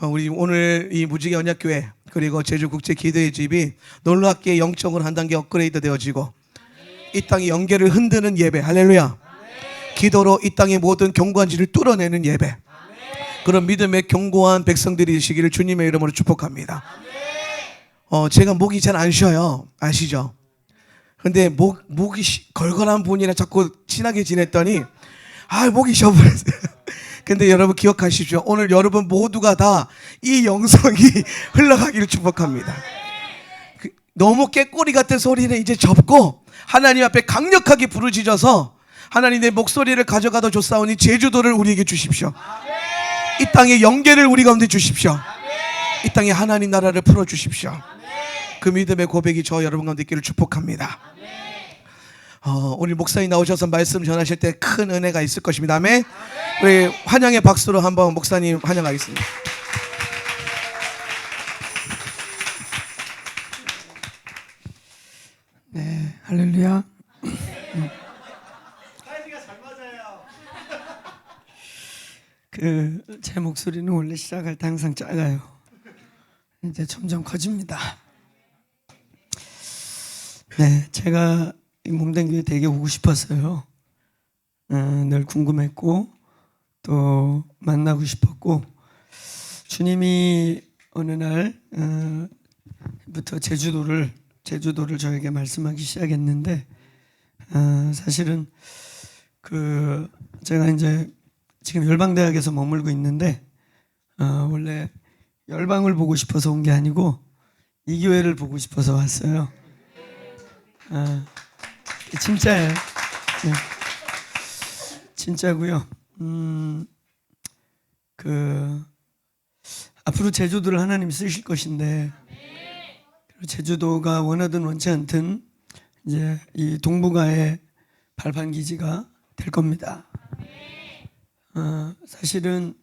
우리 오늘 이 무지개 언약교회 그리고 제주국제 기도의 집이 놀랍게 영적으로 한 단계 업그레이드 되어지고 이 땅의 연계를 흔드는 예배, 할렐루야. 기도로 이 땅의 모든 견고한지를 뚫어내는 예배, 그런 믿음의 견고한 백성들이 되시기를 주님의 이름으로 축복합니다. 제가 목이 잘 안 쉬어요, 아시죠? 근데 목이 걸걸한 분이랑 자꾸 친하게 지냈더니 목이 쉬어버렸어요. 근데 여러분 기억하십시오. 오늘 여러분 모두가 다 이 영성이 흘러가기를 축복합니다. 너무 깨꼬리 같은 소리는 이제 접고 하나님 앞에 강력하게 부르짖어서 하나님 내 목소리를 가져가도 좋사오니 제주도를 우리에게 주십시오. 이 땅의 영계를 우리 가운데 주십시오. 이 땅의 하나님 나라를 풀어주십시오. 그 믿음의 고백이 저 여러분 가운데 있기를 축복합니다. 오늘 목사님 나오셔서 말씀 전하실 때 큰 은혜가 있을 것입니다. 아멘. 우리 환영의 박수로 한번 목사님 환영하겠습니다. 네, 할렐루야. 사이즈가 잘 맞아요. 제 목소리는 원래 시작할 때 항상 작아요. 이제 점점 커집니다. 네, 제가 이 몸된 교회 되게 오고 싶었어요. 늘 궁금했고 또 만나고 싶었고, 주님이 어느 날부터 제주도를 저에게 말씀하기 시작했는데, 사실은 제가 이제 지금 열방대학에서 머물고 있는데, 원래 열방을 보고 싶어서 온 게 아니고 이 교회를 보고 싶어서 왔어요. 진짜예요. 네. 진짜고요. 앞으로 제주도를 하나님이 쓰실 것인데, 제주도가 원하든 원치 않든 이제 이 동북아의 발판 기지가 될 겁니다. 사실은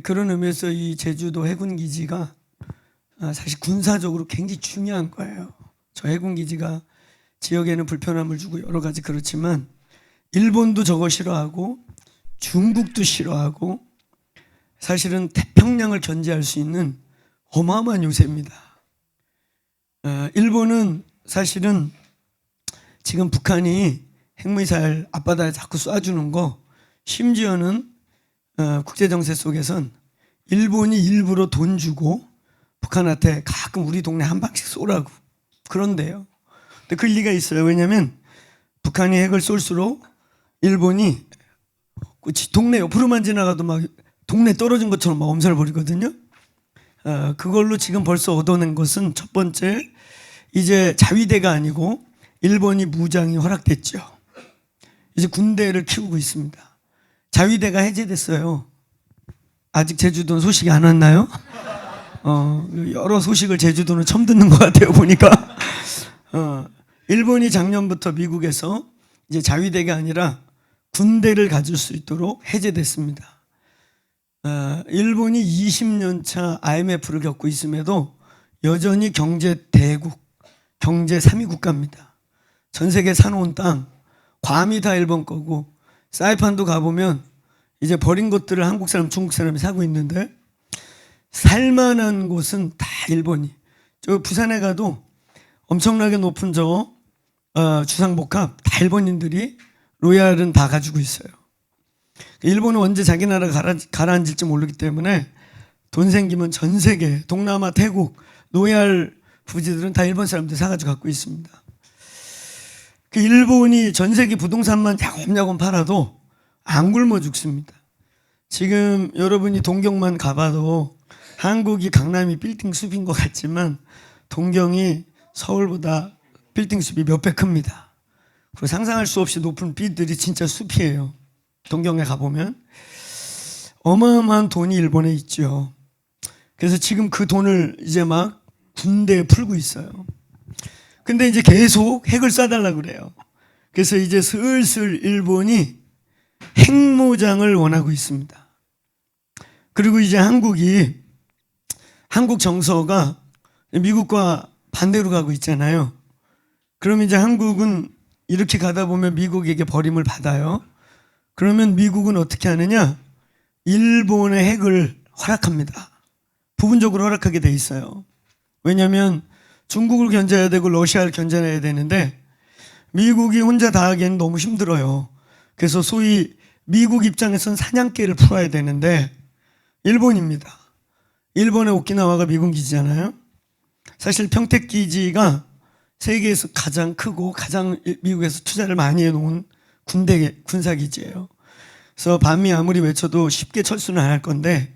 그런 의미에서 이 제주도 해군 기지가 사실 군사적으로 굉장히 중요한 거예요. 저 해군 기지가 지역에는 불편함을 주고 여러 가지 그렇지만 일본도 저거 싫어하고 중국도 싫어하고 사실은 태평양을 견제할 수 있는 어마어마한 요새입니다. 일본은 사실은 지금 북한이 핵미사일 앞바다에 자꾸 쏴주는 거, 심지어는 국제정세 속에선 일본이 일부러 돈 주고 북한한테 가끔 우리 동네 한 방씩 쏘라고 그런데요. 근데 그 일리가 있어요. 왜냐하면 북한이 핵을 쏠수록 일본이 동네 옆으로만 지나가도 막 동네 떨어진 것처럼 막 엄살 부리거든요. 그걸로 지금 벌써 얻어낸 것은 첫 번째, 이제 자위대가 아니고 일본이 무장이 허락됐죠. 이제 군대를 키우고 있습니다. 자위대가 해제됐어요. 아직 제주도는 소식이 안 왔나요? 여러 소식을 제주도는 처음 듣는 것 같아요, 보니까. 일본이 작년부터 미국에서 이제 자위대가 아니라 군대를 가질 수 있도록 해제됐습니다. 일본이 20년 차 IMF를 겪고 있음에도 여전히 경제 대국, 경제 3위 국가입니다. 전 세계 사놓은 땅, 괌이 다 일본 거고, 사이판도 가보면 이제 버린 것들을 한국 사람, 중국 사람이 사고 있는데, 살만한 곳은 다 일본이. 저 부산에 가도 엄청나게 높은 주상복합 다 일본인들이 로얄은 다 가지고 있어요. 일본은 언제 자기 나라가 가라앉을지 모르기 때문에 돈 생기면 전 세계, 동남아, 태국, 로얄 부지들은 다 일본 사람들 사가지고 갖고 있습니다. 일본이 전 세계 부동산만 야곱야곱 팔아도 안 굶어 죽습니다. 지금 여러분이 동경만 가봐도 한국이 강남이 빌딩 숲인 것 같지만 동경이 서울보다 빌딩 숲이 몇 배 큽니다. 그리고 상상할 수 없이 높은 빈들이 진짜 숲이에요. 동경에 가보면 어마어마한 돈이 일본에 있죠. 그래서 지금 그 돈을 이제 막 군대에 풀고 있어요. 근데 이제 계속 핵을 쏴달라고 그래요. 그래서 이제 슬슬 일본이 핵무장을 원하고 있습니다. 그리고 이제 한국 정서가 미국과 반대로 가고 있잖아요. 그럼 이제 한국은 이렇게 가다 보면 미국에게 버림을 받아요. 그러면 미국은 어떻게 하느냐? 일본의 핵을 허락합니다. 부분적으로 허락하게 돼 있어요. 왜냐하면 중국을 견제해야 되고 러시아를 견제해야 되는데 미국이 혼자 다 하기엔 너무 힘들어요. 그래서 소위 미국 입장에서는 사냥개를 풀어야 되는데 일본입니다. 일본의 오키나와가 미군 기지잖아요. 사실 평택 기지가 세계에서 가장 크고 가장 미국에서 투자를 많이 해놓은 군사 기지예요. 그래서 밤이 아무리 외쳐도 쉽게 철수는 안 할 건데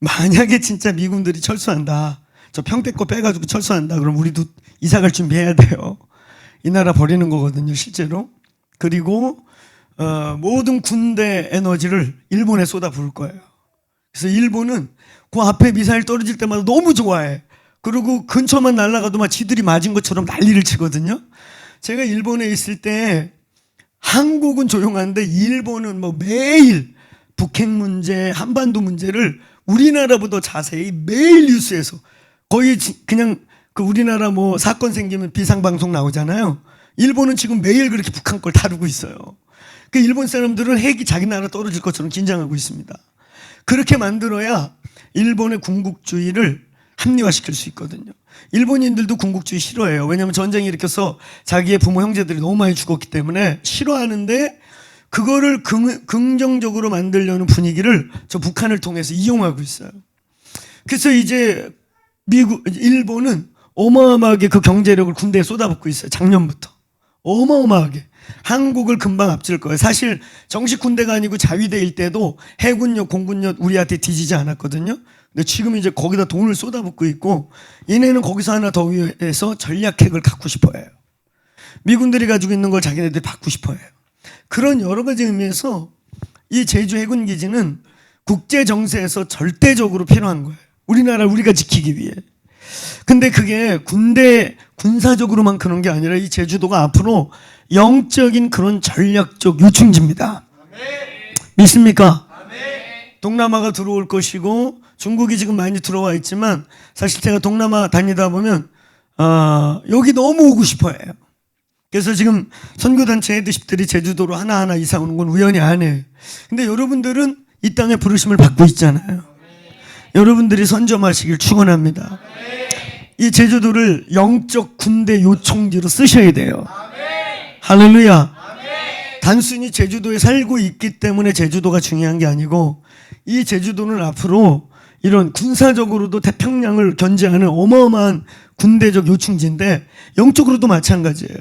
만약에 진짜 미군들이 철수한다, 저 평택 거 빼가지고 철수한다, 그럼 우리도 이사갈 준비해야 돼요. 이 나라 버리는 거거든요, 실제로. 그리고 모든 군대 에너지를 일본에 쏟아 부을 거예요. 그래서 일본은 그 앞에 미사일 떨어질 때마다 너무 좋아해. 그리고 근처만 날아가도 막 지들이 맞은 것처럼 난리를 치거든요. 제가 일본에 있을 때 한국은 조용한데 일본은 뭐 매일 북핵 문제, 한반도 문제를 우리나라보다 자세히 매일 뉴스에서 거의 그냥 그 우리나라 뭐 사건 생기면 비상방송 나오잖아요. 일본은 지금 매일 그렇게 북한 걸 다루고 있어요. 그 일본 사람들은 핵이 자기 나라 떨어질 것처럼 긴장하고 있습니다. 그렇게 만들어야 일본의 군국주의를 합리화시킬 수 있거든요. 일본인들도 군국주의 싫어해요. 왜냐하면 전쟁 일으켜서 자기의 부모 형제들이 너무 많이 죽었기 때문에 싫어하는데 그거를 긍정적으로 만들려는 분위기를 저 북한을 통해서 이용하고 있어요. 그래서 이제 일본은 어마어마하게 그 경제력을 군대에 쏟아붓고 있어요. 작년부터. 어마어마하게. 한국을 금방 앞질 거예요. 사실 정식 군대가 아니고 자위대일 때도 해군력, 공군력 우리한테 뒤지지 않았거든요. 근데 지금 이제 거기다 돈을 쏟아붓고 있고 얘네는 거기서 하나 더 위해서 전략핵을 갖고 싶어 해요. 미군들이 가지고 있는 걸 자기네들이 받고 싶어 해요. 그런 여러 가지 의미에서 이 제주 해군기지는 국제 정세에서 절대적으로 필요한 거예요. 우리나라를 우리가 지키기 위해. 근데 그게 군사적으로만 그런 게 아니라 이 제주도가 앞으로 영적인 그런 전략적 요충지입니다. 믿습니까? 동남아가 들어올 것이고 중국이 지금 많이 들어와 있지만 사실 제가 동남아 다니다 보면 여기 너무 오고 싶어 해요. 그래서 지금 선교단체 헤드십들이 제주도로 하나하나 이사 오는 건 우연이 아니에요. 근데 여러분들은 이 땅에 부르심을 받고 있잖아요. 여러분들이 선점하시길 축원합니다. 이 제주도를 영적 군대 요청지로 쓰셔야 돼요. 할렐루야. 단순히 제주도에 살고 있기 때문에 제주도가 중요한 게 아니고 이 제주도는 앞으로 이런 군사적으로도 태평양을 견제하는 어마어마한 군대적 요충지인데 영적으로도 마찬가지예요.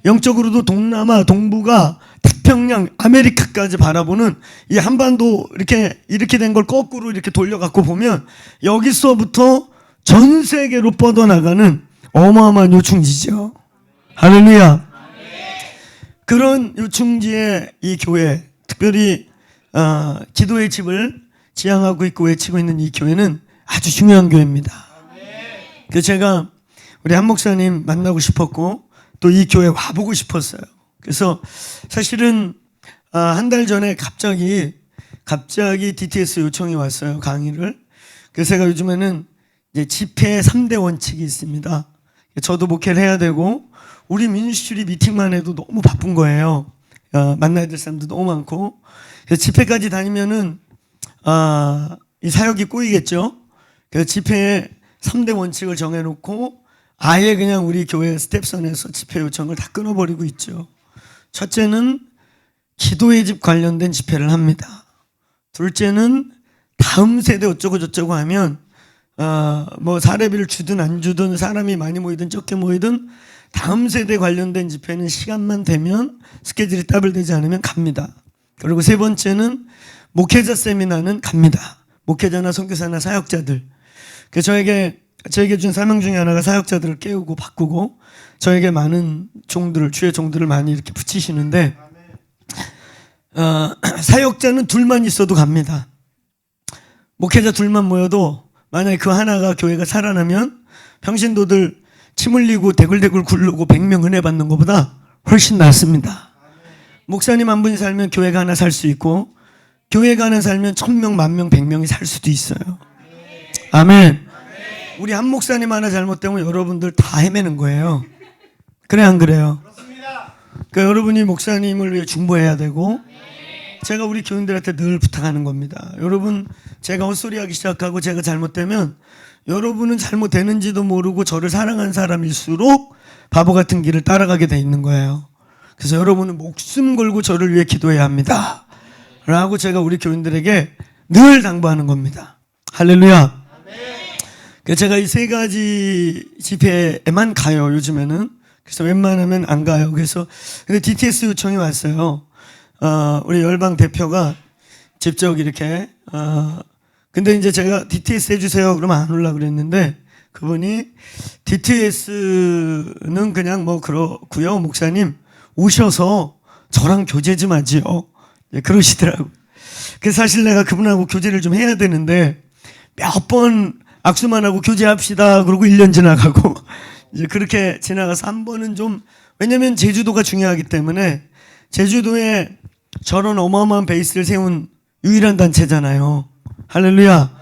영적으로도 동남아, 동부가 태평양, 아메리카까지 바라보는 이 한반도 이렇게 된 걸 거꾸로 이렇게 돌려갖고 보면 여기서부터 전 세계로 뻗어나가는 어마어마한 요충지죠. 할렐루야. 그런 요충지의 이 교회, 특별히 기도의 집을 지향하고 있고 외치고 있는 이 교회는 아주 중요한 교회입니다. 그래서 제가 우리 한 목사님 만나고 싶었고 또 이 교회 와보고 싶었어요. 그래서 사실은 한 달 전에 갑자기 DTS 요청이 왔어요. 강의를. 그래서 제가 요즘에는 이제 집회 3대 원칙이 있습니다. 저도 목회를 해야 되고 우리 민수리 미팅만 해도 너무 바쁜 거예요. 만나야 될 사람도 너무 많고. 그래서 집회까지 다니면은 이 사역이 꼬이겠죠. 그래서 집회에 3대 원칙을 정해놓고 아예 그냥 우리 교회 스텝선에서 집회 요청을 다 끊어버리고 있죠. 첫째는 기도의 집 관련된 집회를 합니다. 둘째는 다음 세대 어쩌고 저쩌고 하면 뭐 사례비를 주든 안 주든 사람이 많이 모이든 적게 모이든 다음 세대 관련된 집회는 시간만 되면 스케줄이 따블되지 않으면 갑니다. 그리고 세 번째는 목회자 세미나는 갑니다. 목회자나 선교사나 사역자들. 그래서 저에게 준 사명 중에 하나가 사역자들을 깨우고 바꾸고 저에게 많은 주의 종들을 많이 이렇게 붙이시는데 사역자는 둘만 있어도 갑니다. 목회자 둘만 모여도 만약에 그 하나가 교회가 살아나면 평신도들 침 흘리고 대굴대굴 굴르고 100명 은혜 받는 것보다 훨씬 낫습니다. 목사님 한 분이 살면 교회가 하나 살 수 있고 교회가 하나 살면 1000명, 10,000명, 100명이 살 수도 있어요. 아멘. 우리 한 목사님 하나 잘못되면 여러분들 다 헤매는 거예요. 그래 안 그래요? 그러니까 여러분이 목사님을 위해 중보해야 되고 제가 우리 교인들한테 늘 부탁하는 겁니다. 여러분, 제가 헛소리하기 시작하고 제가 잘못되면 여러분은 잘못되는지도 모르고 저를 사랑하는 사람일수록 바보 같은 길을 따라가게 돼 있는 거예요. 그래서 여러분은 목숨 걸고 저를 위해 기도해야 합니다 라고 제가 우리 교인들에게 늘 당부하는 겁니다. 할렐루야. 그래서 제가 이 세 가지 집회에만 가요, 요즘에는. 그래서 웬만하면 안 가요. 그래서 근데 DTS 요청이 왔어요. 우리 열방 대표가 직접 이렇게 근데 이제 제가 DTS 해주세요 그러면 안 오려고 그랬는데 그분이 DTS는 그냥 뭐 그렇고요, 목사님 오셔서 저랑 교제 좀 하지요. 그러시더라고. 그래서 사실 내가 그분하고 교제를 좀 해야 되는데 몇 번 악수만 하고 교제합시다 그러고 1년 지나가고 이제 그렇게 지나가서 한 번은 좀, 왜냐면 제주도가 중요하기 때문에 제주도에 저런 어마어마한 베이스를 세운 유일한 단체잖아요. 할렐루야.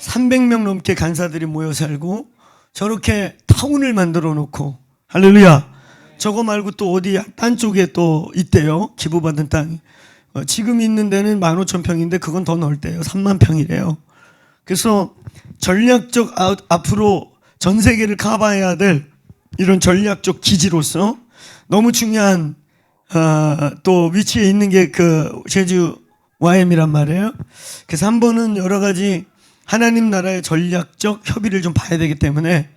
300명 넘게 간사들이 모여 살고 저렇게 타운을 만들어 놓고, 할렐루야. 저거 말고 또 어디 딴 쪽에 또 있대요, 기부받은 땅이. 지금 있는 데는 15,000평인데 그건 더 넓대요. 3만 평이래요. 그래서 전략적 앞으로 전 세계를 커버해야 될 이런 전략적 기지로서 너무 중요한 또 위치에 있는 게 그 제주 YM이란 말이에요. 그래서 한 번은 여러 가지 하나님 나라의 전략적 협의를 좀 봐야 되기 때문에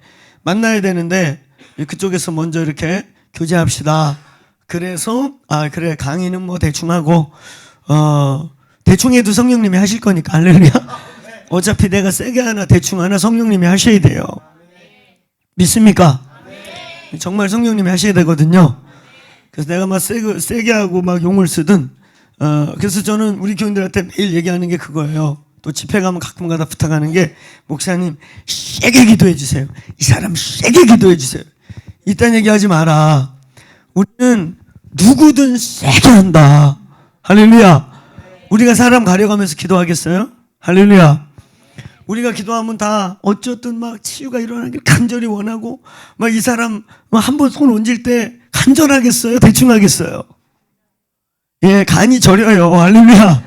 만나야 되는데 그쪽에서 먼저 이렇게 교제합시다. 그래서 그래, 강의는 뭐 대충 하고 대충 해도 성령님이 하실 거니까, 할렐루야. 어차피 내가 세게 하나 대충 하나 성령님이 하셔야 돼요. 믿습니까? 정말 성령님이 하셔야 되거든요. 그래서 내가 막 세게 하고 막 용을 쓰든 그래서 저는 우리 교인들한테 매일 얘기하는 게 그거예요. 또 집회 가면 가끔가다 부탁하는 게, 목사님 세게 기도해 주세요. 이 사람 세게 기도해 주세요. 이딴 얘기하지 마라. 우리는 누구든 세게 한다. 할렐루야. 우리가 사람 가려가면서 기도하겠어요? 할렐루야. 우리가 기도하면 다 어쨌든 막 치유가 일어나길 간절히 원하고 막 이 사람 한 번 손 얹을 때 간절하겠어요? 대충 하겠어요? 예, 간이 저려요. 할렐루야.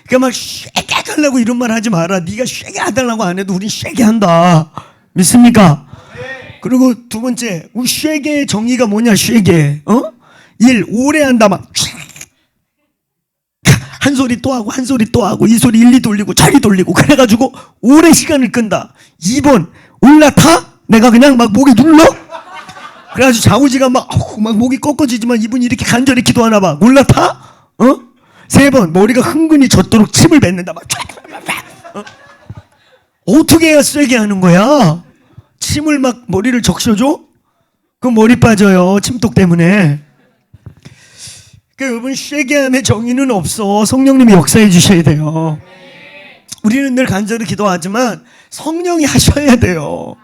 그러니까 막 쉐게 하려고 이런 말 하지 마라. 네가 쉐게 해달라고 안 해도 우린 쉐게 한다. 믿습니까? 그리고 두 번째, 우리 쉐게의 정의가 뭐냐? 쉐게 일 오래 한다. 막 한 소리 또 하고 한 소리 또 하고 이 소리 일리 돌리고 저리 돌리고 그래가지고 오래 시간을 끈다. 2번 올라타? 내가 그냥 막 목이 눌러? 그래가지고 좌우지가 막 목이 꺾어지지만 이분이 이렇게 간절히 기도하나 봐. 올라타? 3번 머리가 흥근히 젖도록 침을 뱉는다. 막 어떻게 해야 세게 하는 거야? 침을 막 머리를 적셔줘? 그럼 머리 빠져요, 침독 때문에. 그러니까 여러분, 쉐게함의 정의는 없어. 성령님이 역사해 주셔야 돼요. 우리는 늘 간절히 기도하지만 성령이 하셔야 돼요.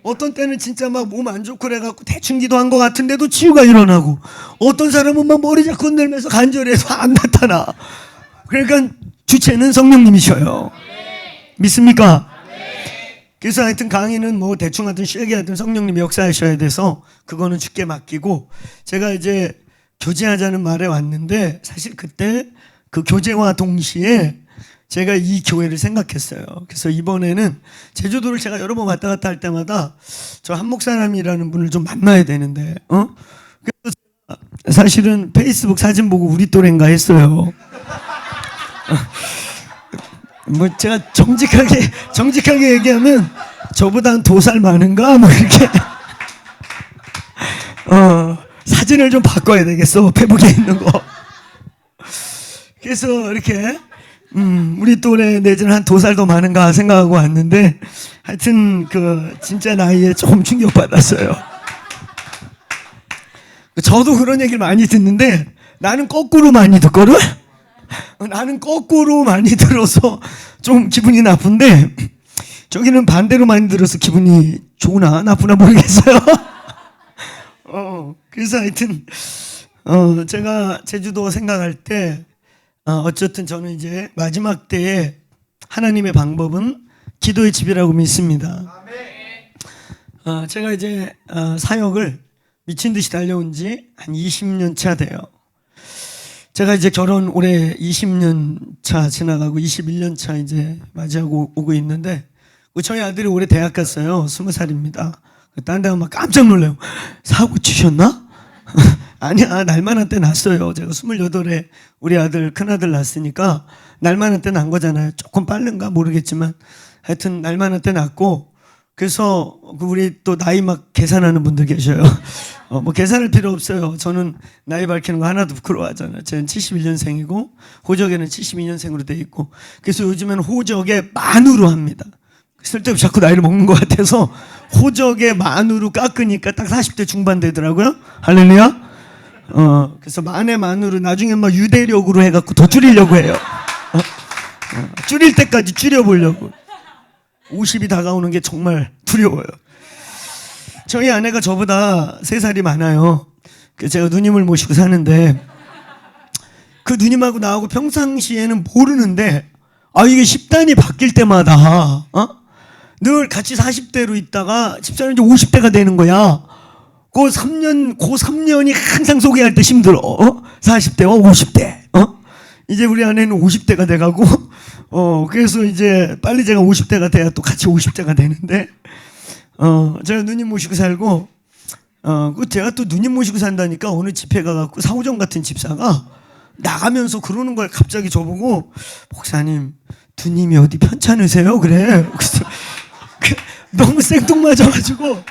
어떤 때는 진짜 막 몸 안 좋고 그래갖고 대충 기도한 것 같은데도 치유가 일어나고, 어떤 사람은 막 머리 자꾸 흔들면서 간절해서 안 나타나. 그러니까 주체는 성령님이셔요. 믿습니까? 그래서 하여튼 강의는 뭐 대충 하든 쉐게 하든 성령님이 역사하셔야 돼서 그거는 주께 맡기고, 제가 이제 교제하자는 말에 왔는데 사실 그때 그 교제와 동시에 제가 이 교회를 생각했어요. 그래서 이번에는 제주도를 제가 여러 번 왔다 갔다 할 때마다 저 한목 사람이라는 분을 좀 만나야 되는데 그래서 사실은 페이스북 사진 보고 우리 또래인가 했어요. 뭐 제가 정직하게 얘기하면 저보다 한 2살 많은가 뭐 이렇게 사진을 좀 바꿔야 되겠어, 페북에 있는 거. 그래서 이렇게 우리 또래 내지는 한 2살 더 많은가 생각하고 왔는데 하여튼 그 진짜 나이에 조금 충격받았어요. 저도 그런 얘기를 많이 듣는데 나는 거꾸로 많이 듣거든. 나는 거꾸로 많이 들어서 좀 기분이 나쁜데 저기는 반대로 많이 들어서 기분이 좋으나 나쁘나 모르겠어요. 그래서 하여튼 제가 제주도 생각할 때 어쨌든 저는 이제 마지막 때에 하나님의 방법은 기도의 집이라고 믿습니다. 제가 이제 사역을 미친 듯이 달려온 지 한 20년 차 돼요. 제가 이제 결혼 올해 20년 차 지나가고 21년 차 이제 맞이하고 오고 있는데 저희 아들이 올해 대학 갔어요. 20살입니다. 딴 데 가면 깜짝 놀래요. 사고 치셨나? 아니야, 날만한 때 났어요. 제가 28에 우리 아들, 큰아들 낳았으니까 날만한 때 난 거잖아요. 조금 빠른가 모르겠지만 하여튼 날만한 때 났고, 그래서 우리 또 나이 막 계산하는 분들 계셔요. 뭐 계산할 필요 없어요. 저는 나이 밝히는 거 하나도 부끄러워하잖아요. 저는 71년생이고 호적에는 72년생으로 돼 있고, 그래서 요즘에는 호적에 만으로 합니다. 쓸데없이 자꾸 나이를 먹는 것 같아서 호적에 만으로 깎으니까 딱 40대 중반 되더라고요. 할렐루야. 그래서 만에 만으로 나중에 막 유대력으로 해갖고 더 줄이려고 해요. 줄일 때까지 줄여보려고. 50이 다가오는 게 정말 두려워요. 저희 아내가 저보다 3살이 많아요. 그래서 제가 누님을 모시고 사는데 그 누님하고 나하고 평상시에는 모르는데 이게 10단이 바뀔 때마다 늘 같이 40대로 있다가 집사람이 이제 50대가 되는 거야. 그 3년이 항상 소개할 때 힘들어. 40대와 50대. 이제 우리 아내는 50대가 돼가고, 그래서 이제 빨리 제가 50대가 돼야 또 같이 50대가 되는데, 제가 누님 모시고 살고, 제가 또 누님 모시고 산다니까 어느 집회 가갖고 사오정 같은 집사가 나가면서 그러는 거예요. 갑자기 저보고, 목사님, 누님이 어디 편찮으세요? 그래. 너무 생뚱맞아가지고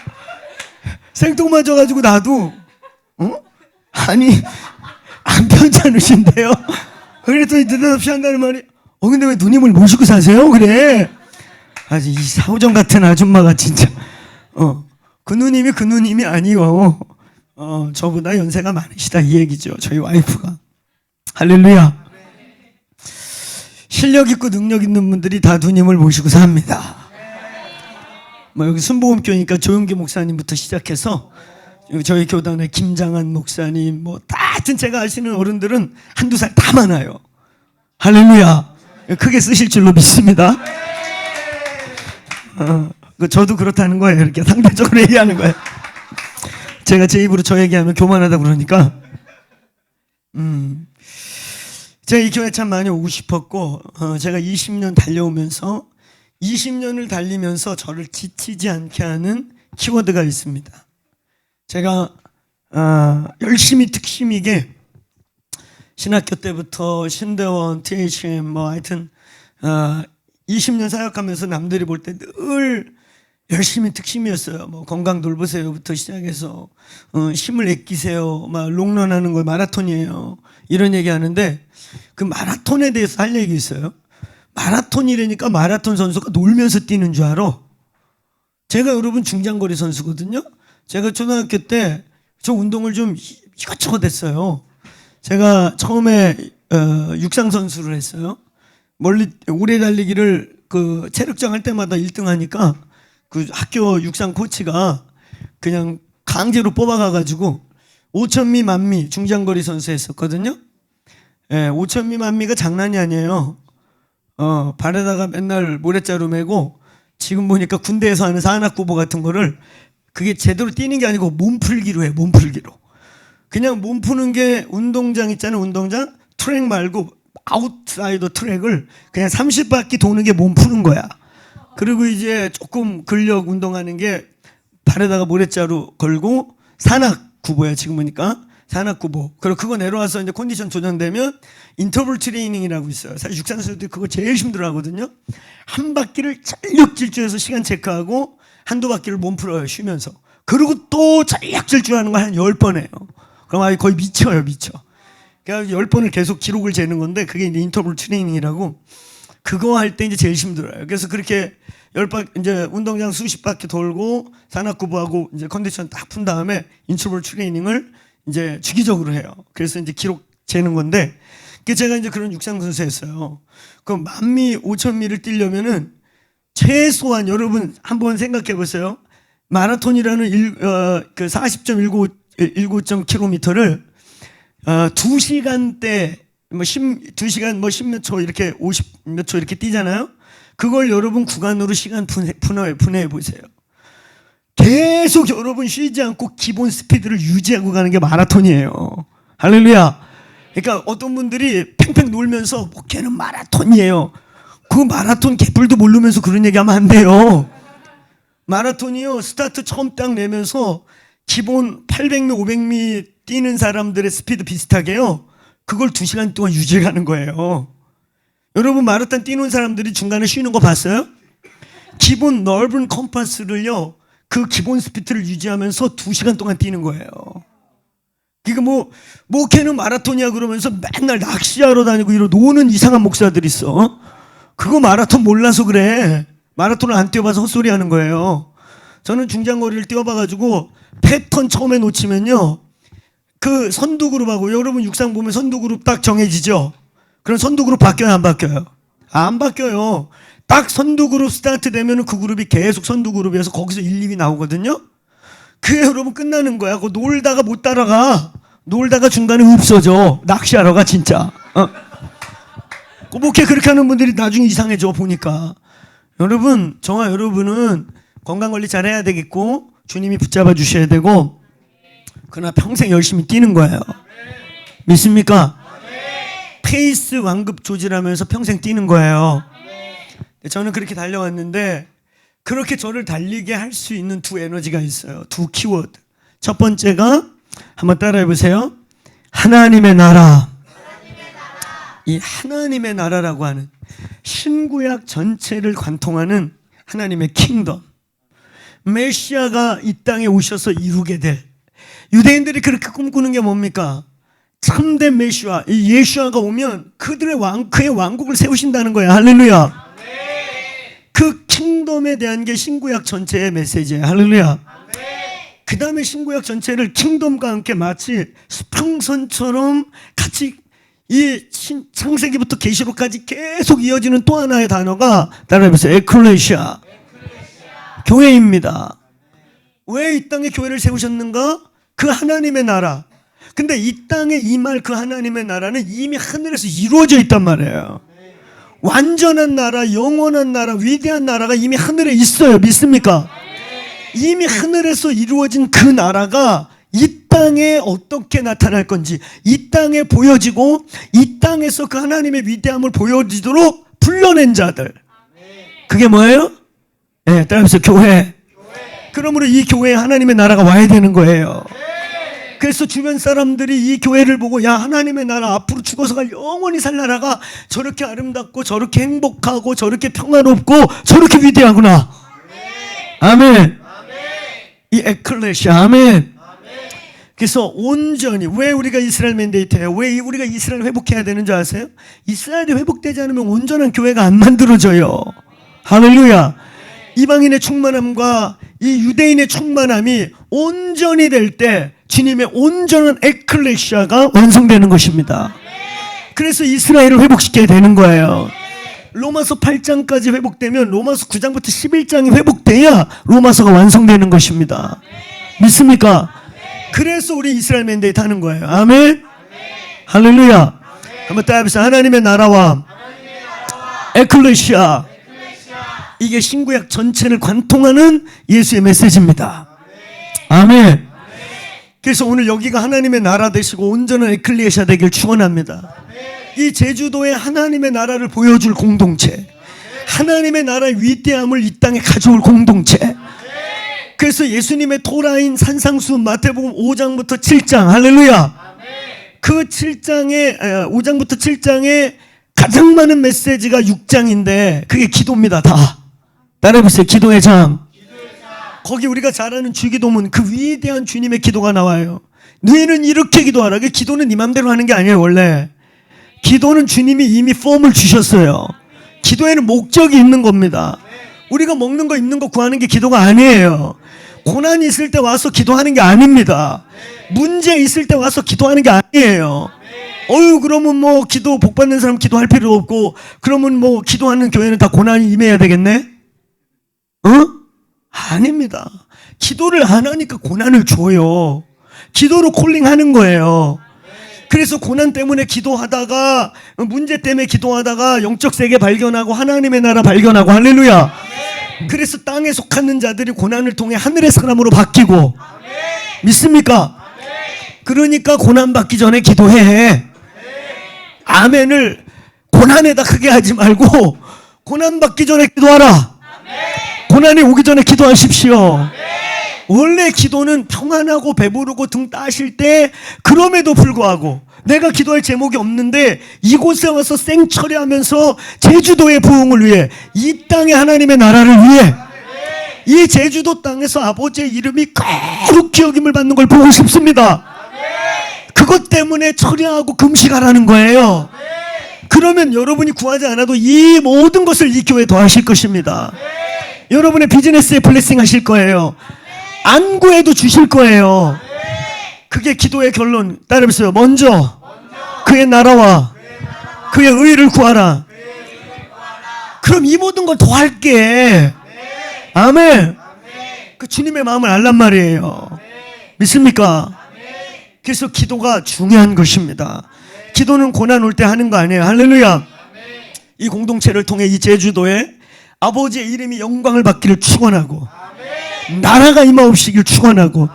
나도 아니 안 편찮으신데요? 그랬더니 대답없이 한다는 말이 근데 왜 누님을 모시고 사세요? 그래. 아주 이 사오정 같은 아줌마가 진짜 그 누님이 아니요. 저보다 연세가 많으시다 이 얘기죠. 저희 와이프가. 할렐루야. 실력 있고 능력 있는 분들이 다 누님을 모시고 삽니다. 뭐 여기 순복음교니까 조용기 목사님부터 시작해서 저희 교단의 김장한 목사님 다 하여튼 제가 아시는 어른들은 한두 살 다 많아요. 할렐루야. 크게 쓰실 줄로 믿습니다. 저도 그렇다는 거예요. 이렇게 상대적으로 얘기하는 거예요. 제가 제 입으로 저 얘기하면 교만하다 그러니까 제가 이 교회 참 많이 오고 싶었고 제가 20년 달려오면서 20년을 달리면서 저를 지치지 않게 하는 키워드가 있습니다. 제가 열심히 특심이게 신학교 때부터 신대원, THM 하여튼 20년 사역하면서 남들이 볼 때 늘 열심히 특심이었어요. 건강 돌보세요부터 시작해서 힘을 아끼세요, 롱런하는 거 마라톤이에요 이런 얘기하는데 그 마라톤에 대해서 할 얘기 있어요. 마라톤이라니까 마라톤 선수가 놀면서 뛰는 줄 알아. 제가 여러분 중장거리 선수거든요. 제가 초등학교 때 저 운동을 좀 이것저것 했어요. 제가 처음에 육상 선수를 했어요. 멀리 오래 달리기를 그 체력장 할 때마다 1등 하니까 그 학교 육상 코치가 그냥 강제로 뽑아가가지고 5,000미 만미 중장거리 선수 했었거든요. 5,000미 만미가 장난이 아니에요. 발에다가 맨날 모래자루 메고 지금 보니까 군대에서 하는 산악구보 같은 거를 그게 제대로 뛰는 게 아니고 몸풀기로 해. 몸풀기로. 그냥 몸 푸는 게 운동장 있잖아요. 운동장 트랙 말고 아웃사이더 트랙을 그냥 30바퀴 도는 게 몸 푸는 거야. 그리고 이제 조금 근력 운동하는 게 발에다가 모래자루 걸고 산악구보야. 지금 보니까 산악구보. 그리고 그거 내려와서 이제 컨디션 조정되면 인터벌 트레이닝이라고 있어요. 사실 육상 선수들이 그거 제일 힘들어하거든요. 한 바퀴를 전력 질주해서 시간 체크하고 한두 바퀴를 몸 풀어요. 쉬면서. 그리고 또 전력 질주하는 거 한 10번 해요. 그럼 거의 미쳐요. 미쳐. 그러니까 10번을 계속 기록을 재는 건데 그게 이제 인터벌 트레이닝이라고 그거 할 때 이제 제일 힘들어요. 그래서 그렇게 이제 운동장 수십 바퀴 돌고 산악구보하고 이제 컨디션 딱 푼 다음에 인터벌 트레이닝을 이제 주기적으로 해요. 그래서 이제 기록 재는 건데, 제가 이제 그런 육상 선수였어요. 그 만미, 5,000미를 뛰려면은 최소한 여러분 한번 생각해 보세요. 마라톤이라는 그 40.19km를 2시간대 2시간 10몇 초 이렇게 50몇 초 이렇게 뛰잖아요. 그걸 여러분 구간으로 시간 분해해 보세요. 계속 여러분 쉬지 않고 기본 스피드를 유지하고 가는 게 마라톤이에요. 할렐루야. 그러니까 어떤 분들이 팽팽 놀면서 걔는 마라톤이에요. 그 마라톤 개뿔도 모르면서 그런 얘기하면 안 돼요. 마라톤이요, 스타트 처음 딱 내면서 기본 800미, 500미 뛰는 사람들의 스피드 비슷하게요, 그걸 2시간 동안 유지하는 거예요. 여러분 마라톤 뛰는 사람들이 중간에 쉬는 거 봤어요? 기본 넓은 컴파스를요, 그 기본 스피드를 유지하면서 2시간 동안 뛰는 거예요. 그러니까 뭐 걔는 마라톤이야 그러면서 맨날 낚시하러 다니고 이러 노는 이상한 목사들 있어. 그거 마라톤 몰라서 그래. 마라톤을 안 뛰어봐서 헛소리 하는 거예요. 저는 중장거리를 뛰어봐가지고 패턴 처음에 놓치면요, 그 선두그룹하고, 여러분 육상 보면 선두그룹 딱 정해지죠? 그럼 선두그룹 바뀌어요, 안 바뀌어요? 안 바뀌어요. 딱 선두그룹 스타트 되면 그 그룹이 계속 선두그룹이어서 거기서 1, 2위 나오거든요. 그게 여러분 끝나는 거야. 그거 놀다가 못 따라가. 놀다가 중간에 없어져. 낚시하러 가 진짜. 꼬복해 그렇게 하는 분들이 나중에 이상해져 보니까. 여러분, 저와 여러분은 건강관리 잘해야 되겠고 주님이 붙잡아 주셔야 되고, 그러나 평생 열심히 뛰는 거예요. 믿습니까? 페이스 완급 조절하면서 평생 뛰는 거예요. 저는 그렇게 달려왔는데, 그렇게 저를 달리게 할 수 있는 두 에너지가 있어요. 두 키워드. 첫 번째가, 한번 따라해 보세요. 하나님의 나라. 이 하나님의 나라라고 하는 신구약 전체를 관통하는 하나님의 킹덤, 메시아가 이 땅에 오셔서 이루게 될, 유대인들이 그렇게 꿈꾸는 게 뭡니까? 참된 메시아, 이 예수아가 오면 그의 왕국을 세우신다는 거예요. 할렐루야. 그 킹덤에 대한 게 신구약 전체의 메시지예요. 할렐루야. 그 다음에 신구약 전체를 킹덤과 함께 마치 수평선처럼 같이 이 창세기부터 계시록까지 계속 이어지는 또 하나의 단어가, 따라해보세요. 에클레시아. 교회입니다. 왜 이 땅에 교회를 세우셨는가? 그 하나님의 나라. 근데 이 땅에 임할 그 하나님의 나라는 이미 하늘에서 이루어져 있단 말이에요. 완전한 나라, 영원한 나라, 위대한 나라가 이미 하늘에 있어요. 믿습니까? 이미 하늘에서 이루어진 그 나라가 이 땅에 어떻게 나타날 건지, 이 땅에 보여지고 이 땅에서 그 하나님의 위대함을 보여지도록 불러낸 자들, 그게 뭐예요? 네, 따라해보세요. 교회. 그러므로 이 교회에 하나님의 나라가 와야 되는 거예요. 그래서 주변 사람들이 이 교회를 보고, 야, 하나님의 나라, 앞으로 죽어서 갈 영원히 살 나라가 저렇게 아름답고 저렇게 행복하고 저렇게 평화롭고 저렇게 위대하구나. 아멘. 이 에클레시아. 아멘. 그래서 온전히, 왜 우리가 이스라엘 맨데이트예요? 왜 우리가 이스라엘 회복해야 되는 줄 아세요? 이스라엘이 회복되지 않으면 온전한 교회가 안 만들어져요. 할렐루야. 이방인의 충만함과 이 유대인의 충만함이 온전히 될 때 주님의 온전한 에클레시아가 완성되는 것입니다. 그래서 이스라엘을 회복시켜야 되는 거예요. 로마서 8장까지 회복되면 로마서 9장부터 11장이 회복돼야 로마서가 완성되는 것입니다. 믿습니까? 그래서 우리 이스라엘 맨데이트 하는 거예요. 아멘. 할렐루야. 한번 따라해보세요. 하나님의 나라와 에클레시아. 이게 신구약 전체를 관통하는 예수의 메시지입니다. 아멘. 그래서 오늘 여기가 하나님의 나라 되시고 온전한 에클레시아 되길 축원합니다. 이 제주도에 하나님의 나라를 보여줄 공동체, 하나님의 나라의 위대함을 이 땅에 가져올 공동체. 그래서 예수님의 토라인 산상수 마태복음 5장부터 7장, 할렐루야. 그 7장에 5장부터 7장에 가장 많은 메시지가 6장인데 그게 기도입니다. 다 따라해보세요. 기도의 장. 거기 우리가 잘 아는 주기도문, 그 위대한 주님의 기도가 나와요. 너희는 이렇게 기도하라. 기도는 네 맘대로 하는 게 아니에요. 원래 기도는 주님이 이미 폼을 주셨어요. 기도에는 목적이 있는 겁니다. 우리가 먹는 거 입는 거 구하는 게 기도가 아니에요. 고난이 있을 때 와서 기도하는 게 아닙니다. 문제 있을 때 와서 기도하는 게 아니에요. 그러면 뭐 기도 복 받는 사람 기도할 필요 없고, 그러면 뭐 기도하는 교회는 다 고난이 임해야 되겠네? 아닙니다. 기도를 안 하니까 고난을 줘요. 기도로 콜링하는 거예요. 그래서 고난 때문에 기도하다가, 문제 때문에 기도하다가 영적 세계 발견하고 하나님의 나라 발견하고, 할렐루야. 그래서 땅에 속하는 자들이 고난을 통해 하늘의 사람으로 바뀌고, 믿습니까? 그러니까 고난 받기 전에 기도해. 아멘을 고난에다 크게 하지 말고 고난 받기 전에 기도하라. 고난이 오기 전에 기도하십시오. 원래 기도는 평안하고 배부르고 등 따실 때, 그럼에도 불구하고 내가 기도할 제목이 없는데 이곳에 와서 생처리하면서 제주도의 부흥을 위해, 이 땅의 하나님의 나라를 위해, 이 제주도 땅에서 아버지의 이름이 거룩히 여김을 받는 걸 보고 싶습니다. 그것 때문에 처리하고 금식하라는 거예요. 그러면 여러분이 구하지 않아도 이 모든 것을 이 교회에 더하실 것입니다. 여러분의 비즈니스에 블레싱 하실 거예요. 안 구해도 주실 거예요. 그게 기도의 결론. 따라해보세요. 먼저 그의 나라와 그의 의를 구하라. 그럼 이 모든 걸 더할게. 아멘. 그 주님의 마음을 알란 말이에요. 믿습니까? 그래서 기도가 중요한 것입니다. 기도는 고난 올 때 하는 거 아니에요. 할렐루야. 이 공동체를 통해 이 제주도에 아버지의 이름이 영광을 받기를 축원하고, 나라가 임하옵시길 축원하고,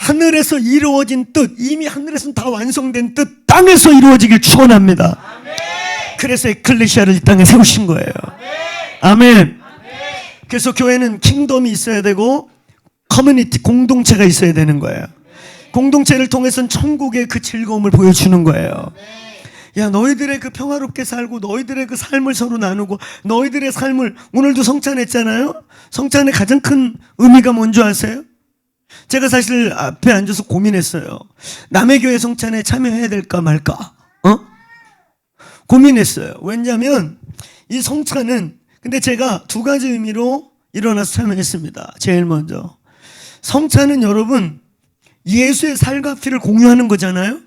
하늘에서 이루어진 뜻, 이미 하늘에서는 다 완성된 뜻 땅에서 이루어지길 축원합니다. 그래서 에클레시아를 이 땅에 세우신 거예요. 아멘. 그래서 교회는 킹덤이 있어야 되고 커뮤니티, 공동체가 있어야 되는 거예요. 공동체를 통해서는 천국의 그 즐거움을 보여주는 거예요. 야, 너희들의 그 평화롭게 살고 너희들의 그 삶을 서로 나누고 너희들의 삶을, 오늘도 성찬했잖아요. 성찬의 가장 큰 의미가 뭔지 아세요? 제가 사실 앞에 앉아서 고민했어요. 남의 교회 성찬에 참여해야 될까 말까 고민했어요. 왜냐하면 이 성찬은, 근데 제가 두 가지 의미로 일어나서 참여했습니다. 제일 먼저, 성찬은 여러분 예수의 살과 피를 공유하는 거잖아요.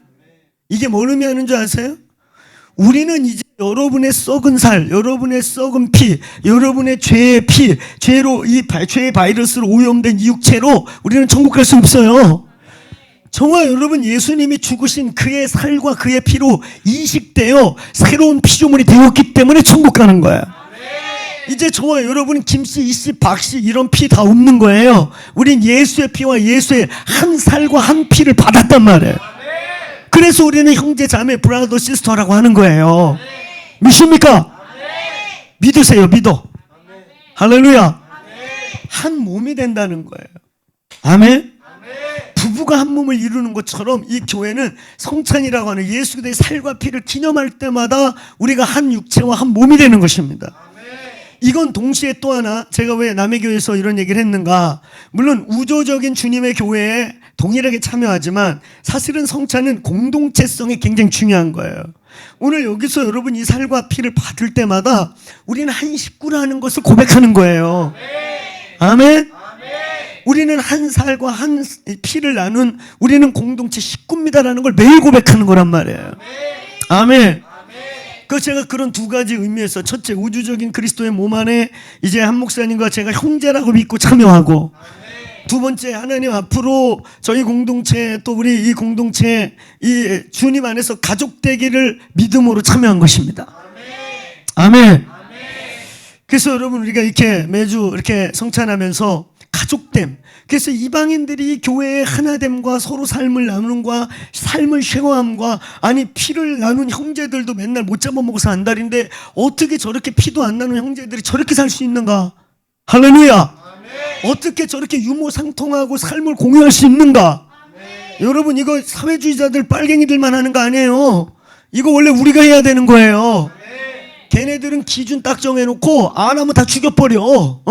이게 뭘 의미하는 줄 아세요? 우리는 이제 여러분의 썩은 살, 여러분의 썩은 피, 여러분의 죄의 피, 죄로 죄의 바이러스로 오염된 이 육체로 우리는 천국 갈 수 없어요. 저와 여러분 예수님이 죽으신 그의 살과 그의 피로 이식되어 새로운 피조물이 되었기 때문에 천국 가는 거야. 이제 저와 여러분 김씨, 이씨, 박씨 이런 피 다 없는 거예요. 우린 예수의 피와 예수의 한 살과 한 피를 받았단 말이에요. 그래서 우리는 형제, 자매, 브라더, 시스터라고 하는 거예요. 믿습니까? 믿으세요. 믿어. 할렐루야. 한 몸이 된다는 거예요. 아멘. 부부가 한 몸을 이루는 것처럼 이 교회는 성찬이라고 하는 예수 그리스도의 살과 피를 기념할 때마다 우리가 한 육체와 한 몸이 되는 것입니다. 이건 동시에 또 하나, 제가 왜 남의 교회에서 이런 얘기를 했는가, 물론 우조적인 주님의 교회에 동일하게 참여하지만 사실은 성찬은 공동체성이 굉장히 중요한 거예요. 오늘 여기서 여러분 이 살과 피를 받을 때마다 우리는 한 식구라는 것을 고백하는 거예요. 아멘. 우리는 한 살과 한 피를 나눈, 우리는 공동체 식구입니다라는 걸 매일 고백하는 거란 말이에요. 아멘. 그 제가 그런 두 가지 의미에서, 첫째, 우주적인 그리스도의 몸 안에 이제 한 목사님과 제가 형제라고 믿고 참여하고, 두 번째, 하나님 앞으로 저희 공동체, 또 우리 이 공동체 이 주님 안에서 가족 되기를 믿음으로 참여한 것입니다. 아멘. 그래서 여러분 우리가 이렇게 매주 이렇게 성찬하면서 가족됨, 그래서 이방인들이 교회의 하나됨과 서로 삶을 나누는과 삶을 쉐어함과, 아니 피를 나눈 형제들도 맨날 못 잡아먹어서 안달인데 어떻게 저렇게 피도 안 나눈 형제들이 저렇게 살 수 있는가? 할렐루야. 어떻게 저렇게 유무상통하고 삶을 공유할 수 있는가? 여러분 이거 사회주의자들, 빨갱이들만 하는 거 아니에요. 이거 원래 우리가 해야 되는 거예요. 걔네들은 기준 딱 정해놓고 안 하면 다 죽여버려.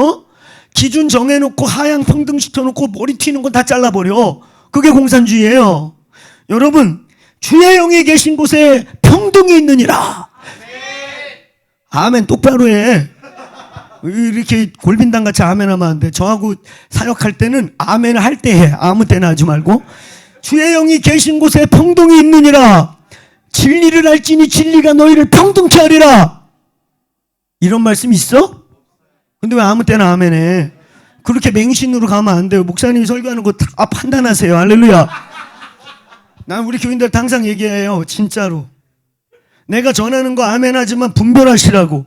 기준 정해놓고 하향 평등시켜놓고 머리 튀는 건 다 잘라버려. 그게 공산주의예요. 여러분, 주의 영이 계신 곳에 평등이 있느니라. 아멘. 똑바로 해. 이렇게 골빈당 같이 아멘 하면 안 돼. 저하고 사역할 때는 아멘을 할 때 해. 아무 때나 하지 말고. 주의 영이 계신 곳에 평등이 있느니라. 진리를 알지니 진리가 너희를 평등케 하리라. 이런 말씀 있어? 근데 왜 아무 때나 아멘 해? 그렇게 맹신으로 가면 안 돼요. 목사님이 설교하는 거 다 판단하세요. 할렐루야. 난 우리 교인들한테 항상 얘기해요. 진짜로. 내가 전하는 거 아멘 하지만 분별하시라고.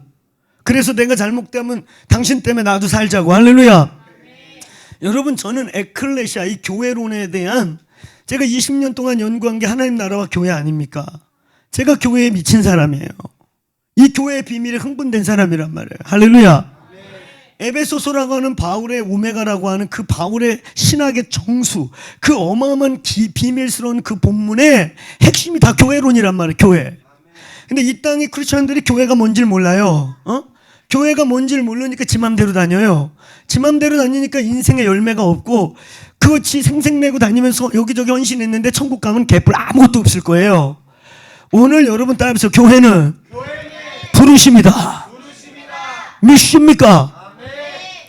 그래서 내가 잘못되면 당신 때문에 나도 살자고. 할렐루야. 여러분, 저는 에클레시아, 이 교회론에 대한, 제가 20년 동안 연구한 게 하나님 나라와 교회 아닙니까? 제가 교회에 미친 사람이에요. 이 교회의 비밀에 흥분된 사람이란 말이에요. 할렐루야. 에베소서라고 하는 바울의 오메가라고 하는 그 바울의 신학의 정수, 그 어마어마한 비밀스러운 그 본문의 핵심이 다 교회론이란 말이에요. 교회. 근데 이 땅의 크리스천들이 교회가 뭔지를 몰라요. 교회가 뭔지를 모르니까 지 맘대로 다녀요. 지 맘대로 다니니까 인생의 열매가 없고, 그것이 생색내고 다니면서 여기저기 헌신했는데 천국 가면 개뿔 아무것도 없을 거예요. 오늘 여러분 따라서 교회는 부르심이다. 미십니까?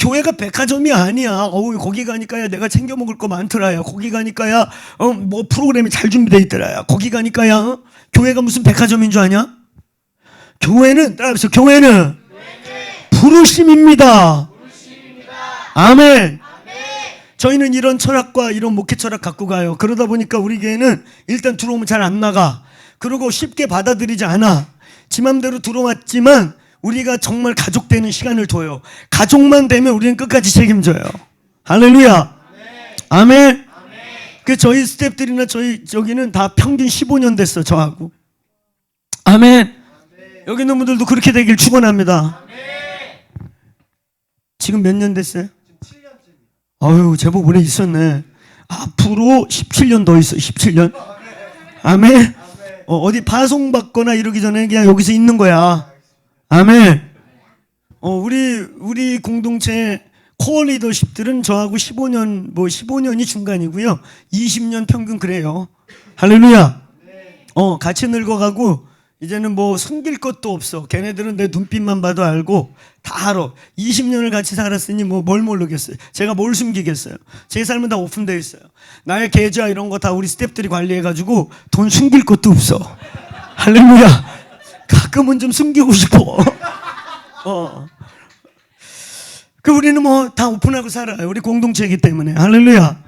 교회가 백화점이 아니야. 거기 가니까야 내가 챙겨 먹을 거 많더라야. 거기 가니까야 뭐 프로그램이 잘 준비돼 있더라야. 거기 가니까야 교회가 무슨 백화점인 줄 아냐? 교회는 따라서 교회는 부르심입니다. 아멘. 저희는 이런 철학과 이런 목회 철학 갖고 가요. 그러다 보니까 우리 교회는 일단 들어오면 잘 안 나가. 그리고 쉽게 받아들이지 않아. 지 맘대로 들어왔지만 우리가 정말 가족 되는 시간을 둬요. 가족만 되면 우리는 끝까지 책임져요. 할렐루야. 아멘. 그 저희 스태프들이나 저기는 다 평균 15년 됐어, 저하고. 아멘. 여기 있는 분들도 그렇게 되길 축원합니다. 지금 몇 년 됐어요? 7년째. 제법 오래 있었네. 앞으로 17년 더 있어. 17년. 아멘. 어디 파송받거나 이러기 전에 그냥 여기서 있는 거야. 아멘. 우리 공동체 코어 리더십들은 저하고 15년이 중간이고요. 20년 평균 그래요. 할렐루야. 같이 늙어가고 이제는 뭐 숨길 것도 없어. 걔네들은 내 눈빛만 봐도 알고 다 알아. 20년을 같이 살았으니 뭐 뭘 모르겠어요. 제가 뭘 숨기겠어요. 제 삶은 다 오픈되어 있어요. 나의 계좌 이런 거 다 우리 스태프들이 관리해가지고 돈 숨길 것도 없어. 할렐루야. 가끔은 좀 숨기고 싶어. 우리는 뭐 다 오픈하고 살아요. 우리 공동체이기 때문에. 할렐루야.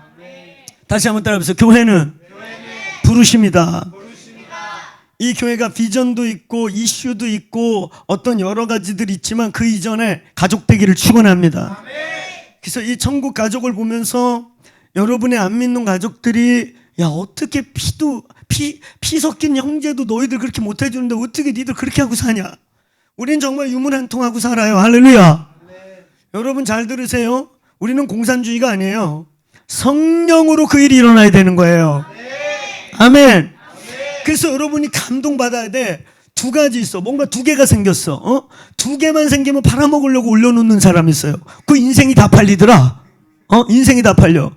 다시 한번 따라해보세요. 교회는 부르심이다. 이 교회가 비전도 있고 이슈도 있고 어떤 여러 가지들이 있지만 그 이전에 가족 되기를 축원합니다. 그래서 이 천국 가족을 보면서 여러분의 안 믿는 가족들이 야 어떻게 피 섞인 형제도 너희들 그렇게 못해주는데 어떻게 니들 그렇게 하고 사냐. 우린 정말 유문한통하고 살아요. 할렐루야. 여러분 잘 들으세요. 우리는 공산주의가 아니에요. 성령으로 그 일이 일어나야 되는 거예요. 아멘. 그래서 여러분이 감동받아야 돼. 두 가지 있어. 뭔가 두 개가 생겼어. 두 개만 생기면 팔아먹으려고 올려놓는 사람이 있어요. 그 인생이 다 팔리더라. 인생이 다 팔려.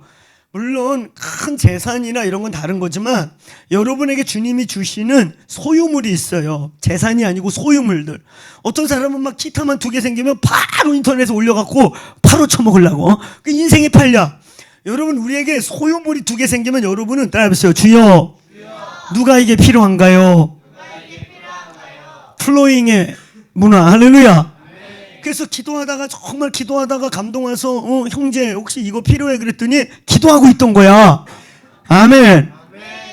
물론 큰 재산이나 이런 건 다른 거지만 여러분에게 주님이 주시는 소유물이 있어요. 재산이 아니고 소유물들. 어떤 사람은 막 기타만 두 개 생기면 바로 인터넷에 올려갖고 바로 처먹으려고. 그 인생이 팔려. 여러분 우리에게 소유물이 두 개 생기면 여러분은 따라해보세요. 주여 누가 이게 필요한가요? 플로잉의 문화. 할렐루야. 그래서 정말 기도하다가 감동 와서 형제 혹시 이거 필요해 그랬더니 기도하고 있던 거야. 아멘.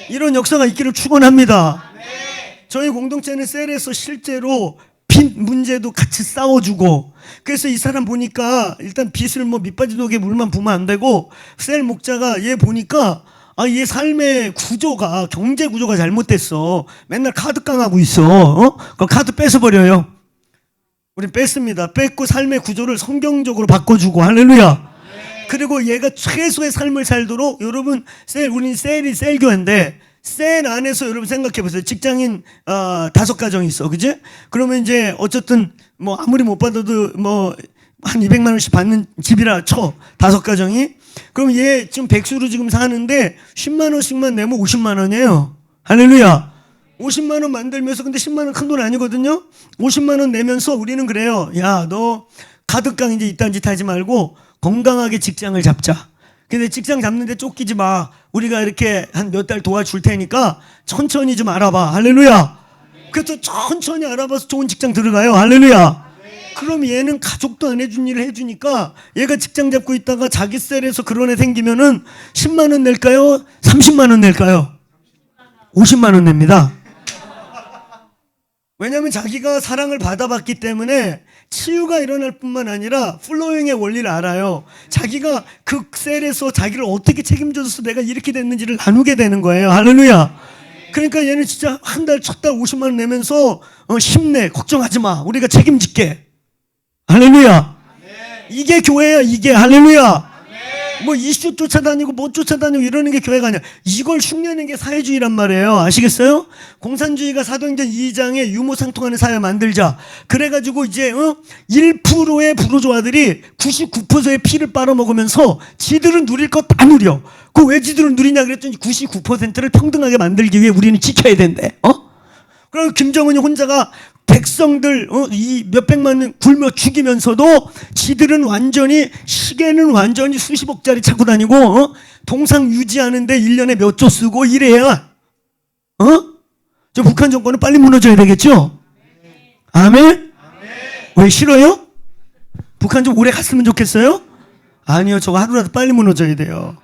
이런 역사가 있기를 축원합니다. 저희 공동체는 셀에서 실제로 빚 문제도 같이 싸워주고, 그래서 이 사람 보니까 일단 빚을 뭐 밑바지 독에 물만 부으면 안 되고, 셀 목자가 얘 보니까 얘 삶의 구조가, 경제 구조가 잘못됐어. 맨날 카드 깡하고 있어. 그 카드 뺏어버려요. 우린 뺐습니다. 뺏고 삶의 구조를 성경적으로 바꿔주고. 할렐루야. 그리고 얘가 최소의 삶을 살도록, 여러분 우린 셀이 셀교회인데 셀 안에서 여러분 생각해보세요. 직장인 5가정이 있어. 그지? 그러면 이제 어쨌든 뭐 아무리 못 받아도 뭐 한 200만 원씩 받는 집이라 쳐. 5가정이. 그럼 얘 지금 백수로 지금 사는데 10만 원씩만 내면 50만 원이에요. 할렐루야. 50만 원 만들면서, 근데 10만 원 큰 돈 아니거든요. 50만 원 내면서 우리는 그래요. 야, 너 카드깡 이제 이딴 짓 하지 말고 건강하게 직장을 잡자. 근데 직장 잡는데 쫓기지 마. 우리가 이렇게 한 몇 달 도와줄 테니까 천천히 좀 알아봐. 할렐루야. 그래서 천천히 알아봐서 좋은 직장 들어가요. 할렐루야. 그럼 얘는 가족도 안 해준 일을 해주니까 얘가 직장 잡고 있다가 자기 셀에서 그런 애 생기면은 10만 원 낼까요? 30만 원 낼까요? 50만 원 냅니다. 왜냐하면 자기가 사랑을 받아봤기 때문에 치유가 일어날 뿐만 아니라 플로잉의 원리를 알아요. 자기가 그 셀에서 자기를 어떻게 책임져줘서 내가 이렇게 됐는지를 나누게 되는 거예요. 할렐루야. 그러니까 얘는 진짜 한 달, 첫 달 50만 원 내면서 힘내, 걱정하지 마, 우리가 책임질게. 할렐루야. 이게 교회야, 이게. 할렐루야. 뭐 이슈 쫓아다니고 뭐 쫓아다니고 이러는 게 교회가 아니야. 이걸 흉내내는 게 사회주의란 말이에요. 아시겠어요? 공산주의가 사도행전 2장에 유무상통하는 사회 만들자. 그래가지고 이제 1%의 부르주아들이 99%의 피를 빨아먹으면서 지들은 누릴 거 다 누려. 그 왜 지들은 누리냐 그랬더니 99%를 평등하게 만들기 위해 우리는 지켜야 된대. 그리고 김정은이 혼자가 백성들 이 몇백만 명 굶어 죽이면서도 지들은 완전히, 시계는 완전히 수십억짜리 차고 다니고 동상 유지하는데 1년에 몇 조 쓰고 이래야 저 북한 정권은 빨리 무너져야 되겠죠? 아멘? 왜 싫어요? 북한 좀 오래 갔으면 좋겠어요? 아니요, 저거 하루라도 빨리 무너져야 돼요.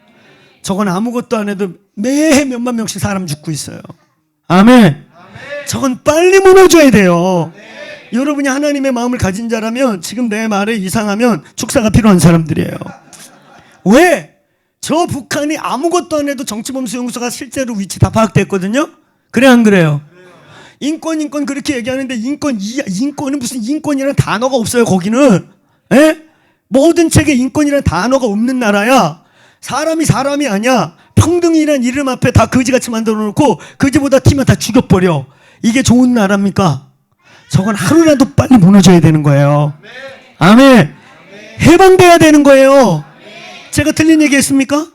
저건 아무것도 안 해도 매해 몇만 명씩 사람 죽고 있어요. 아멘. 저건 빨리 무너져야 돼요. 여러분이 하나님의 마음을 가진 자라면 지금 내 말에 이상하면 축사가 필요한 사람들이에요. 왜? 저 북한이 아무것도 안 해도 정치범수용소가 실제로 위치 다 파악됐거든요. 그래 안 그래요? 인권 그렇게 얘기하는데 인권은 무슨 인권이라는 단어가 없어요. 거기는. 에? 모든 책에 인권이라는 단어가 없는 나라야. 사람이 아니야. 평등이란 이름 앞에 다 거지같이 만들어 놓고 거지보다 티면 다 죽여버려. 이게 좋은 나라입니까? 저건 하루라도 빨리 무너져야 되는 거예요. 아멘. 해방돼야 되는 거예요. 제가 틀린 얘기 했습니까?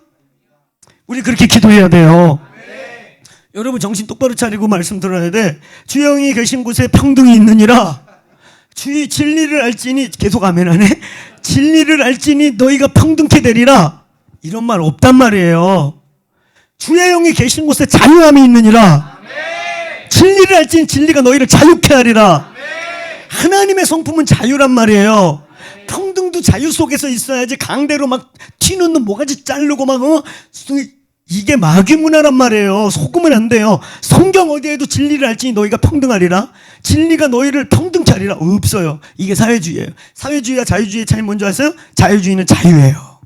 우리 그렇게 기도해야 돼요. 여러분 정신 똑바로 차리고 말씀 들어야 돼. 주영이 계신 곳에 평등이 있느니라. 주의 진리를 알지니, 계속 아멘하네. 진리를 알지니 너희가 평등케 되리라. 이런 말 없단 말이에요. 주의 영이 계신 곳에 자유함이 있느니라. 진리를 알지니 진리가 너희를 자유케 하리라. 하나님의 성품은 자유란 말이에요. 평등도 자유 속에서 있어야지. 강대로 막 튀는 모가지 자르고 막 이게 마귀 문화란 말이에요. 속으면 안 돼요. 성경 어디에도 진리를 알지니 너희가 평등하리라, 진리가 너희를 평등케 하리라 없어요. 이게 사회주의예요. 사회주의와 자유주의의 차이 뭔지 아세요? 자유주의는 자유예요.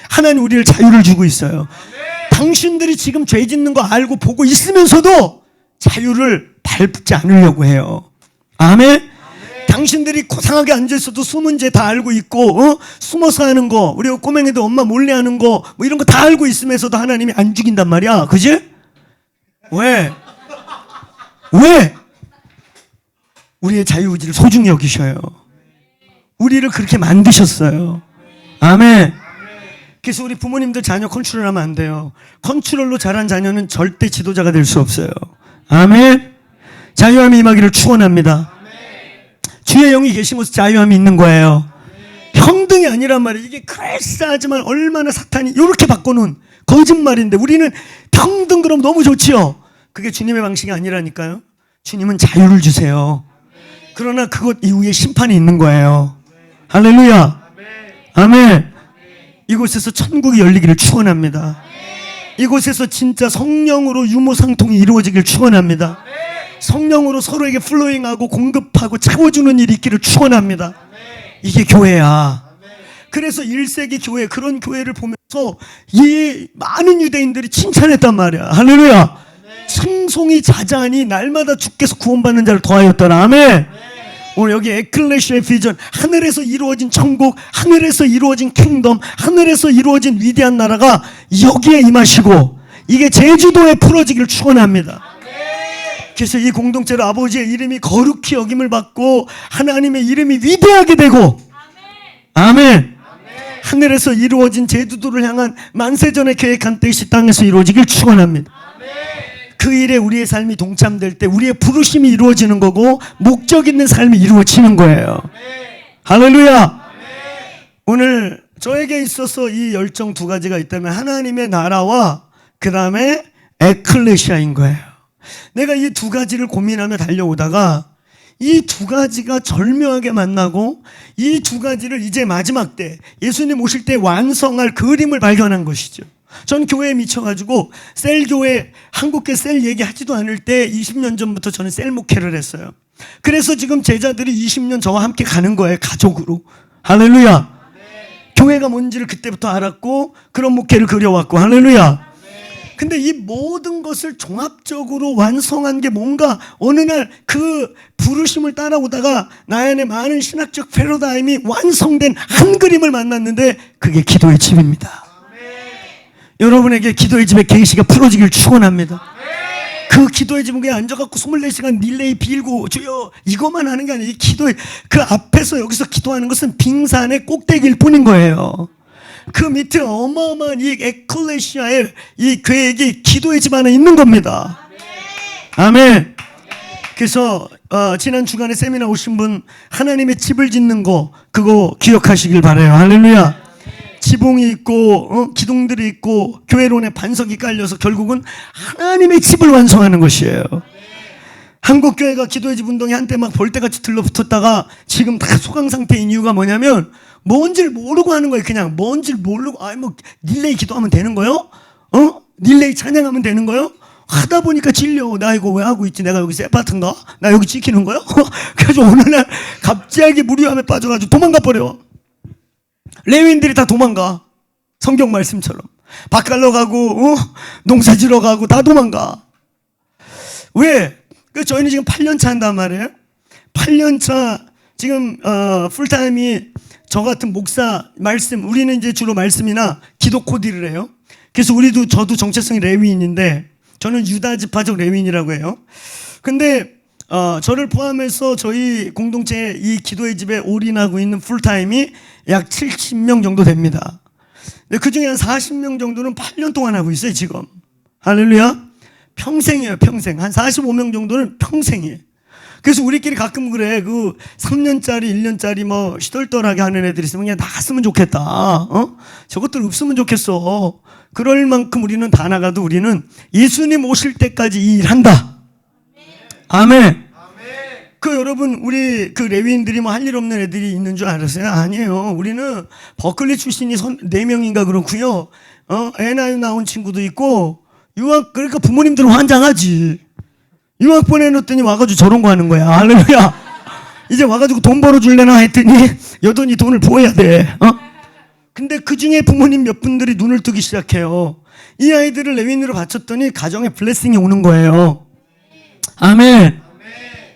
하나님 우리를 자유를 주고 있어요. 당신들이 지금 죄 짓는 거 알고 보고 있으면서도 자유를 밟지 않으려고 해요. 아멘? 당신들이 고상하게 앉아있어도 숨은 죄 다 알고 있고 숨어서 하는 거, 우리 꼬맹이들 엄마 몰래 하는 거 뭐 이런 거 다 알고 있으면서도 하나님이 안 죽인단 말이야. 그지? 왜? 우리의 자유의지를 소중히 여기셔요. 우리를 그렇게 만드셨어요. 아멘. 그래서 우리 부모님들 자녀 컨트롤하면 안 돼요. 컨트롤로 자란 자녀는 절대 지도자가 될 수 없어요. 아멘. 자유함이 임하기를 축원합니다. 주의 영이 계신 곳에 자유함이 있는 거예요. 평등이 아니란 말이에요. 이게 그럴싸하지만 얼마나 사탄이 이렇게 바꿔놓은 거짓말인데, 우리는 평등 그럼 너무 좋지요. 그게 주님의 방식이 아니라니까요. 주님은 자유를 주세요. 그러나 그것 이후에 심판이 있는 거예요. 할렐루야. 아멘. 이곳에서 천국이 열리기를 축원합니다. 이곳에서 진짜 성령으로 유무상통이 이루어지길 축원합니다. 성령으로 서로에게 플로잉하고 공급하고 채워주는 일이 있기를 축원합니다. 이게 교회야. 그래서 1세기 교회, 그런 교회를 보면서 이 많은 유대인들이 칭찬했단 말이야. 할렐루야.称송이 자자하니 날마다 주께서 구원받는 자를 더하였더라. 아멘. 오늘 여기 에클레시아의 비전, 하늘에서 이루어진 천국, 하늘에서 이루어진 킹덤, 하늘에서 이루어진 위대한 나라가 여기에 임하시고 이게 제주도에 풀어지기를 축원합니다. 그래서 이 공동체로 아버지의 이름이 거룩히 여김을 받고 하나님의 이름이 위대하게 되고, 아멘. 하늘에서 이루어진 제주도를 향한 만세전에 계획한 뜻이 땅에서 이루어지길 축원합니다. 그 일에 우리의 삶이 동참될 때 우리의 부르심이 이루어지는 거고 목적 있는 삶이 이루어지는 거예요. 할렐루야. 오늘 저에게 있어서 이 열정 두 가지가 있다면 하나님의 나라와 그 다음에 에클레시아인 거예요. 내가 이 두 가지를 고민하며 달려오다가 이 두 가지가 절묘하게 만나고 이 두 가지를 이제 마지막 때 예수님 오실 때 완성할 그림을 발견한 것이죠. 전 교회에 미쳐가지고 셀교회, 한국계 셀 얘기하지도 않을 때 20년 전부터 저는 셀 목회를 했어요. 그래서 지금 제자들이 20년 저와 함께 가는 거예요. 가족으로. 할렐루야. 교회가 뭔지를 그때부터 알았고 그런 목회를 그려왔고, 할렐루야. 근데 이 모든 것을 종합적으로 완성한 게 뭔가 어느 날 그 부르심을 따라오다가 나의 안에 많은 신학적 패러다임이 완성된 한 그림을 만났는데 그게 기도의 집입니다. 여러분에게 기도의 집의 계시가 풀어지길 축원합니다. 그 기도의 집은 그냥 앉아갖고 24시간 릴레이 빌고 주여 이것만 하는 게 아니라 이 기도의 그 앞에서 여기서 기도하는 것은 빙산의 꼭대기일 뿐인 거예요. 그 밑에 어마어마한 이 에클레시아의 이 계획이 기도의 집 안에 있는 겁니다. 아멘. 그래서 지난 주간에 세미나 오신 분 하나님의 집을 짓는 거 그거 기억하시길 바라요. 할렐루야. 지붕이 있고 기둥들이 있고 교회론에 반석이 깔려서 결국은 하나님의 집을 완성하는 것이에요. 한국교회가 기도의 집 운동이 한때 막 벌떼같이 들러붙었다가 지금 다 소강 상태인 이유가 뭐냐면 뭔지를 모르고 하는 거예요. 그냥 뭔지를 모르고 뭐 릴레이 기도하면 되는 거요? 릴레이 찬양하면 되는 거요? 하다 보니까 질려. 나 이거 왜 하고 있지? 내가 여기 세파트인가? 나 여기 지키는 거요? 그래서 어느 날 갑자기 무리함에 빠져가지고 도망가 버려. 레위인들이 다 도망가. 성경 말씀처럼 밭갈러 가고 농사 지러 가고 다 도망가. 왜? 저희는 지금 8년차 한단 말이에요. 8년차 지금 풀타임이 저 같은 목사 말씀, 우리는 이제 주로 말씀이나 기도 코디를 해요. 그래서 저도 정체성이 레위인인데 저는 유다지파적 레위인이라고 해요. 근데 저를 포함해서 저희 공동체 이 기도의 집에 올인하고 있는 풀타임이 약 70명 정도 됩니다. 그 중에 한 40명 정도는 8년 동안 하고 있어요, 지금. 할렐루야. 평생이에요, 평생. 한 45명 정도는 평생이에요. 그래서 우리끼리 가끔 그래. 그 3년짜리, 1년짜리 뭐 시덜덜하게 하는 애들이 있으면 그냥 나갔으면 좋겠다. 저것들 없으면 좋겠어. 그럴 만큼 우리는 다 나가도 우리는 예수님 오실 때까지 이 일한다. 아멘. 여러분, 우리 그 레위인들이 뭐 할 일 없는 애들이 있는 줄 알았어요? 아니에요. 우리는 버클리 출신이 4명인가 그렇고요. NIU 나온 친구도 있고, 그러니까 부모님들은 환장하지. 유학 보내놓더니 와가지고 저런 거 하는 거야. 할렐루야. 이제 와가지고 돈 벌어줄래나 했더니 여전히 돈을 부어야 돼. 근데 그 중에 부모님 몇 분들이 눈을 뜨기 시작해요. 이 아이들을 레위인으로 바쳤더니 가정에 블레싱이 오는 거예요. 아멘.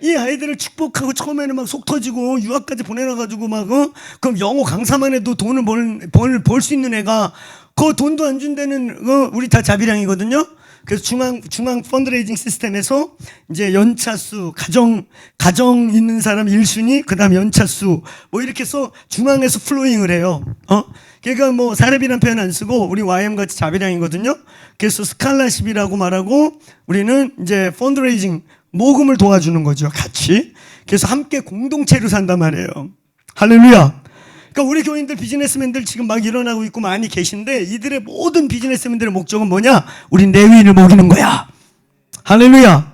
이 아이들을 축복하고 처음에는 막 속 터지고 유학까지 보내놔가지고 막 그럼 영어 강사만 해도 돈을 벌 수 있는 애가 그 돈도 안 준다는 우리 다 자비량이거든요. 그래서 중앙 펀드레이징 시스템에서 이제 연차수 가정 있는 사람 1순위 그다음 연차수 뭐 이렇게 해서 중앙에서 플로잉을 해요. 그러니까 뭐 사례비란 표현 안 쓰고 우리 YM 같이 자비량이거든요. 그래서 스칼라십이라고 말하고 우리는 이제 펀드레이징 모금을 도와주는 거죠, 같이. 그래서 함께 공동체로 산단 말이에요. 할렐루야. 그러니까 우리 교인들 비즈니스맨들 지금 막 일어나고 있고 많이 계신데 이들의 모든 비즈니스맨들의 목적은 뭐냐? 우린 레위인을 먹이는 거야. 할렐루야.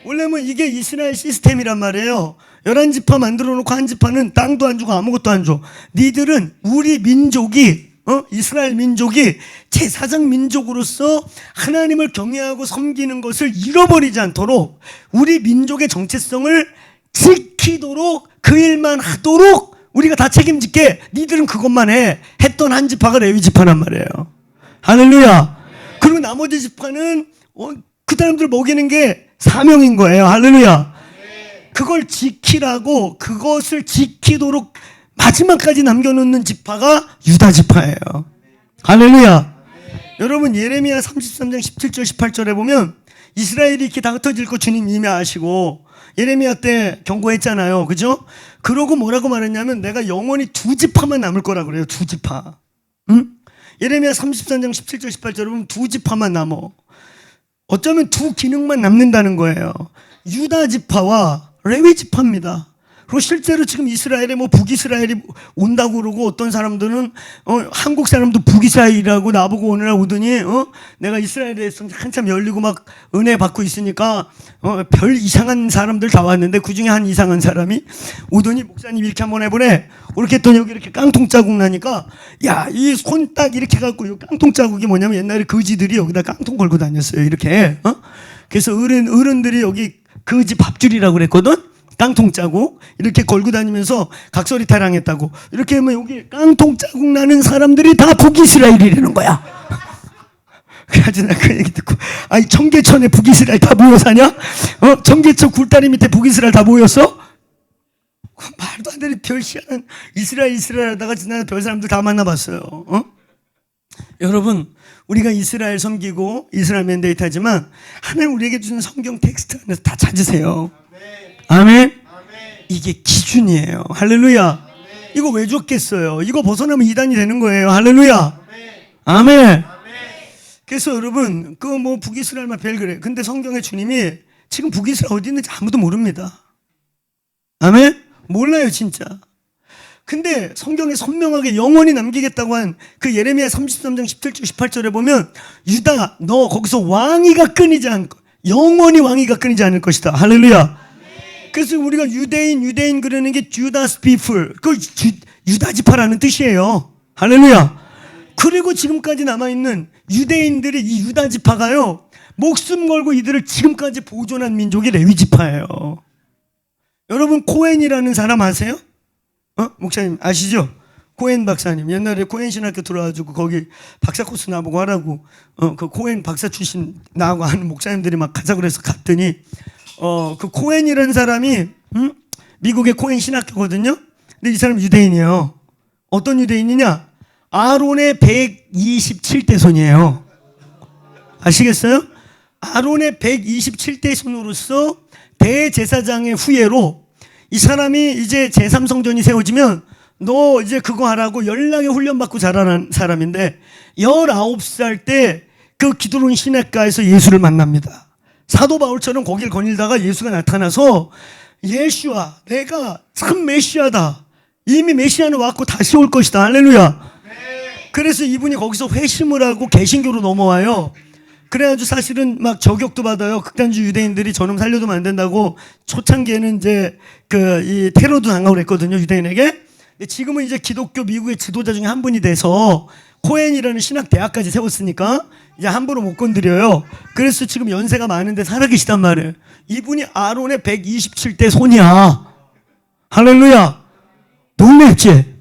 원래 뭐 이게 이스라엘 시스템이란 말이에요. 11지파 만들어 놓고 한 지파는 땅도 안 주고 아무것도 안 줘. 니들은 우리 민족이 이스라엘 민족이 제사장 민족으로서 하나님을 경외하고 섬기는 것을 잃어버리지 않도록 우리 민족의 정체성을 지키도록 그 일만 하도록 우리가 다 책임질게. 니들은 그것만 해. 했던 한 지파가 레위 지파란 말이에요. 할렐루야. 그리고 나머지 지파는 그 사람들 먹이는 게 사명인 거예요. 할렐루야. 그걸 지키라고 그것을 지키도록 마지막까지 남겨놓는 지파가 유다 지파예요. 할렐루야. 여러분 예레미야 33장 17절 18절에 보면 이스라엘이 이렇게 다 흩어질 거 주님 이미 아시고 예레미야 때 경고했잖아요. 그죠? 그러고 뭐라고 말했냐면 내가 영원히 2지파만 남을 거라고 그래요. 2지파. 응? 예레미야 33장 17절 18절에 보면 2지파만 남어. 어쩌면 2기능만 남는다는 거예요. 유다 지파와 레위 지파입니다. 그리고 실제로 지금 이스라엘에 뭐 북이스라엘이 온다고 그러고 어떤 사람들은 한국 사람도 북이스라엘이라고 나보고 오느라 오더니 내가 이스라엘에서 한참 열리고 막 은혜 받고 있으니까 별 이상한 사람들 다 왔는데 그중에 한 이상한 사람이 오더니 목사님 이렇게 한번 해보래. 이렇게 했더니 여기 이렇게 깡통 자국 나니까 야, 이 손 딱 이렇게 갖고 이 깡통 자국이 뭐냐면 옛날에 거지들이 여기다 깡통 걸고 다녔어요. 이렇게. 그래서 어른들이 여기 거지 밥줄이라고 그랬거든. 깡통 자국 이렇게 걸고 다니면서 각설이 타령했다고. 이렇게 하면 여기 깡통 자국 나는 사람들이 다 북이스라엘이라는 거야. 그래가지고 나 그 얘기 듣고, 아니 청계천에 북이스라엘 다 모여 사냐? 청계천 굴다리 밑에 북이스라엘 다 모였어? 말도 안 되는 별시하는 이스라엘 하다가 지난 별 사람들 다 만나봤어요. 여러분, 우리가 이스라엘 섬기고 이스라엘 맨데이트 하지만 하나님 우리에게 주는 성경 텍스트 안에서 다 찾으세요. 아멘. 이게 기준이에요. 할렐루야. 이거 왜 줬겠어요? 이거 벗어나면 이단이 되는 거예요. 할렐루야. 아멘. 그래서 여러분, 그 뭐 북이스라엘만 별 그래. 근데 성경의 주님이 지금 북이스라엘 어디 있는지 아무도 모릅니다. 아멘. 몰라요, 진짜. 근데 성경에 선명하게 영원히 남기겠다고 한 그 예레미야 33장 17절 18절에 보면 유다 너 거기서 왕위가 끊이지 않고 영원히 왕위가 끊이지 않을 것이다. 할렐루야. 그래서 우리가 유대인 그러는 게 주다스 피플, 그 유다 지파라는 뜻이에요. 할렐루야. 그리고 지금까지 남아있는 유대인들이 이 유다 지파가요, 목숨 걸고 이들을 지금까지 보존한 민족이 레위 지파예요. 여러분 코헨이라는 사람 아세요? 목사님 아시죠? 코헨 박사님. 옛날에 코헨 신학교 들어와가지고 거기 박사 코스 나보고 하라고 그 코헨 박사 출신 나하고 하는 목사님들이 막 가자 그래서 갔더니 그 코헨이라는 사람이 미국의 코헨 신학교거든요. 근데 이 사람 유대인이에요. 어떤 유대인이냐? 아론의 127대 손이에요. 아시겠어요? 아론의 127대 손으로서 대제사장의 후예로 이 사람이 이제 제3성전이 세워지면 너 이제 그거 하라고 연락에 훈련받고 자라는 사람인데 19살 때 그 기드론 시내가에서 예수를 만납니다. 사도 바울처럼 거길 거닐다가 예수가 나타나서 예수야 내가 참 메시아다. 이미 메시아는 왔고 다시 올 것이다. 할렐루야. 그래서 이분이 거기서 회심을 하고 개신교로 넘어와요. 그래가지고 사실은 막 저격도 받아요. 극단주 유대인들이 저놈 살려두면 안 된다고 초창기에는 이제 이 테러도 당하고 그랬거든요, 유대인에게. 근데 지금은 이제 기독교 미국의 지도자 중에 한 분이 돼서 코헨이라는 신학 대학까지 세웠으니까 이제 함부로 못 건드려요. 그래서 지금 연세가 많은데 살아계시단 말이에요. 이분이 아론의 127대 손이야. 할렐루야. 놀랬지?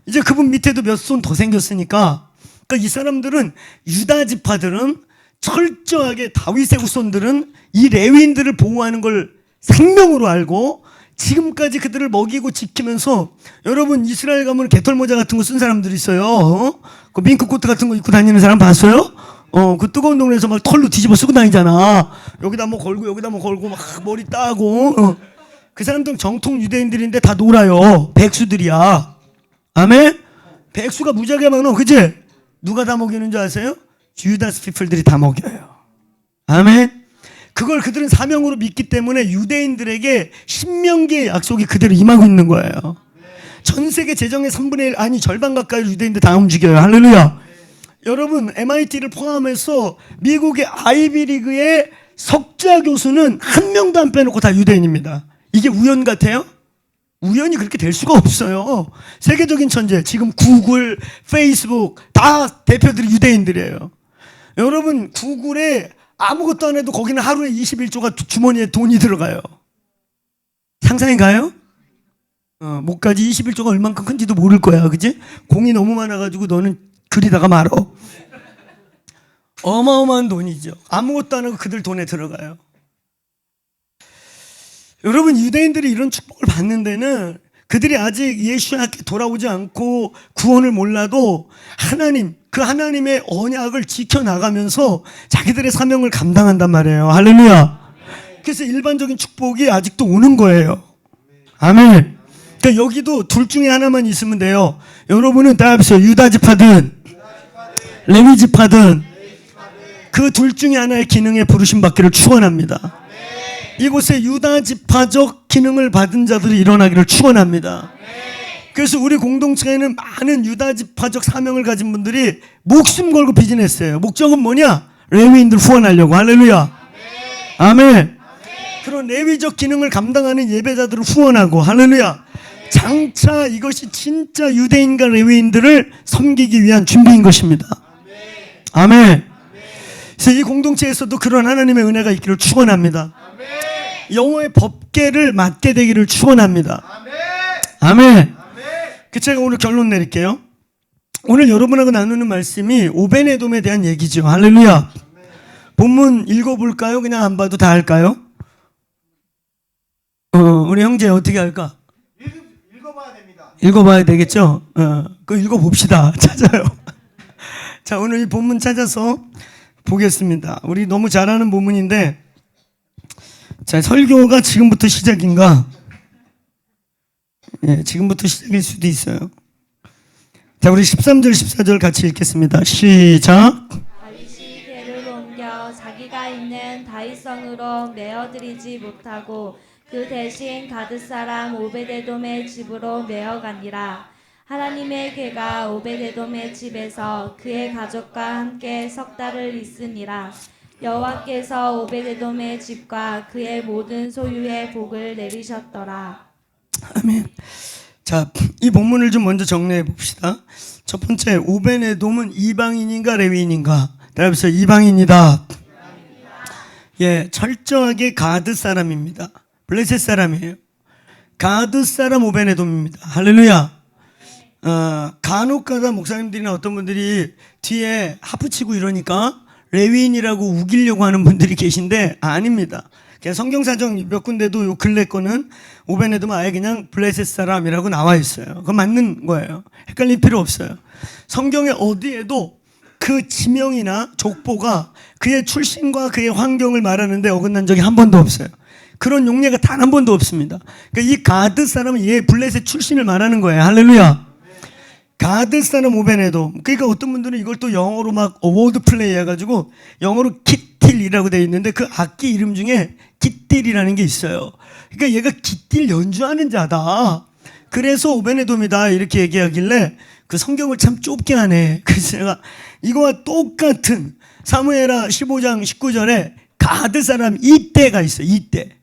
이제 그분 밑에도 몇 손 더 생겼으니까. 그러니까 이 사람들은 유다 지파들은 철저하게 다윗의 후손들은 이 레위인들을 보호하는 걸 생명으로 알고 지금까지 그들을 먹이고 지키면서, 여러분 이스라엘 가면 개털모자 같은 거 쓴 사람들이 있어요. 그 밍크코트 같은 거 입고 다니는 사람 봤어요? 그 뜨거운 동네에서 막 털로 뒤집어 쓰고 다니잖아. 여기다 뭐 걸고 여기다 뭐 걸고 막 머리 따고. 그 사람들은 정통 유대인들인데 다 놀아요. 백수들이야. 아멘? 백수가 무지하게 많어. 그치? 누가 다 먹이는 줄 아세요? 주다스 피플들이 다 먹여요. 아멘? 그걸 그들은 사명으로 믿기 때문에 유대인들에게 신명기의 약속이 그대로 임하고 있는 거예요. 전 세계 재정의 3분의 1, 아니 절반 가까이 유대인들 다 움직여요. 할렐루야. 여러분 MIT를 포함해서 미국의 아이비리그의 석자 교수는 한 명도 안 빼놓고 다 유대인입니다. 이게 우연 같아요? 우연히 그렇게 될 수가 없어요. 세계적인 천재, 지금 구글, 페이스북 다 대표들이 유대인들이에요. 여러분 구글에 아무것도 안 해도 거기는 하루에 21조가 주머니에 돈이 들어가요. 상상이 가요? 목까지 21조가 얼만큼 큰지도 모를 거야. 그치? 공이 너무 많아가지고 너는 그리다가 말어. 어마어마한 돈이죠. 아무것도 안 하고 그들 돈에 들어가요. 여러분 유대인들이 이런 축복을 받는 데는 그들이 아직 예수님께 돌아오지 않고 구원을 몰라도 하나님, 그 하나님의 언약을 지켜나가면서 자기들의 사명을 감당한단 말이에요. 할렐루야. 그래서 일반적인 축복이 아직도 오는 거예요. 아멘. 그러니까 여기도 둘 중에 하나만 있으면 돼요. 여러분은 다 합시다. 유다 지파든 레위 지파든 그 둘 중에 하나의 기능에 부르심 받기를 축원합니다. 이곳에 유다 지파적 기능을 받은 자들이 일어나기를 축원합니다. 그래서 우리 공동체에는 많은 유다 지파적 사명을 가진 분들이 목숨 걸고 비즈니스해요. 목적은 뭐냐? 레위인들 후원하려고. 할렐루야. 아멘. 그런 레위적 기능을 감당하는 예배자들을 후원하고. 할렐루야. 장차 이것이 진짜 유대인과 레위인들을 섬기기 위한 준비인 것입니다. 아멘. 그래서 이 공동체에서도 그런 하나님의 은혜가 있기를 축원합니다. 영어의 법계를 맡게 되기를 축원합니다. 아멘. 그 제가 오늘 결론 내릴게요. 오늘 여러분하고 나누는 말씀이 오벤에돔에 대한 얘기죠. 할렐루야. 본문 읽어볼까요? 그냥 안 봐도 다 할까요? 우리 형제 어떻게 할까? 읽어봐야 됩니다. 읽어봐야 되겠죠? 그거 읽어봅시다. 찾아요. 자, 오늘 이 본문 찾아서 보겠습니다. 우리 너무 잘 아는 본문인데, 자, 설교가 지금부터 시작인가? 예, 지금부터 시작일 수도 있어요. 자, 우리 13절, 14절 같이 읽겠습니다. 시작. 다윗이 궤를 옮겨 자기가 있는 다윗성으로 메어들이지 못하고 그 대신 가드 사람 오베데돔의 집으로 메어가니라. 하나님의 궤가 오베데돔의 집에서 그의 가족과 함께 석 달을 있으니라. 여호와께서 오베데돔의 집과 그의 모든 소유의 복을 내리셨더라. 아멘. 자, 이 본문을 좀 먼저 정리해 봅시다. 첫 번째, 오벤에돔은 이방인인가 레위인인가? 따라서 이방인이다. 예, 철저하게 가드 사람입니다. 블레셋 사람이에요. 가드 사람 오벤에돔입니다. 할렐루야. 간혹가다 목사님들이나 어떤 분들이 뒤에 하프 치고 이러니까 레위인이라고 우기려고 하는 분들이 계신데 아닙니다. 그냥 성경사정 몇 군데도 요 근래 거는 오벤에돔은 아예 그냥 블레셋 사람이라고 나와 있어요. 그건 맞는 거예요. 헷갈릴 필요 없어요. 성경에 어디에도 그 지명이나 족보가 그의 출신과 그의 환경을 말하는데 어긋난 적이 한 번도 없어요. 그런 용례가 단 한 번도 없습니다. 그러니까 이 가드 사람은 얘 블레셋 출신을 말하는 거예요. 할렐루야. 가드 사람 오벤에돔. 그러니까 어떤 분들은 이걸 또 영어로 막 워드 플레이 해가지고 영어로 기틸이라고 되어 있는데 그 악기 이름 중에 기틸이라는 게 있어요. 그러니까 얘가 기틸 연주하는 자다. 그래서 오벤에돔이다 이렇게 얘기하길래 그 성경을 참 좁게 하네. 그래서 제가 이거와 똑같은 사무엘하 15장 19절에 가드 사람 이때가 있어. 이때.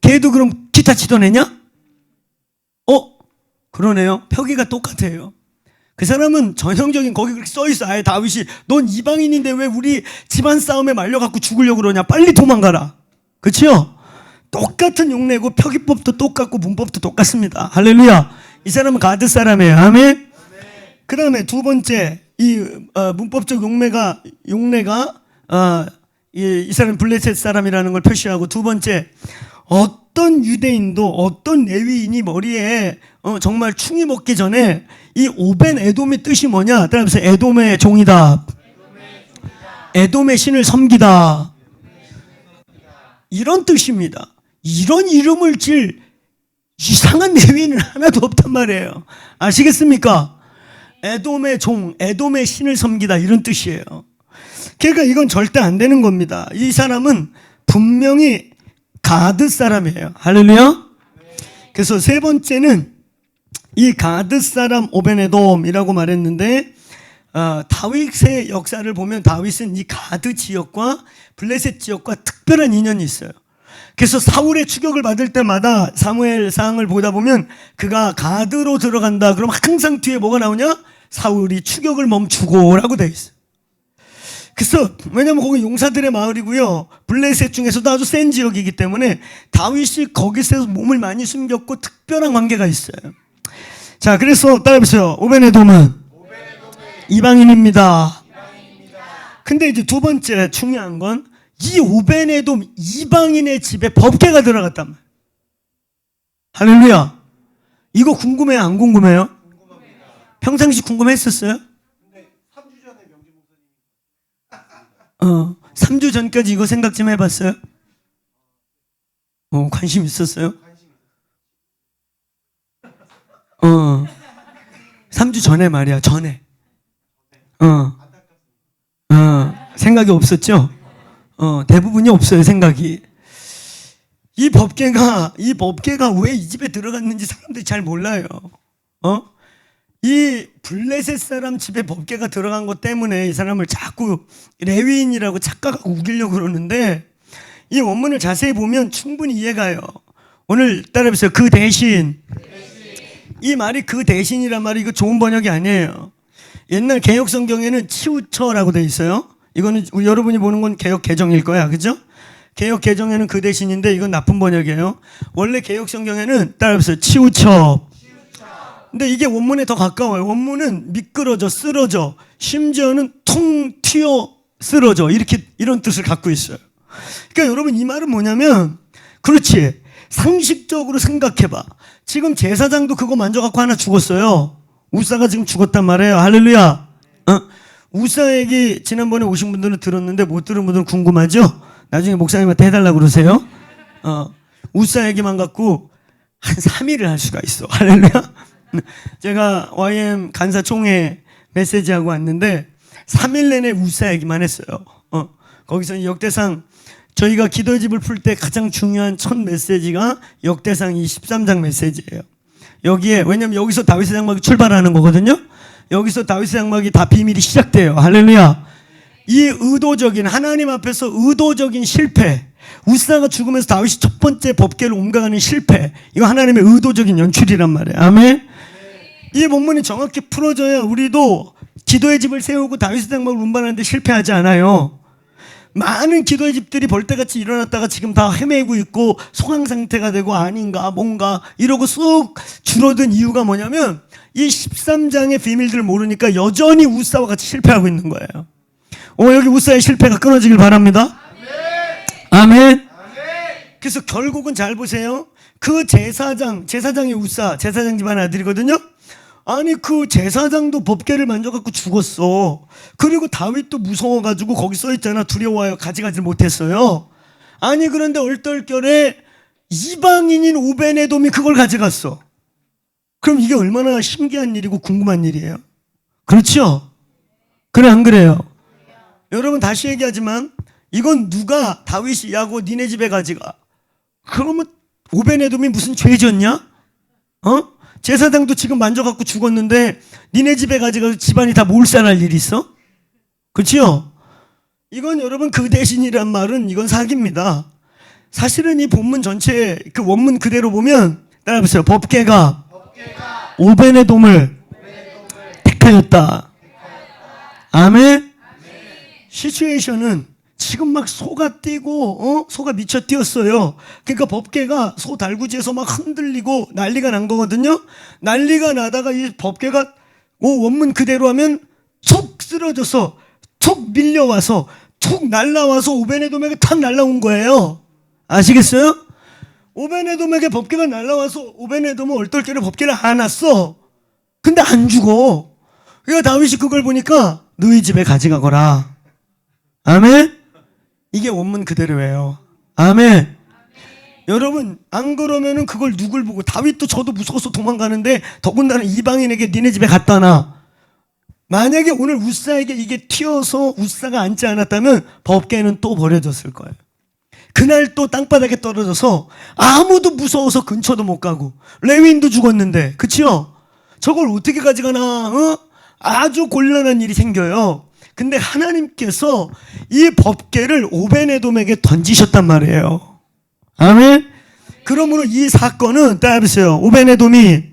걔도 그럼 기타 치던 애냐? 그러네요. 표기가 똑같아요. 그 사람은 전형적인 거기 그렇게 써 있어. 아예 다윗이 넌 이방인인데 왜 우리 집안 싸움에 말려갖고 죽으려고 그러냐? 빨리 도망가라. 그렇죠? 똑같은 용례고 표기법도 똑같고 문법도 똑같습니다. 할렐루야. 이 사람은 가드 사람이에요. 아멘. 그 다음에 두 번째 이 문법적 용례가 이 사람 블레셋 사람이라는 걸 표시하고 두 번째 어떤 유대인도 어떤 레위인이 머리에 정말 충이 먹기 전에 이 오벤 에돔의 뜻이 뭐냐? 따라서 에돔의 종이다. 에돔의 신을 섬기다. 이런 뜻입니다. 이런 이름을 질 이상한 레위인은 하나도 없단 말이에요. 아시겠습니까? 에돔의 종, 에돔의 신을 섬기다 이런 뜻이에요. 그러니까 이건 절대 안 되는 겁니다. 이 사람은 분명히 가드 사람이에요. 할렐루야. 그래서 세 번째는 이 가드 사람 오벤에돔이라고 말했는데 다윗의 역사를 보면 다윗은 이 가드 지역과 블레셋 지역과 특별한 인연이 있어요. 그래서 사울의 추격을 받을 때마다 사무엘상을 보다 보면 그가 가드로 들어간다. 그럼 항상 뒤에 뭐가 나오냐? 사울이 추격을 멈추고라고 돼 있어요. 그래서 왜냐면 거기 용사들의 마을이고요. 블레셋 중에서도 아주 센 지역이기 때문에 다윗이 거기서 몸을 많이 숨겼고 특별한 관계가 있어요. 자, 그래서 따라해보세요. 오벤에돔은 이방인입니다. 근데 이제 두 번째 중요한 건 이 오벤에돔 이방인의 집에 법궤가 들어갔단 말이에요. 할렐루야. 이거 궁금해요? 안 궁금해요? 평상시 궁금했었어요? 3주 전까지 이거 생각 좀 해봤어요? 관심 있었어요? 3주 전에 말이야, 전에. 생각이 없었죠? 대부분이 없어요, 생각이. 이 법궤가 왜 이 집에 들어갔는지 사람들이 잘 몰라요. 이 블레셋 사람 집에 법궤가 들어간 것 때문에 이 사람을 자꾸 레위인이라고 착각하고 우기려고 그러는데 이 원문을 자세히 보면 충분히 이해가요. 오늘 따라해보세요. 그 대신. 이 말이 그 대신이란 말이 이거 좋은 번역이 아니에요. 옛날 개혁 성경에는 치우쳐라고 돼 있어요. 이거는 여러분이 보는 건 개혁 개정일 거야. 그죠? 개혁 개정에는 그 대신인데 이건 나쁜 번역이에요. 원래 개혁 성경에는 따라해보세요. 치우쳐. 근데 이게 원문에 더 가까워요. 원문은 미끄러져, 쓰러져, 심지어는 통 튀어 쓰러져, 이런 뜻을 갖고 있어요. 그러니까 여러분, 이 말은 뭐냐면, 그렇지, 상식적으로 생각해봐. 지금 제사장도 그거 만져갖고 하나 죽었어요. 우사가 지금 죽었단 말이에요. 할렐루야. 우사 얘기 지난번에 오신 분들은 들었는데 못 들은 분들은 궁금하죠? 나중에 목사님한테 해달라고 그러세요. 우사 얘기만 갖고 한 3일을 할 수가 있어. 할렐루야. 제가 YM 간사 총회 메시지하고 왔는데 3일 내내 우사 얘기만 했어요. 거기서 역대상, 저희가 기도의 집을 풀 때 가장 중요한 첫 메시지가 역대상 이 13장 메시지예요. 여기에, 왜냐면 여기서 다윗의 장막이 출발하는 거거든요. 여기서 다윗의 장막이 다 비밀이 시작돼요. 할렐루야. 이 의도적인, 하나님 앞에서 의도적인 실패, 우사가 죽으면서 다윗이 첫 번째 법궤를 옮겨가는 실패, 이거 하나님의 의도적인 연출이란 말이에요. 아멘. 이 본문이 정확히 풀어져야 우리도 기도의 집을 세우고 다윗의 장막을 운반하는데 실패하지 않아요. 많은 기도의 집들이 벌떼같이 일어났다가 지금 다 헤매고 있고 소강 상태가 되고 아닌가 뭔가 이러고 쑥 줄어든 이유가 뭐냐면 이 13장의 비밀들을 모르니까 여전히 우사와 같이 실패하고 있는 거예요. 여기 우사의 실패가 끊어지길 바랍니다. 아멘. 그래서 결국은 잘 보세요. 그 제사장이 우사, 제사장 집안 아들이거든요. 아니 그 제사장도 법궤를 만져갖고 죽었어. 그리고 다윗도 무서워가지고 거기 써있잖아. 두려워요. 가져가지 못했어요. 아니 그런데 얼떨결에 이방인인 오베네돔이 그걸 가져갔어. 그럼 이게 얼마나 신기한 일이고 궁금한 일이에요. 그렇죠? 그래 안 그래요? 여러분 다시 얘기하지만 이건 누가 다윗이 야고 니네 집에 가져가. 그러면 오베네돔이 무슨 죄졌냐? 제사장도 지금 만져갖고 죽었는데 니네 집에 가져가서 집안이 다 몰살할 일이 있어? 그렇죠? 이건 여러분 그 대신이란 말은 이건 사기입니다. 사실은 이 본문 전체 그 원문 그대로 보면 따라해보세요. 법궤가 오베네돔을 택하였다. 아멘. 시츄에이션은 지금 막 소가 뛰고 소가 미쳐 뛰었어요. 그러니까 법궤가 소 달구지에서 막 흔들리고 난리가 난 거거든요. 난리가 나다가 이 법궤가 원문 그대로 하면 툭 쓰러져서 툭 밀려와서 툭 날라와서 오베네돔에게 탁 날라온 거예요. 아시겠어요? 오베네돔에게 법궤가 날라와서 오베네돔은 얼떨결에 법궤를 안았어. 근데 안 죽어. 그러니까 다윗이 그걸 보니까 너희 집에 가져가거라. 아멘. 이게 원문 그대로예요. 아멘. 여러분 안 그러면은 그걸 누굴 보고, 다윗도 저도 무서워서 도망가는데 더군다나 이방인에게 니네 집에 갖다 놔. 만약에 오늘 우사에게 이게 튀어서 우사가 앉지 않았다면 법궤는 또 버려졌을 거예요. 그날 또 땅바닥에 떨어져서 아무도 무서워서 근처도 못 가고 레위인도 죽었는데, 그치요? 저걸 어떻게 가져가나 아주 곤란한 일이 생겨요. 근데 하나님께서 이 법궤를 오베네돔에게 던지셨단 말이에요. 아멘. 그러므로 이 사건은 따라해보세요. 오베네돔이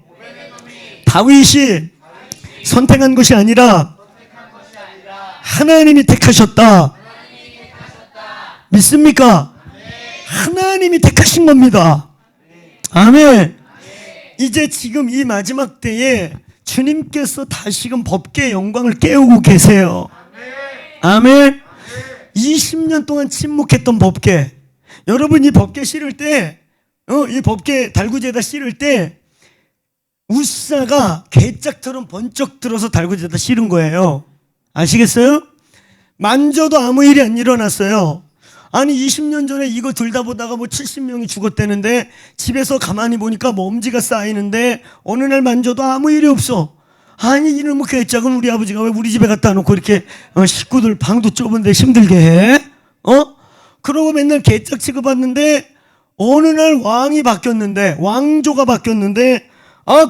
다윗이 선택한 것이 아니라 하나님이 택하셨다. 믿습니까? 하나님이 택하신 겁니다. 아멘. 이제 지금 이 마지막 때에 주님께서 다시금 법궤의 영광을 깨우고 계세요. 아멘. 20년 동안 침묵했던 법궤. 여러분 이 법궤 실을 때, 이 법궤 달구지에다 실을 때 우사가 괴짝처럼 번쩍 들어서 달구지에다 실은 거예요. 아시겠어요? 만져도 아무 일이 안 일어났어요. 아니 20년 전에 이거 들다 보다가 뭐 70명이 죽었다는데 집에서 가만히 보니까 먼지가 쌓이는데 어느 날 만져도 아무 일이 없어. 아니 이놈의 괴짝은 우리 아버지가 왜 우리 집에 갖다 놓고 이렇게 식구들 방도 좁은데 힘들게 해? 그러고 맨날 괴짝 취급받는데 어느 날 왕이 바뀌었는데, 왕조가 바뀌었는데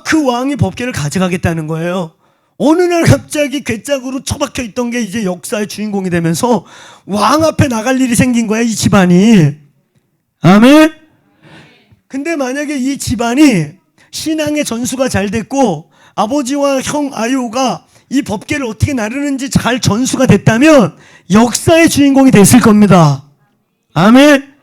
그 왕이 법궤를 가져가겠다는 거예요. 어느 날 갑자기 괴짝으로 처박혀 있던 게 이제 역사의 주인공이 되면서 왕 앞에 나갈 일이 생긴 거야, 이 집안이. 아멘. 근데 만약에 이 집안이 신앙의 전수가 잘 됐고 아버지와 형 아요가 이 법궤를 어떻게 나르는지 잘 전수가 됐다면 역사의 주인공이 됐을 겁니다. 아멘.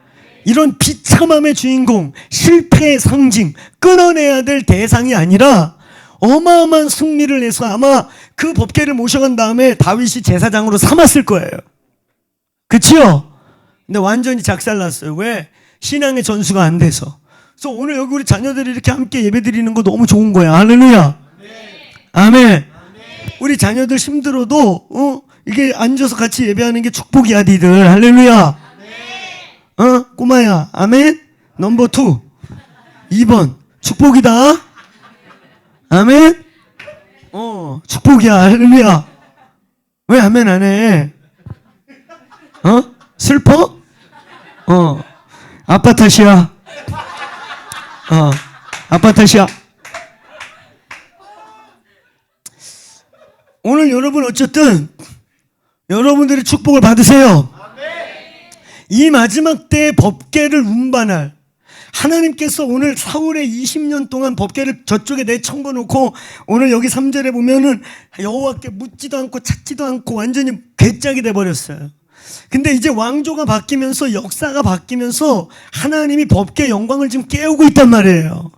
이런 비참함의 주인공, 실패의 상징, 끊어내야 될 대상이 아니라 어마어마한 승리를 내서 아마 그 법궤를 모셔간 다음에 다윗이 제사장으로 삼았을 거예요. 그치요? 근데 완전히 작살났어요. 왜? 신앙의 전수가 안 돼서. 그래서 오늘 여기 우리 자녀들이 이렇게 함께 예배 드리는 거 너무 좋은 거야. 할렐루야. 아멘. 우리 자녀들 힘들어도 이게 앉아서 같이 예배하는 게 축복이야, 니들. 할렐루야. 꼬마야. 아멘. 넘버 2. 2번. 축복이다. 아멘. 축복이야. 할렐루야. 왜 아멘 안 해? 슬퍼? 아빠 탓이야. 아빠 탓이야. 오늘 여러분 어쨌든 여러분들이 축복을 받으세요. 이 마지막 때의 법궤를 운반할 하나님께서 오늘 사울의 20년 동안 법궤를 저쪽에 내청거 놓고 오늘 여기 3절에 보면은 여호와께 묻지도 않고 찾지도 않고 완전히 괴짝이 돼버렸어요. 근데 이제 왕조가 바뀌면서 역사가 바뀌면서 하나님이 법궤 영광을 지금 깨우고 있단 말이에요.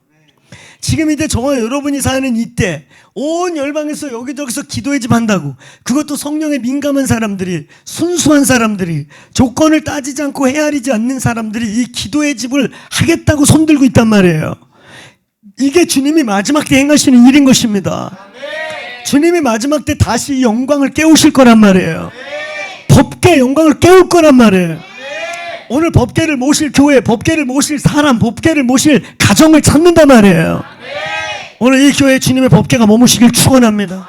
지금 이제 저와 여러분이 사는 이때 온 열방에서 여기저기서 기도의 집 한다고, 그것도 성령에 민감한 사람들이, 순수한 사람들이, 조건을 따지지 않고 헤아리지 않는 사람들이 이 기도의 집을 하겠다고 손들고 있단 말이에요. 이게 주님이 마지막 때 행하시는 일인 것입니다. 주님이 마지막 때 다시 영광을 깨우실 거란 말이에요. 법궤 영광을 깨울 거란 말이에요. 오늘 법궤를 모실 교회, 법궤를 모실 사람, 법궤를 모실 가정을 찾는단 말이에요. 오늘 이 교회에 주님의 법궤가 머무시길 축원합니다.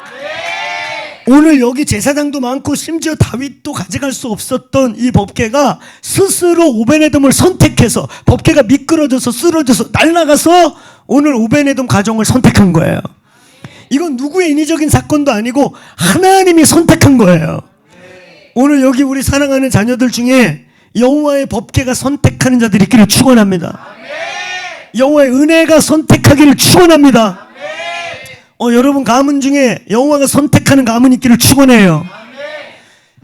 오늘 여기 제사장도 많고 심지어 다윗도 가져갈 수 없었던 이 법궤가 스스로 오베네돔을 선택해서 법궤가 미끄러져서 쓰러져서 날아가서 오늘 오베네돔 가정을 선택한 거예요. 이건 누구의 인위적인 사건도 아니고 하나님이 선택한 거예요. 오늘 여기 우리 사랑하는 자녀들 중에 여호와의 법궤가 선택하는 자들이 있기를 축원합니다. 여호와의 은혜가 선택하기를 축원합니다. 여러분 가문 중에 여호와가 선택하는 가문이 있기를 축원해요.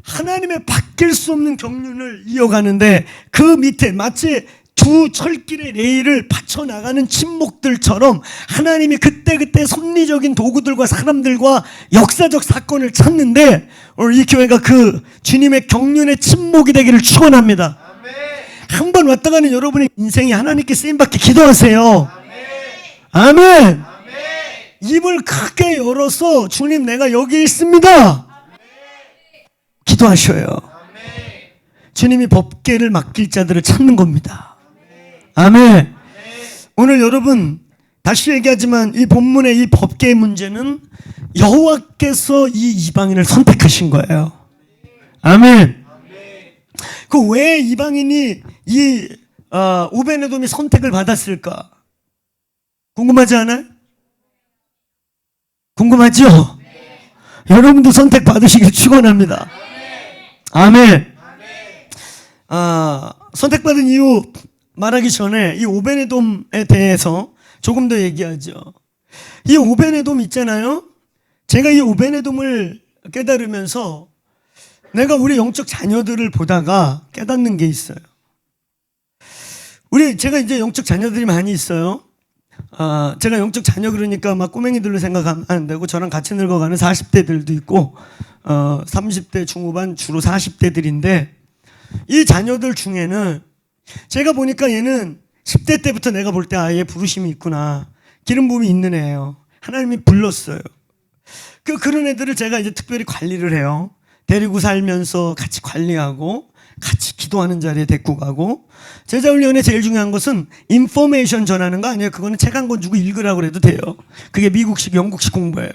하나님의 바뀔 수 없는 경륜을 이어가는데 그 밑에 마치 두 철길의 레일을 받쳐나가는 침묵들처럼 하나님이 그때그때 섭리적인 도구들과 사람들과 역사적 사건을 찾는데 오늘 이 교회가 그 주님의 경륜의 침묵이 되기를 축원합니다. 한 번 왔다 가는 여러분의 인생이 하나님께 쓰임받게 기도하세요. 아멘. 입을 크게 열어서 주님 내가 여기 있습니다. 기도하셔요. 주님이 법궤를 맡길 자들을 찾는 겁니다. 아멘. 오늘 여러분 다시 얘기하지만 이 본문의 이 법궤의 문제는 여호와께서 이 이방인을 선택하신 거예요. 아멘. 그 왜 이방인이 이 오베네돔이 선택을 받았을까? 궁금하지 않아요? 궁금하죠? 여러분도 선택 받으시길 축원합니다. 아멘. 선택받은 이유 말하기 전에 이 오베네돔에 대해서 조금 더 얘기하죠. 이 오베네돔 있잖아요. 제가 이 오베네돔을 깨달으면서 내가 우리 영적 자녀들을 보다가 깨닫는 게 있어요. 제가 이제 영적 자녀들이 많이 있어요. 제가 영적 자녀 그러니까 막 꼬맹이들로 생각하면 안 되고 저랑 같이 늙어가는 40대들도 있고 30대 중후반 주로 40대들인데 이 자녀들 중에는 제가 보니까 얘는 10대 때부터 내가 볼 때 얘 부르심이 있구나, 기름 부음이 있는 애예요. 하나님이 불렀어요. 그런 애들을 제가 이제 특별히 관리를 해요. 데리고 살면서 같이 관리하고 같이 기도하는 자리에 데리고 가고. 제자훈련의 제일 중요한 것은 인포메이션 전하는 거 아니에요. 그거는 책 한 권 주고 읽으라고 해도 돼요. 그게 미국식 영국식 공부예요.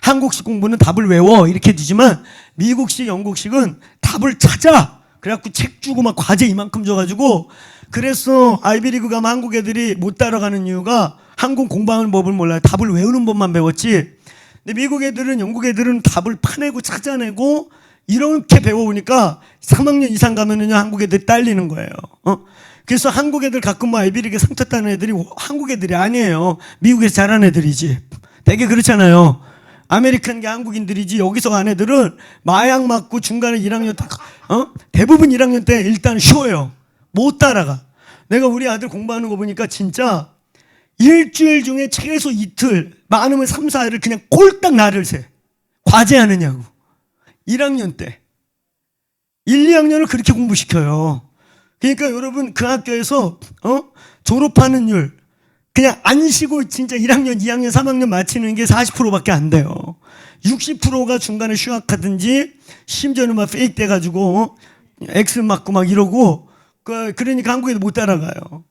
한국식 공부는 답을 외워 이렇게 주지만 미국식 영국식은 답을 찾아. 그래갖고 책 주고 막 과제 이만큼 줘가지고, 그래서 아이비리그 가면 한국 애들이 못 따라가는 이유가 한국 공부하는 법을 몰라요. 답을 외우는 법만 배웠지. 근데 미국 애들은, 영국 애들은 답을 파내고 찾아내고 이렇게 배워오니까 3학년 이상 가면은요 한국 애들이 딸리는 거예요. 그래서 한국 애들 가끔 뭐 아이비리그 상처 따는 애들이 한국 애들이 아니에요. 미국에서 자란 애들이지. 되게 그렇잖아요. 아메리칸 게 한국인들이지 여기서 간 애들은 마약 맞고 중간에 1학년 때 대부분 1학년 때 일단 쉬워요. 못 따라가. 내가 우리 아들 공부하는 거 보니까 진짜 일주일 중에 최소 이틀 많으면 3, 4를 그냥 꼴딱 나를 새. 과제하느냐고. 1학년 때. 1, 2학년을 그렇게 공부시켜요. 그러니까 여러분 그 학교에서 졸업하는 율 그냥 안 쉬고 진짜 1학년, 2학년, 3학년 마치는 게 40%밖에 안 돼요. 60%가 중간에 휴학하든지 심지어는 막 페이크 돼가지고 X 맞고 막 이러고 그러니까 한국에도 못 따라가요.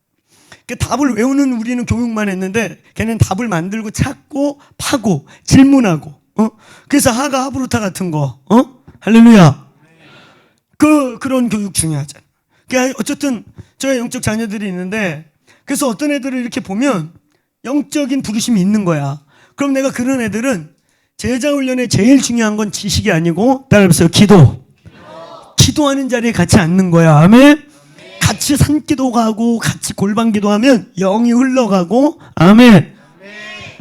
그 답을 외우는 우리는 교육만 했는데 걔는 답을 만들고 찾고 파고 질문하고 그래서 하가 하브루타 같은 거 할렐루야. 그런 교육 중요하잖아요. 그러니까 어쨌든 저의 영적 자녀들이 있는데 그래서 어떤 애들을 이렇게 보면 영적인 부르심이 있는 거야. 그럼 내가 그런 애들은 제자 훈련에 제일 중요한 건 지식이 아니고 따라해보세요. 기도하는 자리에 같이 앉는 거야. 아멘. 같이 산기도 가고 같이 골방 기도하면 영이 흘러가고 아멘.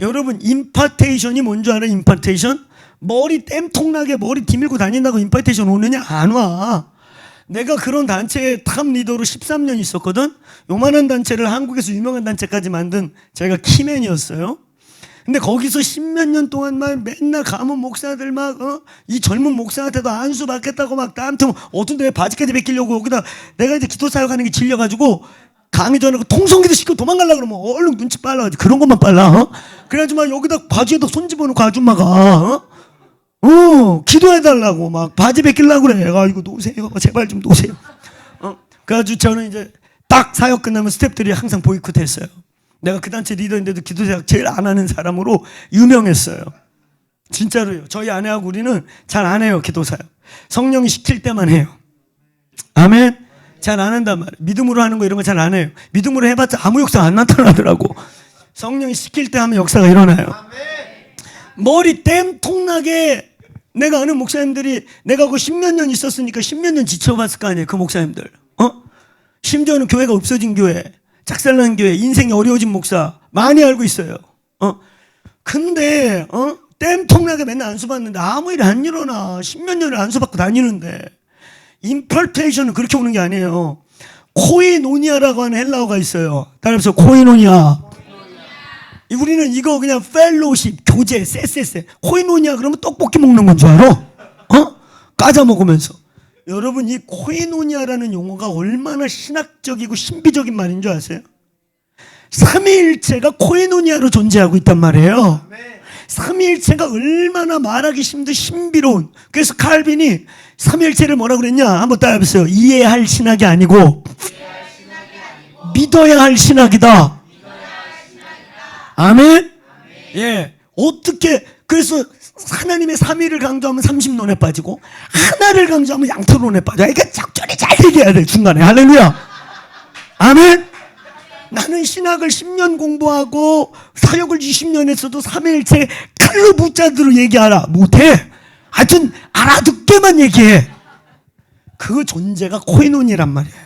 여러분 임파테이션이 뭔 줄 알아요? 임파테이션? 머리 땜통나게 머리 디밀고 다닌다고 임파테이션 오느냐? 안 와. 내가 그런 단체의 탑 리더로 13년 있었거든. 요만한 단체를 한국에서 유명한 단체까지 만든 제가 키맨이었어요. 근데 거기서 10몇 년 동안 막 맨날 가문 목사들 막 이 젊은 목사한테도 안수 받겠다고 막 나한테 어떤 데 바지까지 벗기려고 거기다 내가 이제 기도 사역하는 게 질려가지고 강의 전에 통성기도 시키고 도망가려고 그러면 얼른 눈치 빨라가지고 그런 것만 빨라. 그래가지고 막 여기다 바지에다 손 집어넣고 아줌마가 기도해달라고 막 바지 벗기려고 그래. 이거 놓으세요. 제발 좀 놓으세요. 그래가지고 저는 이제 딱 사역 끝나면 스태프들이 항상 보이콧 했어요. 내가 그 단체 리더인데도 기도사역 제일 안 하는 사람으로 유명했어요. 진짜로요. 저희 아내하고 우리는 잘 안 해요. 기도사역. 성령이 시킬 때만 해요. 아멘. 잘 안 한단 말이에요. 믿음으로 하는 거 이런 거 잘 안 해요. 믿음으로 해봤자 아무 역사 안 나타나더라고. 성령이 시킬 때 하면 역사가 일어나요. 머리 땜통나게 내가 아는 목사님들이 내가 그 10몇 년 있었으니까 10몇 년 지쳐봤을 거 아니에요. 그 목사님들. 심지어는 교회가 없어진 교회, 작살난 교회, 인생이 어려워진 목사 많이 알고 있어요. 근데 땜통나게 맨날 안수 받는데 아무 일이 안 일어나. 10몇 년을 안수 받고 다니는데 임펄테이션은 그렇게 오는 게 아니에요. 코이노니아라고 하는 헬라어가 있어요. 따라서 코이노니아. 우리는 이거 그냥 펠로십, 교제, 쎄쎄쎄. 코이노니아 그러면 떡볶이 먹는 건 줄 알아? 까자 먹으면서. 여러분 이 코이노니아라는 용어가 얼마나 신학적이고 신비적인 말인 줄 아세요? 삼위일체가 코이노니아로 존재하고 있단 말이에요. 삼위일체가 얼마나 말하기 힘든 신비로운. 그래서 칼빈이 삼위일체를 뭐라고 그랬냐? 한번 따라해보세요. 이해할 신학이 아니고 믿어야 할 신학이다. 아멘? 예. 어떻게, 그래서 하나님의 삼위를 강조하면 삼십론에 빠지고, 하나를 강조하면 양토론에 빠져. 그러니까 적절히 잘 얘기해야 돼, 중간에. 할렐루야. 아멘? 나는 신학을 10년 공부하고, 사역을 20년 했어도 삼위일체 칼로 붙자대로 얘기하라. 못해. 하여튼, 알아듣게만 얘기해. 그 존재가 코이노니란 말이에요.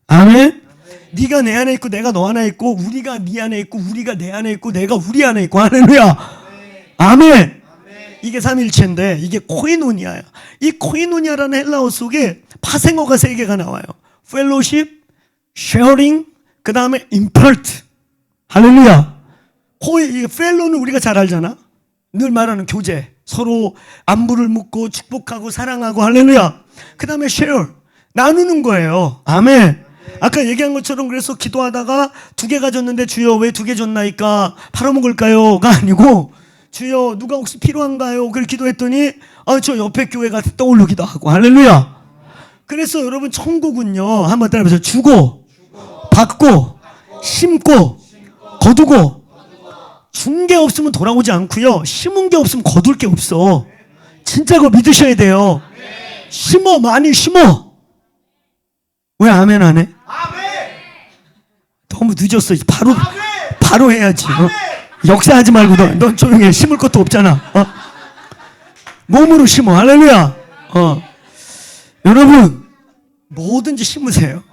아멘? 네가 내 안에 있고 내가 너 안에 있고 우리가 네 안에 있고 우리가 내 안에 있고 내가 우리 안에 있고 할렐루야. 아멘. 이게 삼일체인데 이게 코이노니아야. 이 코이노니아라는 헬라어 속에 파생어가 3개가 나와요. 펠로십, 쉐어링, 그 다음에 임펄트. 할렐루야. 펠로는 우리가 잘 알잖아. 늘 말하는 교제. 서로 안부를 묻고 축복하고 사랑하고 할렐루야. 그 다음에 쉐어. 나누는 거예요. 아멘. 아까 얘기한 것처럼 그래서 기도하다가 2개 가졌는데 주여 왜 2개 줬나이까 팔아먹을까요?가 아니고 주여 누가 혹시 필요한가요? 그걸 기도했더니 저 옆에 교회가 떠오르기도 하고 할렐루야. 그래서 여러분 천국은요 한번 따라해보세요. 주고 받고 심고 거두고 준 게 없으면 돌아오지 않고요 심은 게 없으면 거둘 게 없어. 진짜 그거 믿으셔야 돼요. 심어 많이 심어. 왜 아멘 안 해? 너무 늦었어. 바로 해야지. 역사하지 말고 넌 조용해. 심을 것도 없잖아. 몸으로 심어. 할렐루야. 여러분 뭐든지 심으세요.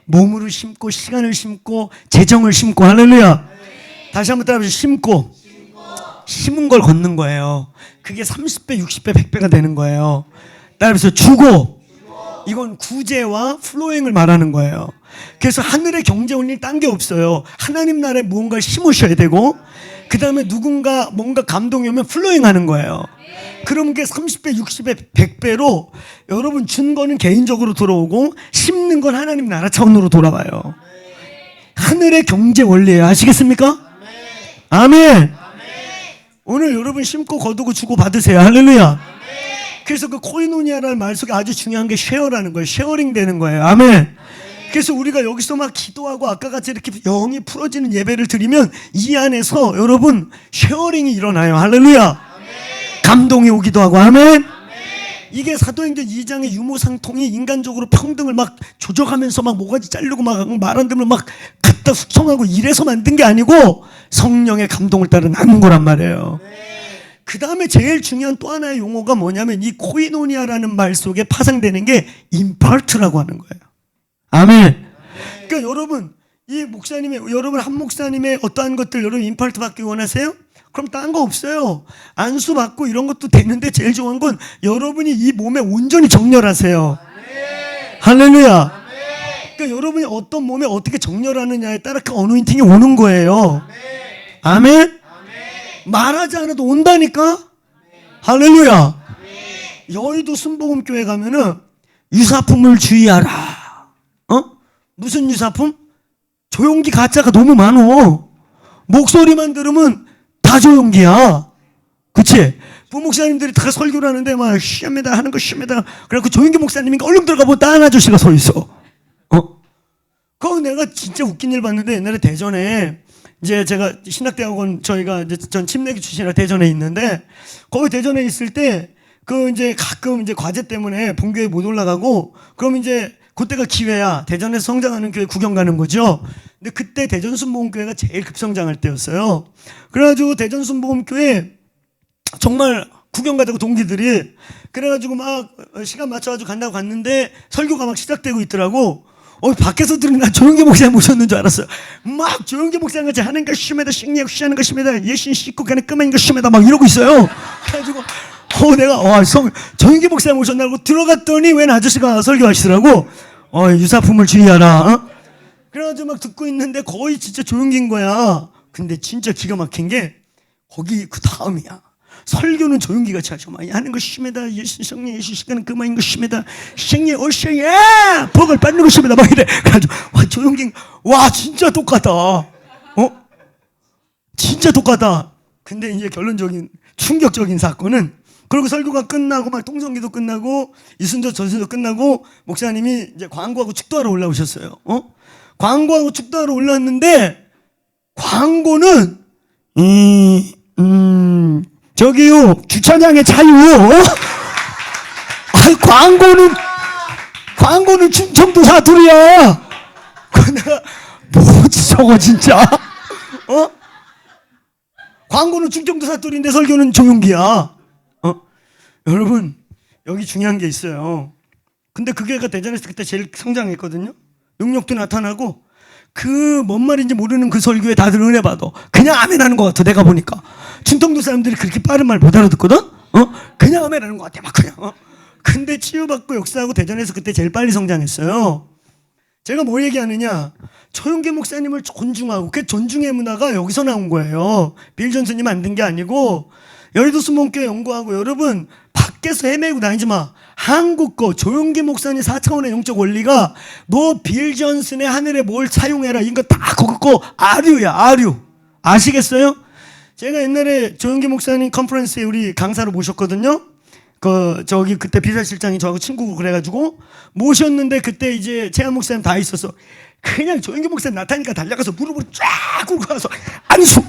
몸으로 심고 시간을 심고 재정을 심고 할렐루야. 다시 한번 따라해보세요. 심고 심은 걸 걷는 거예요. 그게 30배 60배 100배가 되는 거예요. 따라해보세요. 주고 이건 구제와 플로잉을 말하는 거예요. 그래서 하늘의 경제 올릴 딴 게 없어요. 하나님 나라에 무언가를 심으셔야 되고 그 다음에 누군가 뭔가 감동이 오면 플로잉 하는 거예요. 그럼 그게 30배, 60배, 100배로 여러분 준 거는 개인적으로 들어오고 심는 건 하나님 나라 차원으로 돌아와요. 하늘의 경제 원리예요. 아시겠습니까? 아멘. 오늘 여러분 심고 거두고 주고 받으세요. 할렐루야. 그래서 그 코이노니아라는 말 속에 아주 중요한 게 쉐어라는 거예요. 쉐어링 되는 거예요. 아멘. 그래서 우리가 여기서 막 기도하고 아까 같이 이렇게 영이 풀어지는 예배를 드리면 이 안에서 여러분 쉐어링이 일어나요. 할렐루야. 감동이 오기도 하고. 아멘. 이게 사도행전 2장의 유무상통이 인간적으로 평등을 막 조져가면서 막 모가지 자르고 막 말 안 들으면 막 갖다 숙성하고 이래서 만든 게 아니고 성령의 감동을 따라 나눈 거란 말이에요. 그 다음에 제일 중요한 또 하나의 용어가 뭐냐면 이 코이노니아라는 말 속에 파생되는 게 임파트라고 하는 거예요. 아멘. 그러니까 여러분 이 목사님의 여러분 한 목사님의 어떠한 것들 여러분 임파트 받기 원하세요? 그럼 딴 거 없어요. 안수 받고 이런 것도 되는데 제일 좋은 건 여러분이 이 몸에 온전히 정렬하세요. 할렐루야. 그러니까 여러분이 어떤 몸에 어떻게 정렬하느냐에 따라 그 어노인팅이 오는 거예요. 아멘. 말하지 않아도 온다니까. 할렐루야. 여의도 순복음교회 가면은 유사품을 주의하라. 무슨 유사품? 조용기 가짜가 너무 많어. 목소리만 들으면 다 조용기야. 그치? 부목사님들이 다 설교를 하는데 막 쉬합니다 하는 거 쉬합니다. 그래갖고 조용기 목사님인가 얼른 들어가 보면 딴 아저씨가 서 있어. 그거 내가 진짜 웃긴 일 봤는데 옛날에 대전에 이제 제가 신학대학원 저희가 이제 전 침례교 출신이라 대전에 있는데 거기 대전에 있을 때 그 이제 가끔 이제 과제 때문에 본교에 못 올라가고 그럼 이제 그때가 기회야. 대전에서 성장하는 교회 구경 가는 거죠. 근데 그때 대전 순복음교회가 제일 급성장할 때였어요. 그래가지고 대전 순복음교회 정말 구경 가자고 동기들이 그래가지고 막 시간 맞춰가지고 간다고 갔는데 설교가 막 시작되고 있더라고. 밖에서 들으면 난 조용기 목사님 모셨는 줄 알았어요. 막 조용기 목사님 같이 하는 거 심하다, 식량 쉬하는 거 심하다, 예신 씻고 가는 끄맨 거 심하다 막 이러고 있어요. 그래가지고 내가 조용기 목사님 모셨나고 들어갔더니 웬 아저씨가 설교하시더라고. 유사품을 주의하라. 그래가지고 막 듣고 있는데 거의 진짜 조용기인 거야. 근데 진짜 기가 막힌 게 거기 그 다음이야. 설교는 조용기 같이 하죠. 막 하는 거 심하다. 예수 성령 예수 시간은 그만인 거 심하다. 생애 오셔야 복을 받는 거 심하다. 막 이래. 그래가지고 조용기 진짜 똑같다. 진짜 똑같다. 근데 이제 결론적인 충격적인 사건은 그리고 설교가 끝나고 막 통성기도 끝나고 이순조 전순도 끝나고 목사님이 이제 광고하고 축도하러 올라오셨어요. 광고하고 축도하러 올랐는데 광고는 저기요 주차장에 차요. 광고는 충청도 사투리야. 내가 뭐지 저거 진짜. 광고는 충청도 사투리인데 설교는 조용기야. 여러분 여기 중요한 게 있어요. 근데 그 교회가 대전에서 그때 제일 성장했거든요. 능력도 나타나고 그 뭔 말인지 모르는 그 설교에 다들 은혜 받아. 그냥 아멘하는 것 같아. 내가 보니까 충청도 사람들이 그렇게 빠른 말 못 알아듣거든. 그냥 아멘하는 것 같아. 막 그냥. 근데 치유받고 역사하고 대전에서 그때 제일 빨리 성장했어요. 제가 뭐 얘기하느냐, 조용기 목사님을 존중하고 그 존중의 문화가 여기서 나온 거예요. 빌 존스님 만든 게 아니고. 여의도 순복음교회 연구하고 여러분 밖에서 헤매고 다니지 마. 한국 거 조용기 목사님 4차원의 영적 원리가 너 빌 존슨의 하늘에 뭘 사용해라 이거 다 거기 거 아류야. 아류. 아시겠어요? 제가 옛날에 조용기 목사님 컨퍼런스에 우리 강사로 모셨거든요. 그때 비서실장이 저하고 친구고 그래가지고 모셨는데 그때 이제 재한 목사님 다 있었어. 그냥 조용기 목사님 나타나니까 달려가서 무릎을 쫙 꿇고 가서 안수.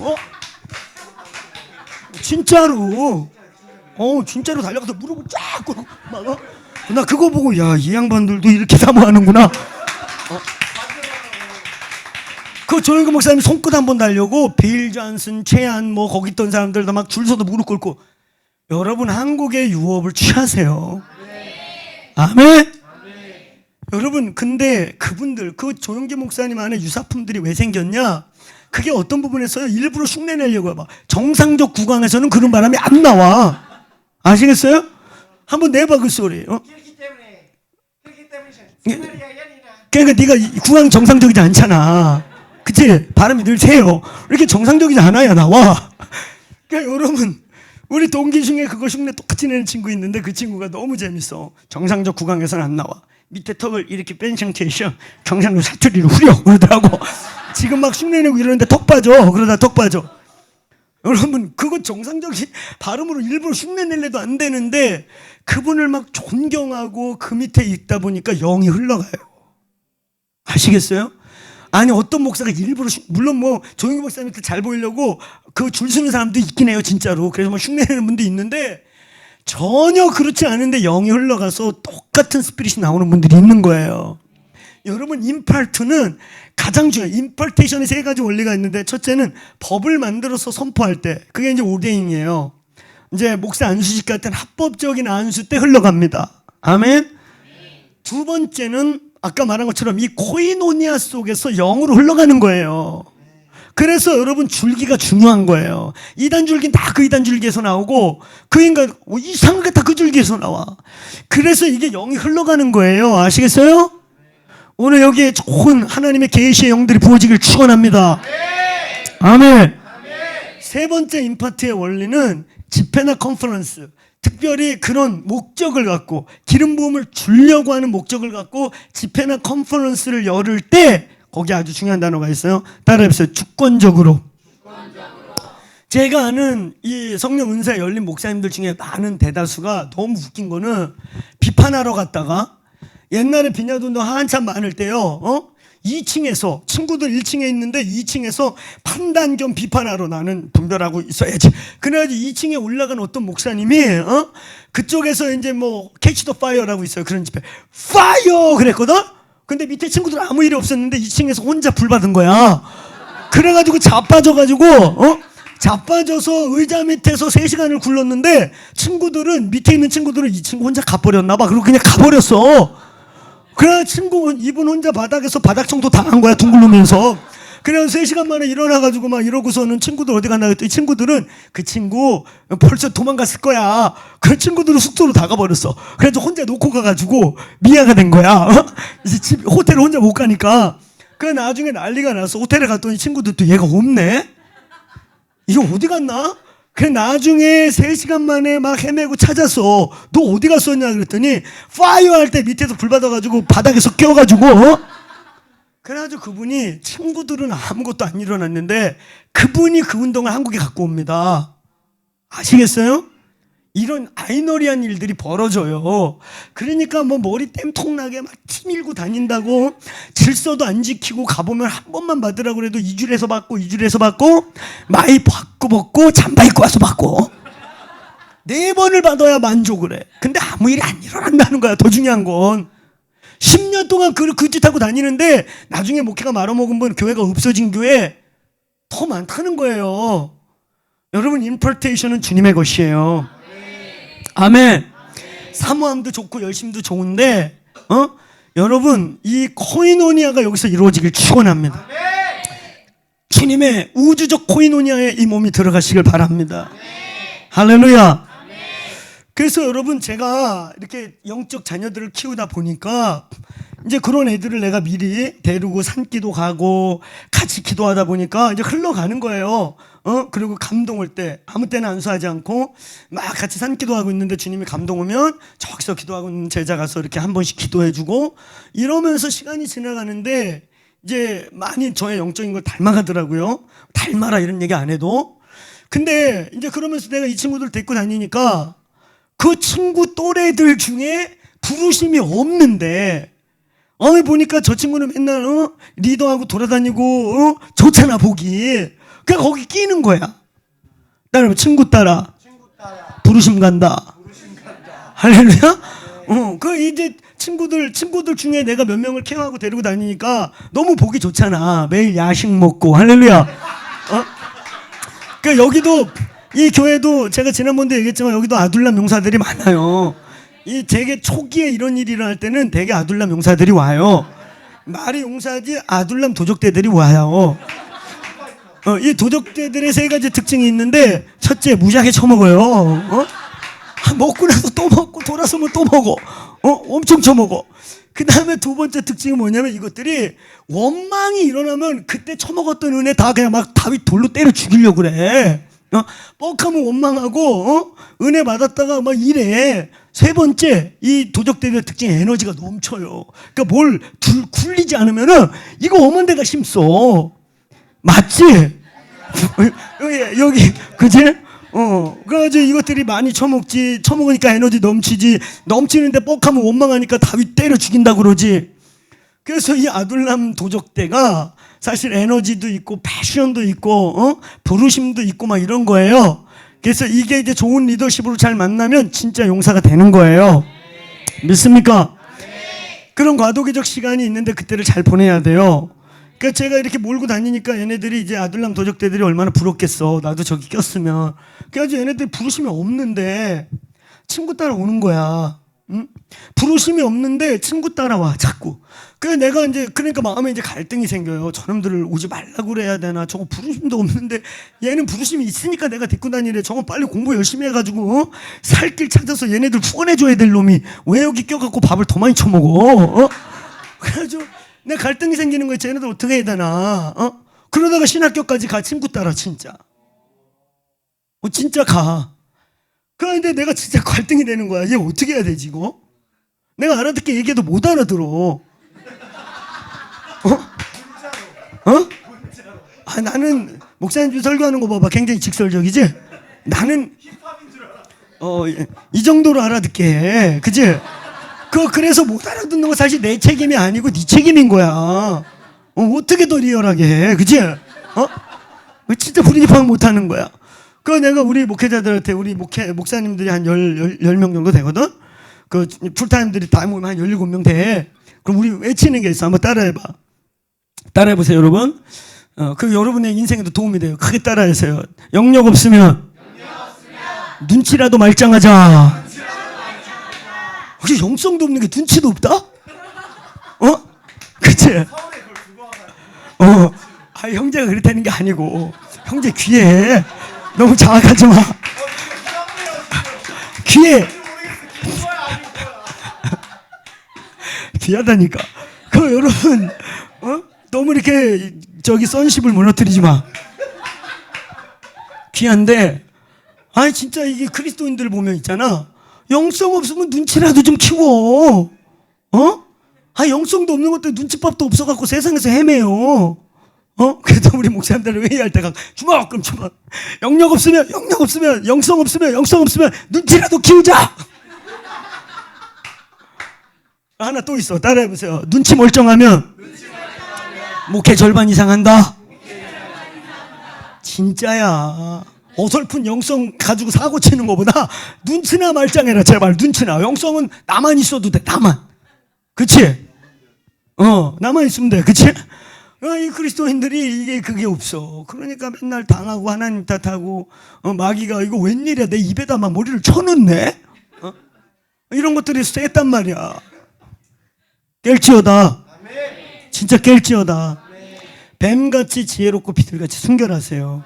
진짜로 진짜로 달려가서 무릎을 쫙 꿇고 막 나 그거 보고 야 이 양반들도 이렇게 사모하는구나. 그 조용기 목사님 손끝 한번 달려고 빌 존슨, 최한 뭐 거기 있던 사람들도 막 줄 서서 무릎 꿇고. 여러분 한국의 유업을 취하세요. 아멘. 여러분 근데 그분들 그 조용기 목사님 안에 유사품들이 왜 생겼냐? 그게 어떤 부분에서요? 일부러 흉내내려고 해봐. 정상적 구강에서는 그런 바람이 안 나와. 아시겠어요? 한번 내봐 그 소리. 그러니까 네가 구강 정상적이지 않잖아. 그치? 바람이 늘 새요. 이렇게 정상적이지 않아야 나와. 그러니까 여러분, 우리 동기 중에 그거 흉내 똑같이 내는 친구 있는데 그 친구가 너무 재밌어. 정상적 구강에서는 안 나와. 밑에 턱을 이렇게 뺀 상태에서 정상적 사투리를 후려 그러더라고. 지금 막 흉내 내고 이러는데 턱 빠져. 그러다 턱 빠져. 여러분, 그거 정상적인 발음으로 일부러 흉내 내려도 안 되는데 그분을 막 존경하고 그 밑에 있다 보니까 영이 흘러가요. 아시겠어요? 아니, 어떤 목사가 일부러 물론 뭐 조용히 목사님한테 잘 보이려고 그 줄 서는 사람도 있긴 해요, 진짜로. 그래서 뭐 흉내내는 분도 있는데 전혀 그렇지 않은데 영이 흘러가서 똑같은 스피릿이 나오는 분들이 있는 거예요. 여러분, 임팔트는 가장 중요해요. 임펄테이션에 세 가지 원리가 있는데 첫째는 법을 만들어서 선포할 때, 그게 이제 오데인이에요. 이제 목사 안수식 같은 합법적인 안수 때 흘러갑니다. 아멘. 두 번째는 아까 말한 것처럼 이 코이노니아 속에서 영으로 흘러가는 거예요. 그래서 여러분, 줄기가 중요한 거예요. 2단 줄기는 다 그 2단 줄기에서 나오고 그 인간 이상하게 다 그 줄기에서 나와. 그래서 이게 영이 흘러가는 거예요. 아시겠어요? 오늘 여기에 좋은 하나님의 계시의 영들이 부어지길 축원합니다. 아멘. 세 번째 임파트의 원리는 집회나 컨퍼런스, 특별히 그런 목적을 갖고 기름 부음을 주려고 하는 목적을 갖고 집회나 컨퍼런스를 열을 때 거기 아주 중요한 단어가 있어요. 따라해보세요. 주권적으로. 제가 아는 이 성령 은사에 열린 목사님들 중에 많은 대다수가 너무 웃긴 거는 비판하러 갔다가 옛날에 비냐도운동 한참 많을 때요, 2층에서 친구들 1층에 있는데 2층에서 판단 겸 비판하러 나는 분별하고 있어야지. 그래가지고 2층에 올라간 어떤 목사님이 그쪽에서 이제 뭐 캐치 더 파이어라고 있어요. 그런 집회 파이어 그랬거든. 근데 밑에 친구들 아무 일이 없었는데 2층에서 혼자 불 받은 거야. 그래가지고 자빠져서 의자 밑에서 3시간을 굴렀는데 친구들은 밑에 있는 친구들은 이 친구 혼자 가버렸나 봐. 그리고 그냥 가버렸어. 그래 이분 혼자 바닥에서 바닥 청소 당한 거야, 둥글르면서. 그래서 3시간 만에 일어나가지고 막 이러고서는 친구들 어디 갔나 그랬더니 친구들은 그 친구 벌써 도망갔을 거야. 그 친구들은 숙소로 다 가버렸어. 그래서 혼자 놓고 가가지고 미아가 된 거야. 이제 호텔을 혼자 못 가니까. 그래 나중에 난리가 났어. 호텔에 갔더니 친구들도 얘가 없네. 이거 어디 갔나? 그래 나중에 3시간 만에 막 헤매고 찾았어. 너 어디 갔었냐 그랬더니 파이어 할 때 밑에서 불 받아가지고 바닥에서 껴가지고 그래가지고 그분이 친구들은 아무것도 안 일어났는데 그분이 그 운동을 한국에 갖고 옵니다. 아시겠어요? 이런 아이러니한 일들이 벌어져요. 그러니까 뭐 머리 땜통나게 막 티밀고 다닌다고 질서도 안 지키고 가보면 한 번만 받으라고 그래도 2주에서 받고 마이 벗고 잠바 입고 와서 받고 4번을 받아야 만족을 해. 근데 아무 일이 안 일어난다는 거야. 더 중요한 건 10년 동안 그 짓 하고 다니는데 나중에 목회가 말아먹은 분 교회가 없어진 교회 더 많다는 거예요. 여러분, 임펄테이션은 주님의 것이에요. 아멘. 사모함도 좋고 열심도 좋은데 여러분, 이 코이노니아가 여기서 이루어지길 축원합니다. 주님의 우주적 코이노니아에 이 몸이 들어가시길 바랍니다. 할렐루야. 그래서 여러분, 제가 이렇게 영적 자녀들을 키우다 보니까 이제 그런 애들을 내가 미리 데리고 산기도 가고 같이 기도하다 보니까 이제 흘러가는 거예요. 그리고 감동 올 때 아무 때나 안수하지 않고 막 같이 산기도 하고 있는데 주님이 감동 오면 저기서 기도하고 있는 제자 가서 이렇게 한 번씩 기도해주고 이러면서 시간이 지나가는데 이제 많이 저의 영적인 걸 닮아가더라고요. 닮아라 이런 얘기 안 해도. 근데 이제 그러면서 내가 이 친구들 데리고 다니니까 그 친구 또래들 중에 부르심이 없는데 보니까 저 친구는 맨날 리더하고 돌아다니고 좋잖아 보기. 그냥 거기 끼는 거야. 따라 친구 따라 부르심 간다. 할렐루야. 그 이제 친구들 중에 내가 몇 명을 케어하고 데리고 다니니까 너무 보기 좋잖아. 매일 야식 먹고. 할렐루야. 그 여기도 이 교회도 제가 지난번도 얘기했지만 여기도 아둘람 용사들이 많아요. 이 되게 초기에 이런 일이 일어날 때는 되게 아둘람 용사들이 와요. 말이 용사지 아둘람 도적대들이 와요. 이 도적대들의 3가지 특징이 있는데 첫째, 무지하게 처먹어요. 먹고 나서 또 먹고 돌아서면 또 먹어. 엄청 처먹어. 그 다음에 두 번째 특징은 뭐냐면 이것들이 원망이 일어나면 그때 처먹었던 은혜 다 그냥 막 다윗 돌로 때려 죽이려고 그래. 뻑하면 원망하고 은혜 받았다가 막 이래. 세 번째, 이 도적들의 특징 에너지가 넘쳐요. 그러니까 뭘 굴리지 않으면은 이거 어먼데가 힘써. 맞지? 여기 그지? 그래가지고 이것들이 많이 처먹으니까 에너지 넘치는데 뻑하면 원망하니까 다윗 때려 죽인다 그러지. 그래서 이 아둘람 도적대가 사실 에너지도 있고 패션도 있고 부르심도 있고 막 이런 거예요. 그래서 이게 이제 좋은 리더십으로 잘 만나면 진짜 용사가 되는 거예요. 믿습니까? 그런 과도기적 시간이 있는데 그때를 잘 보내야 돼요. 그러니까 제가 이렇게 몰고 다니니까 얘네들이 이제 아둘람 도적대들이 얼마나 부럽겠어. 나도 저기 꼈으면. 그래가지고 얘네들이 부르심이 없는데 친구 따라오는 거야. 응? 부르심이 없는데 친구 따라와 자꾸. 그래 내가 이제 그러니까 마음에 이제 갈등이 생겨요. 저놈들을 오지 말라고 그래야 되나. 저거 부르심도 없는데 얘는 부르심이 있으니까 내가 데리고 다니래. 저거 빨리 공부 열심히 해가지고 살 길 찾아서 얘네들 후원해줘야 될 놈이 왜 여기 껴갖고 밥을 더 많이 처먹어. 그래가지고 내가 갈등이 생기는 거야. 쟤네들 어떻게 해야 되나. 그러다가 신학교까지 가. 친구 따라 진짜. 진짜 가. 그런데 내가 진짜 갈등이 되는 거야. 얘 어떻게 해야 되지 이거? 내가 알아듣게 얘기해도 못 알아들어. 나는 목사님 설교하는 거 봐봐. 굉장히 직설적이지? 나는 이 정도로 알아듣게 해. 그치? 그래서 못 알아듣는 거 사실 내 책임이 아니고 네 책임인 거야. 어떻게 더 리얼하게 해. 그치? 진짜 불이익 파악 못 하는 거야. 내가 우리 목회자들한테 우리 목사님들이 한 10명 정도 되거든? 풀타임들이 다 모이면 한 17명 돼. 그럼 우리 외치는 게 있어. 한번 따라해봐. 따라해보세요, 여러분. 여러분의 인생에도 도움이 돼요. 크게 따라하세요. 영역 없으면 눈치라도 말짱하자. 혹시 영성도 없는 게 눈치도 없다? 그치? 형제가 그렇다는 게 아니고 형제 귀해. 너무 자학하지 마. 귀해. 귀하다니까. 여러분, 너무 이렇게 선십을 무너뜨리지 마. 귀한데, 진짜 이게 그리스도인들 보면 있잖아. 영성 없으면 눈치라도 좀 키워. 영성도 없는 것도 눈치밥도 없어갖고 세상에서 헤매요. 그래도 우리 목사님들 회의할 때가 주먹 그럼 주먹. 영성 없으면 눈치라도 키우자. 하나 또 있어. 따라해보세요. 눈치 멀쩡하면 목회 절반 이상 한다. 진짜야. 어설픈 영성 가지고 사고 치는 것보다 눈치나 말짱해라. 제발 눈치나. 영성은 나만 있어도 돼. 나만. 그치? 나만 있으면 돼. 그치? 이 그리스도인들이 그게 없어. 그러니까 맨날 당하고 하나님 탓하고 마귀가 이거 웬일이야. 내 입에다만 머리를 쳐넣네. 이런 것들이 셌단 말이야. 깰지어다. 진짜 깰지어다. 뱀같이 지혜롭고 비둘같이 순결하세요.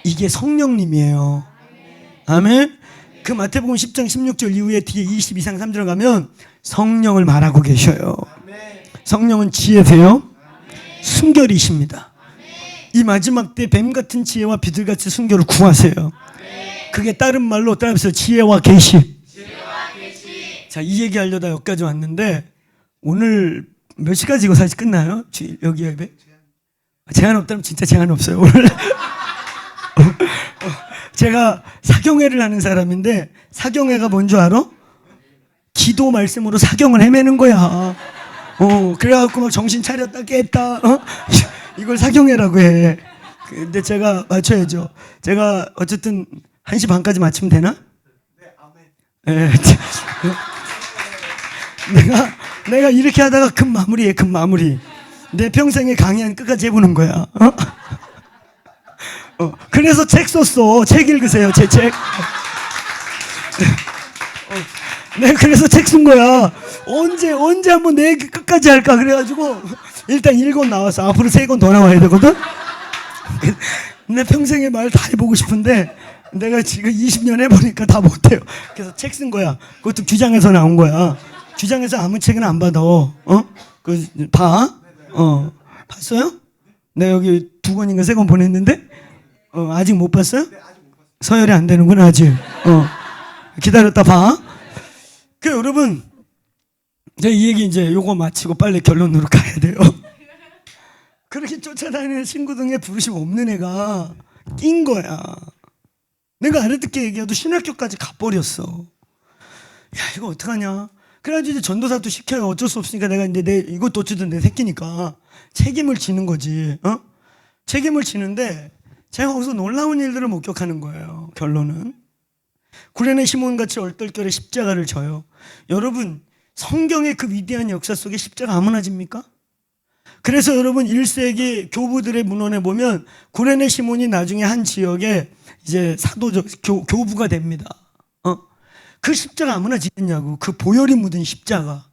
이게 성령님이에요. 아멘. 마태복음 10장 16절 이후에 뒤에 22장 3절 가면 성령을 말하고 계셔요. 성령은 지혜세요. 순결이십니다. 이 마지막 때 뱀같은 지혜와 비둘같이 순결을 구하세요. 그게 다른 말로 따라해서 지혜와 계시. 자, 이 얘기 하려다 여기까지 왔는데 오늘 몇 시까지 이거 사실 끝나요? 여기 예배? 제한 없다면 진짜 제한 없어요. 오늘 제가 사경회를 하는 사람인데 사경회가 뭔 줄 알아? 기도 말씀으로 사경을 헤매는 거야. 그래갖고 막 정신 차렸다 깼다. 이걸 사경회라고 해. 근데 제가 맞춰야죠. 제가 어쨌든 1시 반까지 맞추면 되나? 네, 내가 이렇게 하다가 금 마무리. 내 평생에 강의한 끝까지 해보는 거야. 그래서 책 썼어. 책 읽으세요. 제 책. 그래서 책 쓴 거야. 언제 한번 내 얘기 끝까지 할까 그래가지고 일단 1권 나왔어. 앞으로 3권 더 나와야 되거든. 내 평생에 말 다 해보고 싶은데 내가 지금 20년 해보니까 다 못해요. 그래서 책 쓴 거야. 그것도 규장에서 나온 거야. 주장에서 아무 책은 안 받아. 봐. 봤어요? 내가 여기 2권인가 3권 보냈는데 아직 못 봤어요? 서열이 안 되는구나 아직. 기다렸다 봐. 그 여러분, 제가 이 얘기 이제 요거 마치고 빨리 결론으로 가야 돼요. 그렇게 쫓아다니는 친구 등에 부르심 없는 애가 낀 거야. 내가 알아듣게 얘기해도 신학교까지 가버렸어. 야, 이거 어떡하냐. 그래가지고 이제 전도사도 시켜요. 어쩔 수 없으니까 내가 이제 이것도 어쨌든 내 새끼니까 책임을 지는 거지. 책임을 지는데 제가 거기서 놀라운 일들을 목격하는 거예요. 결론은 구레네 시몬같이 얼떨결에 십자가를 져요. 여러분, 성경의 그 위대한 역사 속에 십자가 아무나 집니까? 그래서 여러분 1세기 교부들의 문헌에 보면 구레네 시몬이 나중에 한 지역에 이제 사도적 교부가 됩니다. 그 십자가 아무나 지겠냐고. 그 보혈이 묻은 십자가.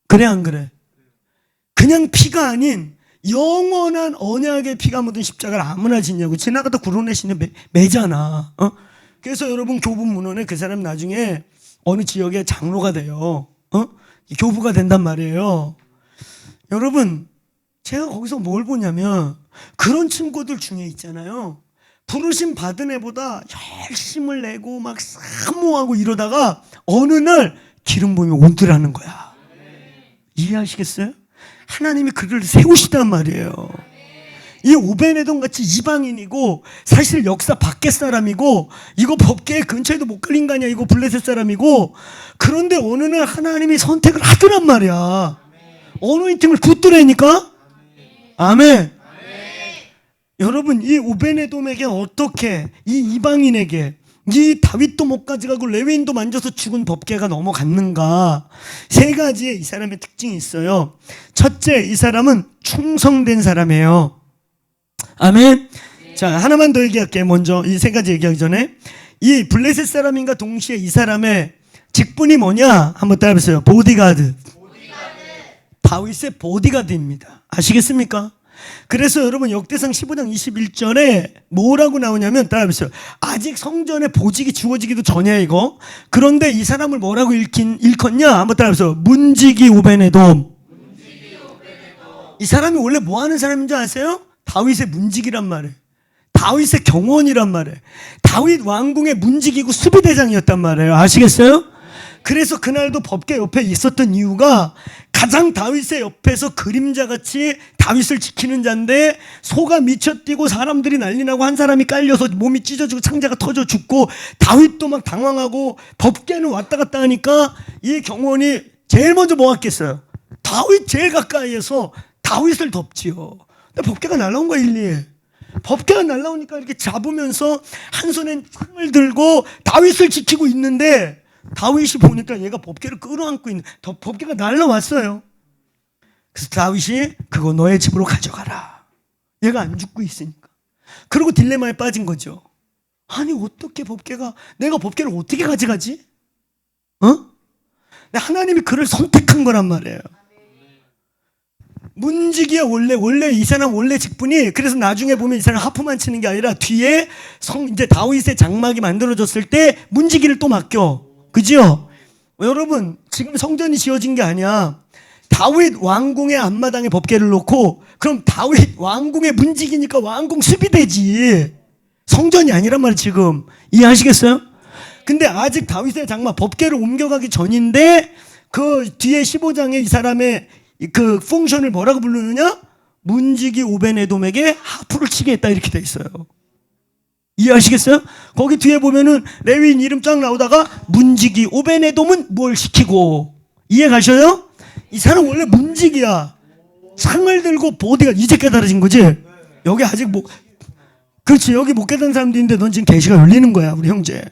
그래 안 그래? 그냥 피가 아닌 영원한 언약의 피가 묻은 십자가를 아무나 짓냐고. 지나가다 구레네 시는 매잖아. 그래서 여러분 교부 문헌에 그 사람 나중에 어느 지역의 장로가 돼요. 교부가 된단 말이에요. 여러분, 제가 거기서 뭘 보냐면 그런 친구들 중에 있잖아요. 부르심 받은 애보다 열심을 내고 막 사모하고 이러다가 어느 날 기름 부음이 온드라는 거야. 이해하시겠어요? 하나님이 그를 세우시단 말이에요. 이 오베네돔 같이 이방인이고 사실 역사 밖의 사람이고 이거 법계 근처에도 못 걸린 거 아니야. 이거 블레셋 사람이고 그런데 어느 날 하나님이 선택을 하더란 말이야. 어노인팅을 붙들으니까. 아멘. 여러분, 이 오베네돔에게 어떻게 이 이방인에게 이 다윗도 못 가져가고 레위인도 만져서 죽은 법궤가 넘어갔는가. 3가지의 이 사람의 특징이 있어요. 첫째, 이 사람은 충성된 사람이에요. 아멘. 자, 하나만 더 얘기할게요. 먼저 이 3가지 얘기하기 전에 이 블레셋 사람인가 동시에 이 사람의 직분이 뭐냐 한번 따라해보세요. 보디가드. 다윗의 보디가드입니다. 아시겠습니까? 그래서 여러분 역대상 15장 21절에 뭐라고 나오냐면 따라해보세요. 아직 성전에 보직이 주어지기도 전이야 이거. 그런데 이 사람을 뭐라고 일컫냐 한번 따라해보세요. 문지기 오베네돔. 이 사람이 원래 뭐 하는 사람인 줄 아세요? 다윗의 문지기란 말이에요. 다윗의 경원이란 말이에요. 다윗 왕궁의 문지기고 수비대장이었단 말이에요. 아시겠어요? 그래서 그날도 법궤 옆에 있었던 이유가 가장 다윗의 옆에서 그림자같이 다윗을 지키는 자인데 소가 미쳐 뛰고 사람들이 난리 나고 한 사람이 깔려서 몸이 찢어지고 창자가 터져 죽고 다윗도 막 당황하고 법궤는 왔다 갔다 하니까 이 경원이 제일 먼저 뭐 했겠어요? 다윗 제일 가까이에서 다윗을 덮지요. 근데 법궤가 날라온 거야 일리에. 법궤가 날라오니까 이렇게 잡으면서 한 손엔 창을 들고 다윗을 지키고 있는데 다윗이 보니까 얘가 법궤를 끌어안고 있는 법궤가 날라왔어요. 그래서 다윗이 그거 너의 집으로 가져가라. 얘가 안 죽고 있으니까. 그리고 딜레마에 빠진 거죠. 아니 어떻게 법궤가 내가 법궤를 어떻게 가져가지? 하나님이 그를 선택한 거란 말이에요. 문지기야 원래 이 사람 원래 직분이. 그래서 나중에 보면 이 사람 하프만 치는 게 아니라 뒤에 이제 다윗의 장막이 만들어졌을 때 문지기를 또 맡겨. 그죠? 여러분 지금 성전이 지어진 게 아니야. 다윗 왕궁의 앞마당에 법궤를 놓고 그럼 다윗 왕궁의 문지기니까 왕궁 수비대지. 성전이 아니란 말이야 지금. 이해하시겠어요? 근데 아직 다윗의 장막 법궤를 옮겨가기 전인데 그 뒤에 15장에 이 사람의 그 펑션을 뭐라고 부르느냐? 문지기 오베네돔에게 하프를 치게 했다 이렇게 돼 있어요. 이해하시겠어요? 거기 뒤에 보면은 레위인 이름 쫙 나오다가 문지기 오베네돔은 뭘 시키고. 이해 가셔요? 이 사람 원래 문지기야. 창을 들고 보디가 이제 깨달아진 거지? 여기 아직 그렇지 여기 못 깨달은 사람도 있는데 넌 지금 계시가 열리는 거야 우리 형제.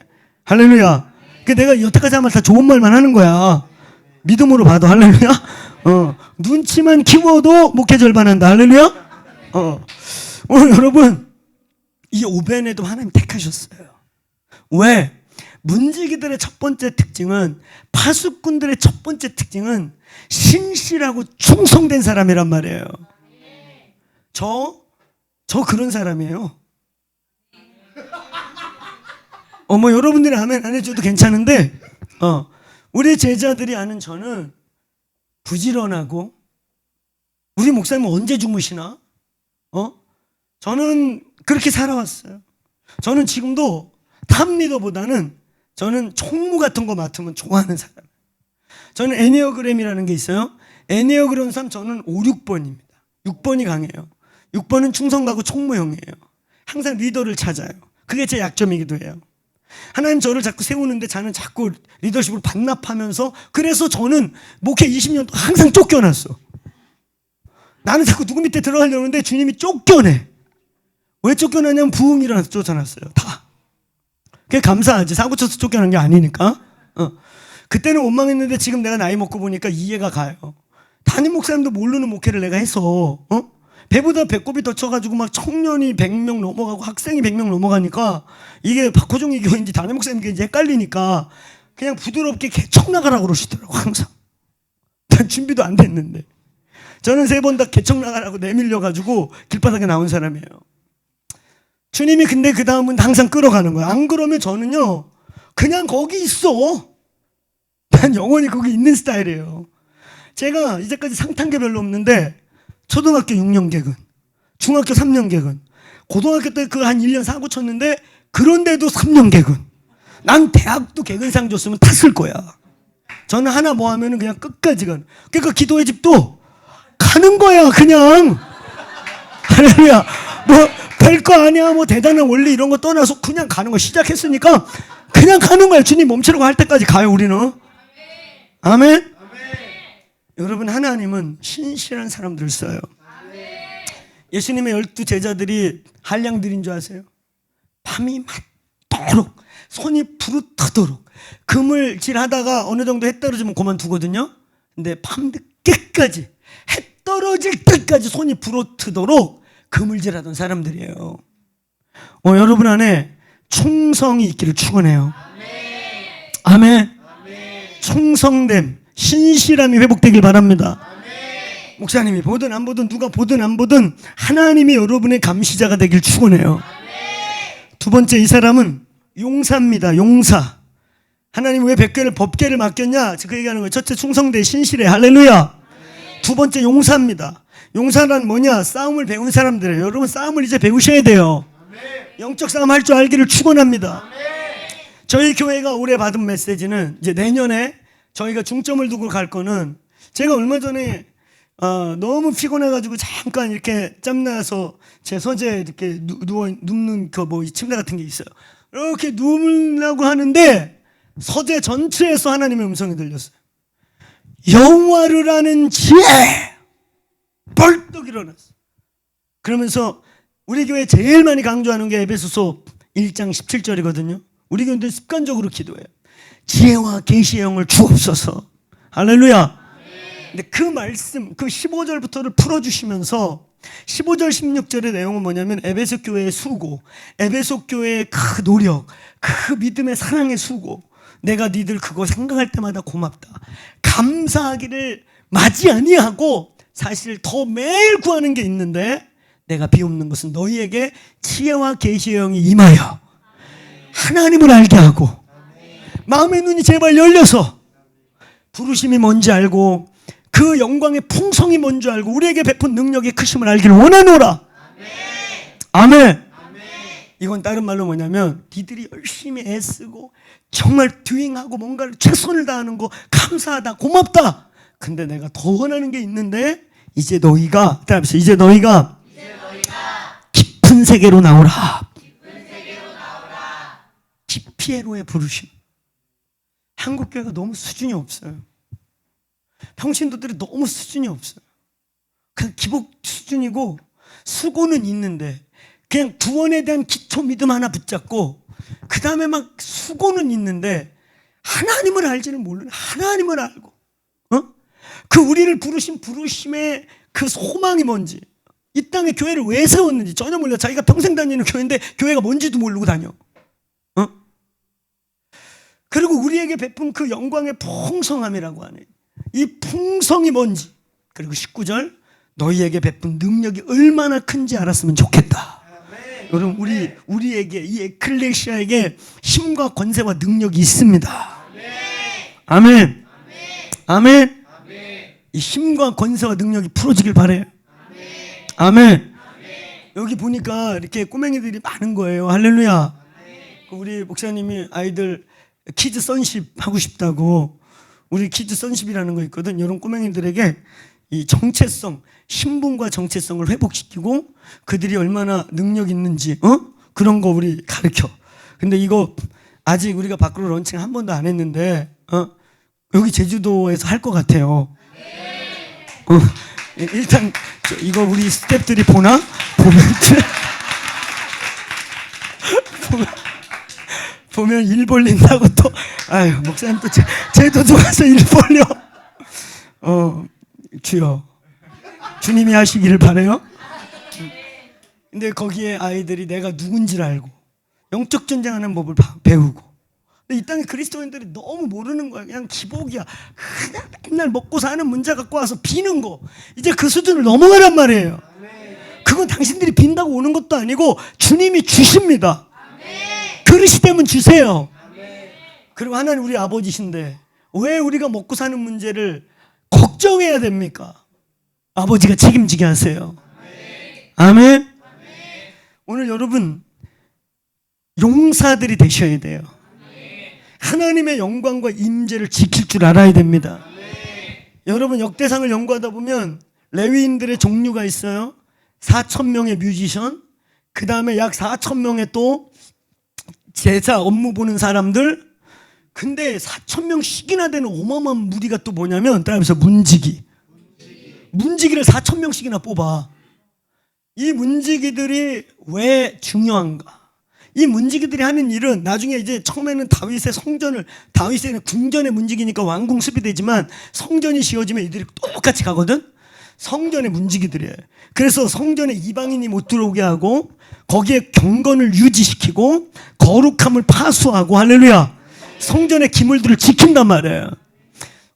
할렐루야. 내가 여태까지 하면 다 좋은 말만 하는 거야. 믿음으로 봐도. 할렐루야. 눈치만 키워도 목회 절반한다. 할렐루야. 오늘 여러분 이 오베네돔 하나님 택하셨어요. 왜? 문지기들의 첫 번째 특징은 파수꾼들의 첫 번째 특징은 신실하고 충성된 사람이란 말이에요. 저 그런 사람이에요. 여러분들이 아멘 안 해줘도 괜찮은데 우리 제자들이 아는 저는 부지런하고, 우리 목사님은 언제 주무시나? 저는 그렇게 살아왔어요. 저는 지금도 탑 리더보다는 저는 총무 같은 거 맡으면 좋아하는 사람. 저는 애니어그램이라는 게 있어요. 애니어그램 3 저는 5, 6번입니다. 6번이 강해요. 6번은 충성가고 총무형이에요. 항상 리더를 찾아요. 그게 제 약점이기도 해요. 하나님 저를 자꾸 세우는데 저는 자꾸 리더십으로 반납하면서, 그래서 저는 목회 20년 동안 항상 쫓겨났어. 나는 자꾸 누구 밑에 들어가려고 하는데 주님이 쫓겨내. 왜 쫓겨나냐면 부흥이라서 쫓아놨어요. 다. 그게 감사하지. 사고 쳐서 쫓겨난 게 아니니까. 그때는 원망했는데 지금 내가 나이 먹고 보니까 이해가 가요. 담임 목사님도 모르는 목회를 내가 해서 배보다 배꼽이 더 쳐가지고 막 청년이 100명 넘어가고 학생이 100명 넘어가니까 이게 박호종이 교회인지 담임 목사님 교회인지 헷갈리니까 그냥 부드럽게 개척 나가라고 그러시더라고. 항상. 난 준비도 안 됐는데. 저는 3번 다 개척 나가라고 내밀려가지고 길바닥에 나온 사람이에요. 주님이 근데 그 다음은 항상 끌어가는 거예요. 안 그러면 저는요 그냥 거기 있어. 난 영원히 거기 있는 스타일이에요. 제가 이제까지 상 탄 게 별로 없는데 초등학교 6년 개근, 중학교 3년 개근, 고등학교 때 그 한 1년 사고 쳤는데 그런데도 3년 개근. 난 대학도 개근상 줬으면 탔을 거야. 저는 하나 뭐 하면은 그냥 끝까지 가는. 그러니까 기도의 집도 가는 거야 그냥. 할렐루야. 뭐 별거 아니야, 뭐 대단한 원리 이런 거 떠나서 그냥 가는 거. 시작했으니까 그냥 가는 거야. 주님 멈추라고 할 때까지 가요 우리는. 아멘. 여러분, 하나님은 신실한 사람들을 써요. 예수님의 12 제자들이 한량들인 줄 아세요? 밤이 맞도록, 손이 부르트도록 그물질 하다가 어느 정도 해 떨어지면 그만두거든요. 근데 밤늦게까지, 해 떨어질 때까지 손이 부르트도록 그물질 하던 사람들이에요. 여러분 안에 충성이 있기를 축원해요. 아멘. 충성됨, 신실함이 회복되길 바랍니다. 목사님이 보든 안 보든, 누가 보든 안 보든 하나님이 여러분의 감시자가 되길 축원해요. 두 번째, 이 사람은 용사입니다. 용사. 하나님 왜 100개를 법계를 맡겼냐? 그 얘기하는 거예요. 첫째, 충성돼 신실해. 할렐루야. 두 번째, 용사입니다. 용사란 뭐냐? 싸움을 배운 사람들이에요. 여러분, 싸움을 이제 배우셔야 돼요. 영적 싸움 할 줄 알기를 축원합니다. 저희 교회가 올해 받은 메시지는, 이제 내년에 저희가 중점을 두고 갈 거는, 제가 얼마 전에 너무 피곤해가지고 잠깐 이렇게 짬나서 제 서재에 이렇게 눕는 그 뭐 침대 같은 게 있어요. 이렇게 누우려고 하는데 서재 전체에서 하나님의 음성이 들렸어요. 여호와를 아는 지혜! 벌떡 일어났어. 그러면서 우리 교회 제일 많이 강조하는 게 에베소서 1장 17절이거든요. 우리 교회는 습관적으로 기도해요. 지혜와 계시의 영을 주옵소서. 할렐루야. 근데 그 말씀, 그 15절부터를 풀어주시면서 15절 16절의 내용은 뭐냐면 에베소 교회의 수고, 에베소 교회의 그 노력, 그 믿음의 사랑의 수고, 내가 니들 그거 생각할 때마다 고맙다, 감사하기를 마지 아니하고, 사실 더 매일 구하는 게 있는데 내가 비옵는 것은 너희에게 지혜와 계시의 영이 임하여 하나님을 알게 하고, 마음의 눈이 제발 열려서 부르심이 뭔지 알고 그 영광의 풍성이 뭔지 알고 우리에게 베푼 능력의 크심을 알기를 원하노라. 아멘. 이건 다른 말로 뭐냐면, 니들이 열심히 애쓰고 정말 듀잉하고 뭔가를 최선을 다하는 거 감사하다, 고맙다. 근데 내가 더 원하는 게 있는데, 이제 너희가 깊은 세계로 나오라. 기피에로의 부르심. 한국교회가 너무 수준이 없어요. 평신도들이 너무 수준이 없어요. 그냥 기복 수준이고, 수고는 있는데 그냥 구원에 대한 기초 믿음 하나 붙잡고, 그 다음에 막 수고는 있는데 하나님을 알지는 모르는, 하나님을 알고 그 우리를 부르신 부르심의 그 소망이 뭔지, 이 땅에 교회를 왜 세웠는지 전혀 몰라. 자기가 평생 다니는 교회인데 교회가 뭔지도 모르고 다녀. 그리고 우리에게 베푼 그 영광의 풍성함이라고 하네. 이 풍성이 뭔지, 그리고 19절, 너희에게 베푼 능력이 얼마나 큰지 알았으면 좋겠다. 여러분, 우리에게, 이 에클레시아에게 힘과 권세와 능력이 있습니다. 아멘. 아멘. 이 힘과 권세와 능력이 풀어지길 바래요. 아멘. 여기 보니까 이렇게 꼬맹이들이 많은 거예요. 할렐루야. 우리 목사님이 아이들 키즈 선십 하고 싶다고, 우리 키즈 선십이라는 거 있거든. 이런 꼬맹이들에게 이 정체성, 신분과 정체성을 회복시키고 그들이 얼마나 능력 있는지 그런 거 우리 가르쳐. 근데 이거 아직 우리가 밖으로 런칭 한 번도 안 했는데 여기 제주도에서 할 것 같아요. 일단 이거 우리 스태프들이 보나? 보면 일 벌린다고 또, 아유, 목사님 또 제주도 가서 일 벌려. 주여, 주님이 하시기를 바라요. 근데 거기에 아이들이 내가 누군지를 알고 영적 전쟁하는 법을 배우고. 근데 이 땅에 그리스도인들이 너무 모르는 거야. 그냥 기복이야. 그냥 맨날 먹고 사는 문제 갖고 와서 비는 거. 이제 그 수준을 넘어가란 말이에요. 그건 당신들이 빈다고 오는 것도 아니고 주님이 주십니다. 그릇이 되면 주세요. 그리고 하나님 우리 아버지신데 왜 우리가 먹고 사는 문제를 걱정해야 됩니까? 아버지가 책임지게 하세요. 아멘. 오늘 여러분 용사들이 되셔야 돼요. 하나님의 영광과 임재를 지킬 줄 알아야 됩니다. 여러분 역대상을 연구하다 보면 레위인들의 종류가 있어요. 4,000명의 뮤지션, 그 다음에 약 4,000명의 또 제사 업무 보는 사람들. 근데 4,000명씩이나 되는 어마어마한 무리가 또 뭐냐면 따라서 문지기를 4,000명씩이나 뽑아. 이 문지기들이 왜 중요한가? 이 문지기들이 하는 일은 나중에 이제 처음에는 다윗의 궁전의 문지기니까 왕궁 수비되지만 성전이 지어지면 이들이 똑같이 가거든. 성전의 문지기들이에요. 그래서 성전에 이방인이 못 들어오게 하고 거기에 경건을 유지시키고 거룩함을 파수하고, 할렐루야, 성전의 기물들을 지킨단 말이에요.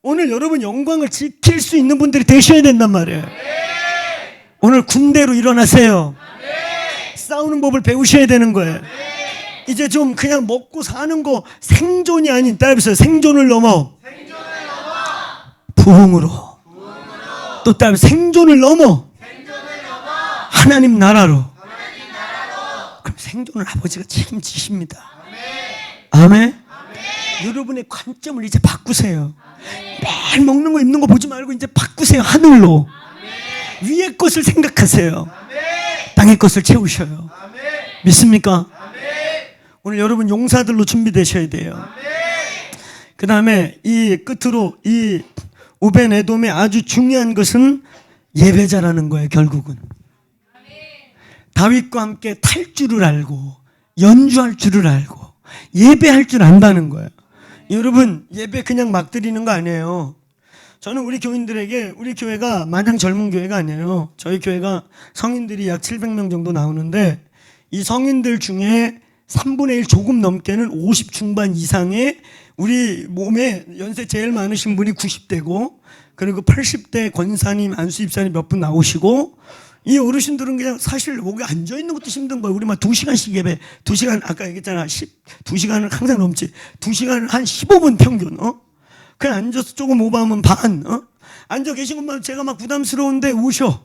오늘 여러분 영광을 지킬 수 있는 분들이 되셔야 된단 말이에요. 오늘 군대로 일어나세요. 싸우는 법을 배우셔야 되는 거예요. 이제 좀 그냥 먹고 사는 거 생존이 아닌, 따라해보세요. 생존을 넘어 부흥으로. 또 따라 생존을 넘어 하나님 나라로. 그럼 생존을 아버지가 책임지십니다. 아멘. 여러분의 관점을 이제 바꾸세요. 매일 먹는 거 입는 거 보지 말고 이제 바꾸세요. 하늘로. 위의 것을 생각하세요. 땅의 것을 채우셔요. 믿습니까? 오늘 여러분 용사들로 준비되셔야 돼요. 그 다음에 이 끝으로 이 오벤에돔의 아주 중요한 것은 예배자라는 거예요. 결국은 다윗과 함께 탈 줄을 알고 연주할 줄을 알고 예배할 줄 안다는 거예요. 여러분 예배 그냥 막 드리는 거 아니에요. 저는 우리 교인들에게, 우리 교회가 마냥 젊은 교회가 아니에요. 저희 교회가 성인들이 약 700명 정도 나오는데 이 성인들 중에 3분의 1 조금 넘게는 50 중반 이상의, 우리 몸에 연세 제일 많으신 분이 90대고, 그리고 80대 권사님, 안수 집사님 몇 분 나오시고, 이 어르신들은 그냥 사실 여기 앉아있는 것도 힘든 거예요. 우리 막 2시간씩 예배, 2시간, 아까 얘기했잖아. 2시간을 항상 넘지. 2시간을 한 15분 평균, 그냥 앉아서 조금 오버하면 반, 앉아 계신 것만 제가 막 부담스러운데 오셔.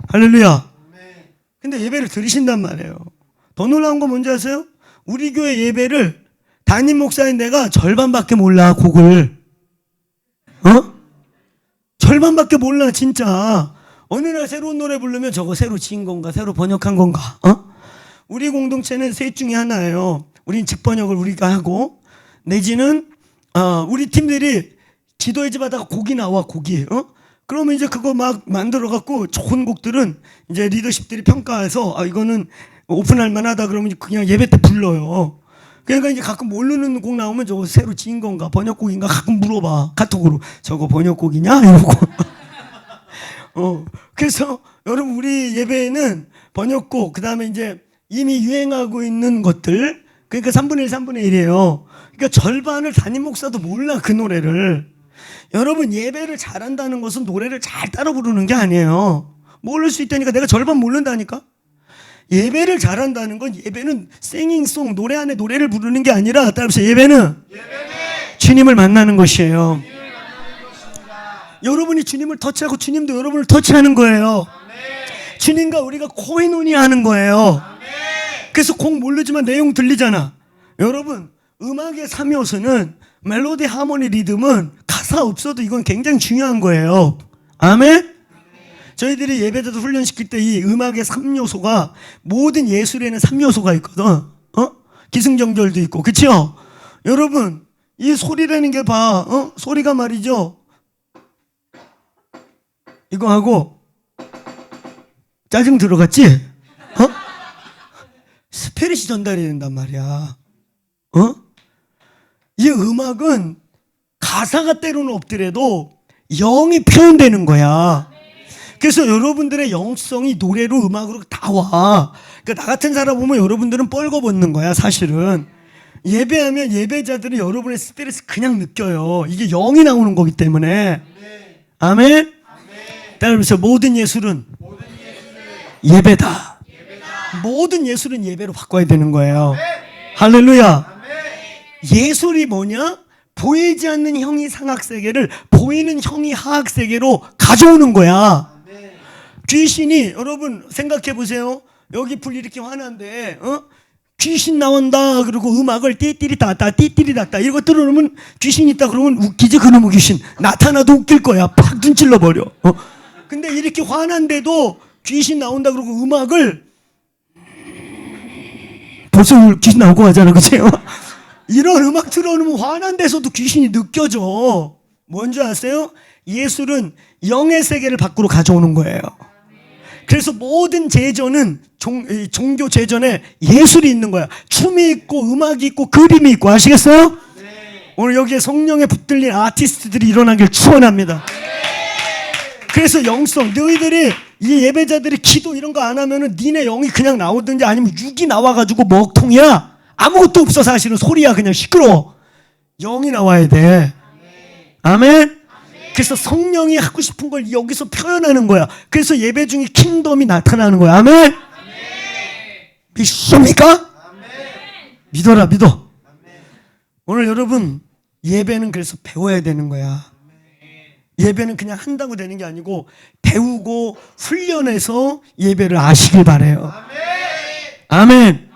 할렐루야. 근데 예배를 드리신단 말이에요. 더 놀라운 거 뭔지 아세요? 우리 교회 예배를 담임 목사인 내가 절반밖에 몰라, 곡을. 절반밖에 몰라, 진짜. 어느 날 새로운 노래 부르면 저거 새로 지은 건가, 새로 번역한 건가, 우리 공동체는 셋 중에 하나예요. 우린 직번역을 우리가 하고, 내지는, 우리 팀들이 기도의 집 하다가 곡이 나와, 곡이. 그러면 이제 그거 막 만들어갖고 좋은 곡들은 이제 리더십들이 평가해서, 이거는 오픈할 만하다 그러면 그냥 예배 때 불러요. 그러니까 이제 가끔 모르는 곡 나오면 저거 새로 지은 건가, 번역곡인가 가끔 물어봐. 카톡으로. 저거 번역곡이냐? 이러고. 그래서 여러분 우리 예배에는 번역곡, 그 다음에 이제 이미 유행하고 있는 것들, 그러니까 3분의 1, 3분의 1이에요. 그러니까 절반을 담임 목사도 몰라, 그 노래를. 여러분 예배를 잘한다는 것은 노래를 잘 따라 부르는 게 아니에요. 모를 수 있다니까. 내가 절반 모른다니까. 예배를 잘한다는 건, 예배는 싱잉송, 노래 안에 노래를 부르는 게 아니라, 따라서 예배는 주님을 만나는 것이에요. 여러분이 주님을 터치하고 주님도 여러분을 터치하는 거예요. 주님과 우리가 코이노니아하는 거예요. 그래서 곡 모르지만 내용 들리잖아. 여러분, 음악의 3요소는 멜로디, 하모니, 리듬은 가사 없어도 이건 굉장히 중요한 거예요. 아멘? 저희들이 예배자도 훈련시킬 때 이 음악의 3요소가 모든 예술에는 3요소가 있거든. 기승전결도 있고, 그치요? 여러분, 이 소리라는 게 소리가 말이죠. 이거 하고 짜증 들어갔지? 스피릿이 전달이 된단 말이야. 이 음악은 가사가 때로는 없더라도 영이 표현되는 거야. 그래서 여러분들의 영성이 노래로 음악으로 다 와. 그러니까 나 같은 사람 보면 여러분들은 뻘거벗는 거야, 사실은. 예배하면 예배자들은 여러분의 스피릿을 그냥 느껴요. 이게 영이 나오는 거기 때문에. 아멘? 따라서 모든 예술은 예배다. 모든 예술은 예배로 바꿔야 되는 거예요. 할렐루야. 예술이 뭐냐? 보이지 않는 형이 상학세계를 보이는 형이 하학세계로 가져오는 거야. 귀신이, 여러분 생각해 보세요. 여기 불 이렇게 화난데 귀신 나온다 그러고 음악을 띠띠리따따 띠띠리따따 이거 들어오면 귀신 있다 그러면 웃기지. 그놈의 귀신 나타나도 웃길 거야. 팍 눈 찔러버려. 근데 이렇게 화난데도 귀신 나온다 그러고 음악을 벌써 귀신 나오고 하잖아, 그죠? 이런 음악 틀어놓으면 화난 데서도 귀신이 느껴져. 뭔지 아세요? 예술은 영의 세계를 밖으로 가져오는 거예요. 그래서 모든 제전은 종교 제전에 예술이 있는 거야. 춤이 있고 음악이 있고 그림이 있고. 아시겠어요? 오늘 여기에 성령에 붙들린 아티스트들이 일어나길 축원합니다. 그래서 영성, 너희들이 이 예배자들이 기도 이런 거 안 하면은 니네 영이 그냥 나오든지 아니면 육이 나와가지고 먹통이야. 아무것도 없어. 사실은 소리야. 그냥 시끄러워. 영이 나와야 돼. 아멘? 그래서 성령이 하고 싶은 걸 여기서 표현하는 거야. 그래서 예배 중에 킹덤이 나타나는 거야. 아멘? 믿습니까? 믿어라, 믿어. 오늘 여러분, 예배는 그래서 배워야 되는 거야. 예배는 그냥 한다고 되는 게 아니고 배우고 훈련해서 예배를 아시길 바래요. 아멘.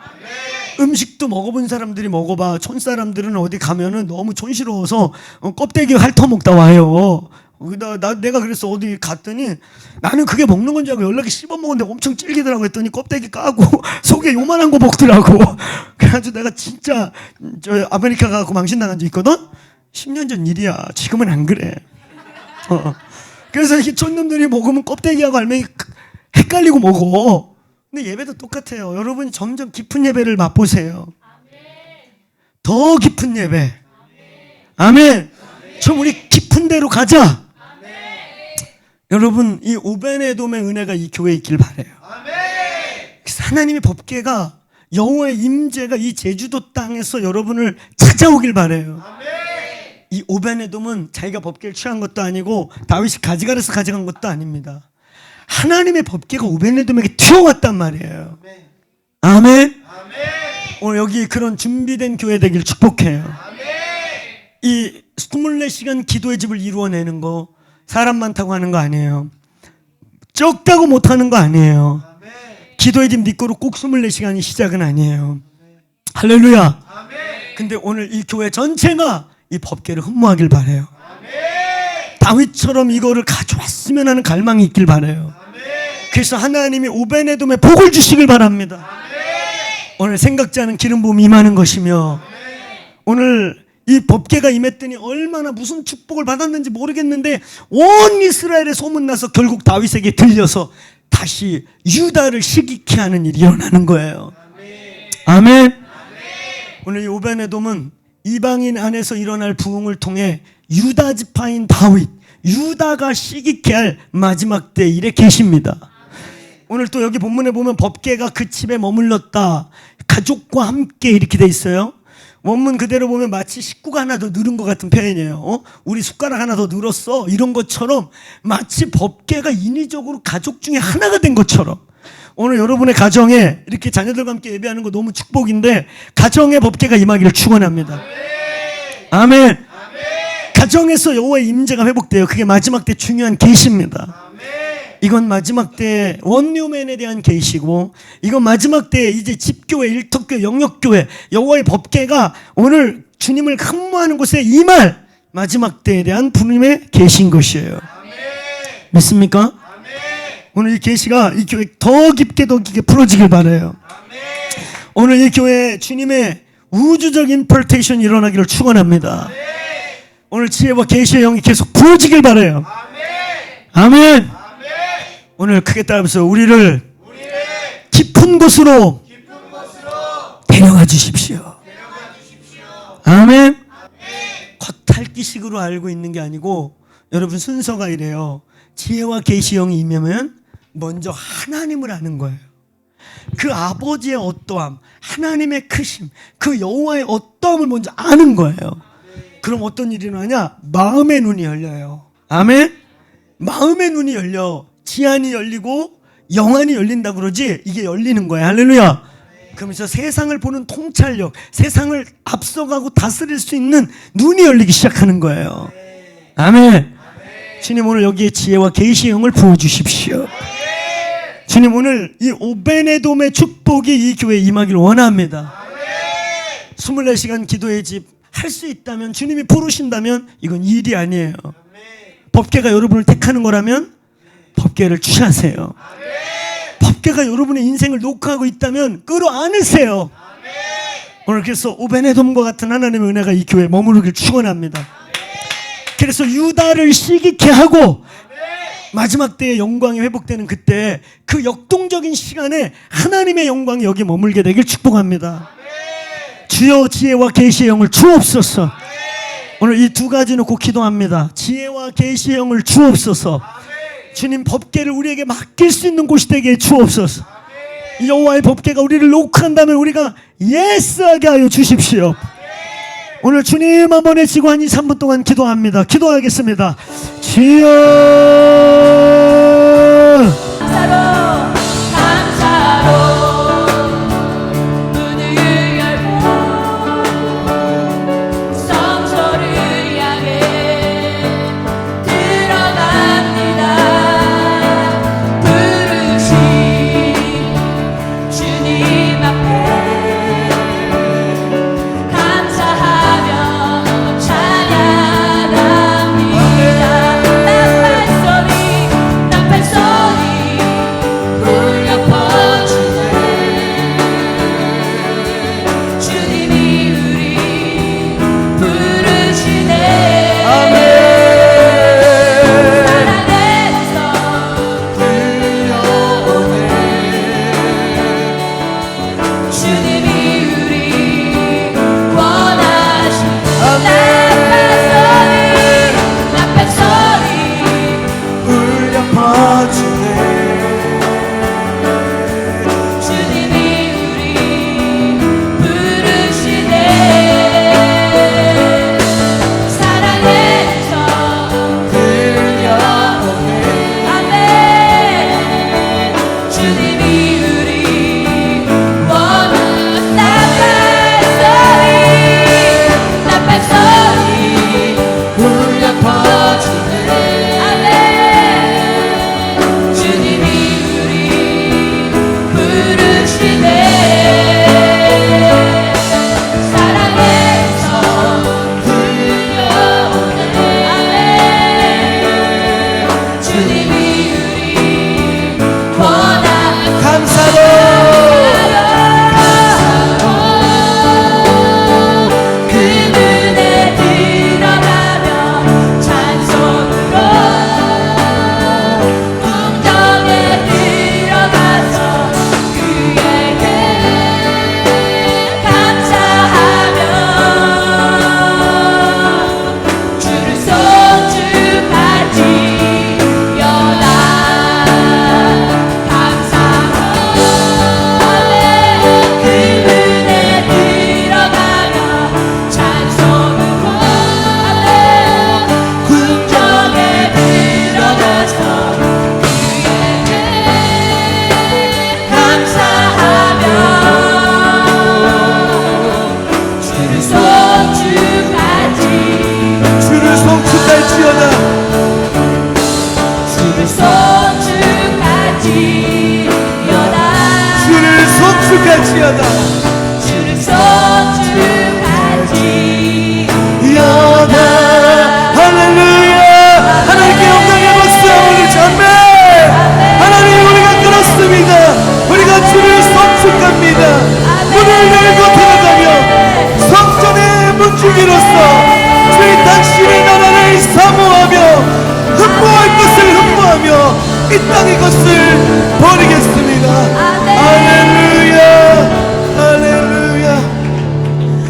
음식도 먹어본 사람들이 먹어봐. 촌사람들은 어디 가면은 너무 촌스러워서 껍데기 핥아먹다 와요. 내가 그래서 어디 갔더니 나는 그게 먹는 건 줄 알고 연락이 씹어먹었는데 엄청 질기더라고. 했더니 껍데기 까고 속에 요만한 거 먹더라고. 그래가지고 내가 진짜 아메리카 가고 망신당한 적 있거든. 10년 전 일이야. 지금은 안 그래. 그래서 이렇게 촌놈들이 먹으면 껍데기하고 알맹이 헷갈리고 먹어. 근데 예배도 똑같아요. 여러분 점점 깊은 예배를 맛보세요. 더 깊은 예배. 아멘. 좀 우리 깊은 데로 가자. 여러분 이 오베네돔의 은혜가 이 교회에 있길 바라요. 하나님의 법궤가 여호와의 임재가 이 제주도 땅에서 여러분을 찾아오길 바라요. 이 오베네돔은 자기가 법궤를 취한 것도 아니고 다윗이 가지가라서 가져간 것도 아닙니다. 하나님의 법궤가 오베네돔에게 튀어왔단 말이에요. 아멘. 오늘 여기 그런 준비된 교회 되길 축복해요. 이 24시간 기도의 집을 이루어내는 거 사람 많다고 하는 거 아니에요. 적다고 못하는 거 아니에요. 기도의 집 니꺼로 꼭 24시간이 시작은 아니에요. 할렐루야. 근데 오늘 이 교회 전체가 이 법궤를 흠모하길 바라요. 다윗처럼 이거를 가져왔으면 하는 갈망이 있길 바라요. 그래서 하나님이 오베네돔에 복을 주시길 바랍니다. 오늘 생각지 않은 기름 부음이 임하는 것이며 오늘 이 법궤가 임했더니 얼마나 무슨 축복을 받았는지 모르겠는데 온 이스라엘에 소문나서 결국 다윗에게 들려서 다시 유다를 시기케 하는 일이 일어나는 거예요. 아멘. 오늘 이 오베네돔은 이방인 안에서 일어날 부흥을 통해 유다 지파인 다윗, 유다가 시기케 할 마지막 때 일에 계십니다. 오늘 또 여기 본문에 보면 법궤가 그 집에 머물렀다. 가족과 함께 이렇게 돼 있어요. 원문 그대로 보면 마치 식구가 하나 더 늘은 것 같은 표현이에요. 우리 숟가락 하나 더 늘었어. 이런 것처럼 마치 법궤가 인위적으로 가족 중에 하나가 된 것처럼 오늘 여러분의 가정에 이렇게 자녀들과 함께 예배하는 거 너무 축복인데 가정의 법궤가 임하기를 축원합니다. 아멘. 가정에서 여호와의 임재가 회복돼요. 그게 마지막 때 중요한 계시입니다. 이건 마지막 때 원뉴맨에 대한 계시고, 이건 마지막 때 이제 집교회, 일터교회, 영역교회, 여호와의 법궤가 오늘 주님을 흠모하는 곳에 임할 마지막 때에 대한 부름의 계시인 것이에요. 믿습니까? 오늘 이 계시가 이 교회 더 깊게 풀어지길 바라요. 오늘 이 교회에 주님의 우주적 임펄테이션이 일어나기를 축원합니다. 오늘 지혜와 계시의 영이 계속 부어지길 바라요. 아멘. 오늘 크게 따라하면서 우리를 깊은 곳으로 데려가 주십시오. 아멘. 겉핥기식으로 알고 있는 게 아니고, 여러분 순서가 이래요. 지혜와 계시의 영이 임하면 먼저 하나님을 아는 거예요. 그 아버지의 어떠함, 하나님의 크심, 그 여호와의 어떠함을 먼저 아는 거예요. 그럼 어떤 일이 일어나냐? 마음의 눈이 열려요. 아멘. 마음의 눈이 열려. 지안이 열리고 영안이 열린다 그러지, 이게 열리는 거예요. 할렐루야. 그러면서 세상을 보는 통찰력, 세상을 앞서가고 다스릴 수 있는 눈이 열리기 시작하는 거예요. 아멘. 주님 오늘 여기에 지혜와 계시의 영을 부어주십시오. 주님 오늘 이 오베네돔의 축복이 이 교회에 임하기를 원합니다. 24시간 기도의 집 할 수 있다면, 주님이 부르신다면 이건 일이 아니에요. 법궤가 여러분을 택하는 거라면 법궤를 취하세요. 법궤가 여러분의 인생을 녹화하고 있다면 끌어안으세요. 오늘 그래서 오베네돔과 같은 하나님의 은혜가 이 교회에 머무르길 축원합니다. 그래서 유다를 시기케 하고 마지막 때의 영광이 회복되는 그때, 그 역동적인 시간에 하나님의 영광이 여기 머물게 되길 축복합니다. 주여 지혜와 계시의 영을 주옵소서. 오늘 이 두 가지 놓고 기도합니다. 지혜와 계시의 영을 주옵소서. 주님 법궤를 우리에게 맡길 수 있는 곳이 되게 주옵소서. 여호와의 법궤가 우리를 녹화한다면 우리가 예스하게 하여 주십시오. 오늘 주님 한번 외치고 한 2, 3분 동안 기도합니다. 기도하겠습니다. 주여 감사로 문을 열고 성소를 향해 들어갑니다. 부르신 주님 앞에 감사하며 찬양합니다. 나팔 소리 울려 퍼지네. 주님이 우리 부르시네. 사랑에서 들려오네. 주님이 우리 원하시네. 나팔 소리 울려 퍼지네. 주님이 우리 부르시네. 사랑에서 들려오네. 아멘. 주님이 우리 원하는 나팔 소리 울려 퍼지네. 아멘. 주님이 우리 부르시네. 사랑에서 들려오네. 아멘. 주님이 우리 원하는 감사로 그 눈에 들어가며 찬송으로 궁정에 들어가서 그에게 감사하며 주를 송축하지. 연한 소축할지어다. 주를 소축할지어다. 할렐루야. 하나님께 영광의 박수 오늘 찬美. 하나님 우리가 그렇습니다. 우리가 주를 소축합니다. 문을 열고 들어가며 성전의 문지기로서 주의 당신의 나라를 사모하며 흠모할 것을 흠모하며 이 땅의 것을 버리겠습니다. 할렐루야. 할렐루야.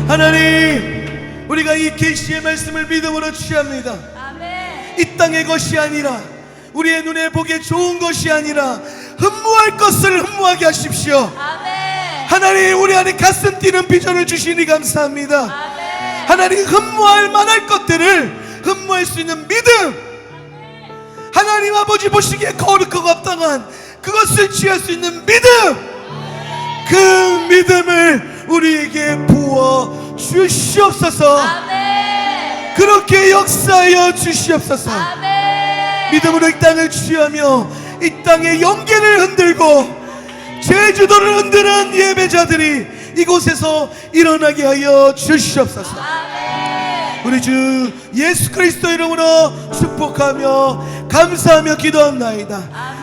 하나님 우리가 이 계시의 말씀을 믿음으로 취합니다. 이 땅의 것이 아니라 우리의 눈에 보기에 좋은 것이 아니라 흠모할 것을 흠모하게 하십시오. 하나님 우리 안에 가슴 뛰는 비전을 주시니 감사합니다. 하나님 흠모할 만할 것들을 흠모할 수 있는 믿음, 하나님 아버지 보시기에 거룩하고 합당한 그것을 취할 수 있는 믿음, 그 믿음을 우리에게 부어 주시옵소서. 그렇게 역사하여 주시옵소서. 믿음으로 이 땅을 취하며 이 땅의 영계를 흔들고 제주도를 흔드는 예배자들이 이곳에서 일어나게 하여 주시옵소서. 우리 주 예수 그리스도 이름으로 축복하며 감사하며 기도합나이다.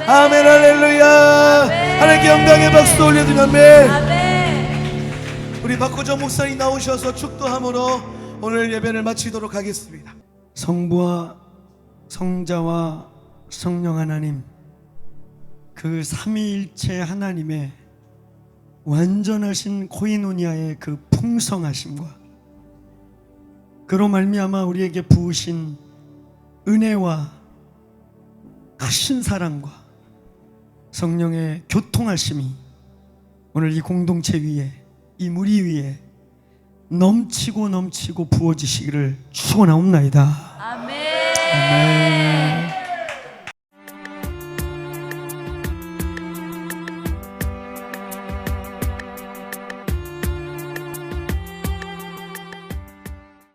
아멘. 할렐루야. 하나님께 영광의 박수 올려드리면 우리 박호정 목사님 나오셔서 축도함으로 오늘 예배를 마치도록 하겠습니다. 성부와 성자와 성령 하나님, 그 삼위일체 하나님의 완전하신 코이노니아의 그 풍성하심과 그로 말미암아 우리에게 부으신 은혜와 크신 사랑과 성령의 교통하심이 오늘 이 공동체 위에, 이 무리 위에 넘치고 부어지시기를 축원하옵나이다. 아멘. 아멘.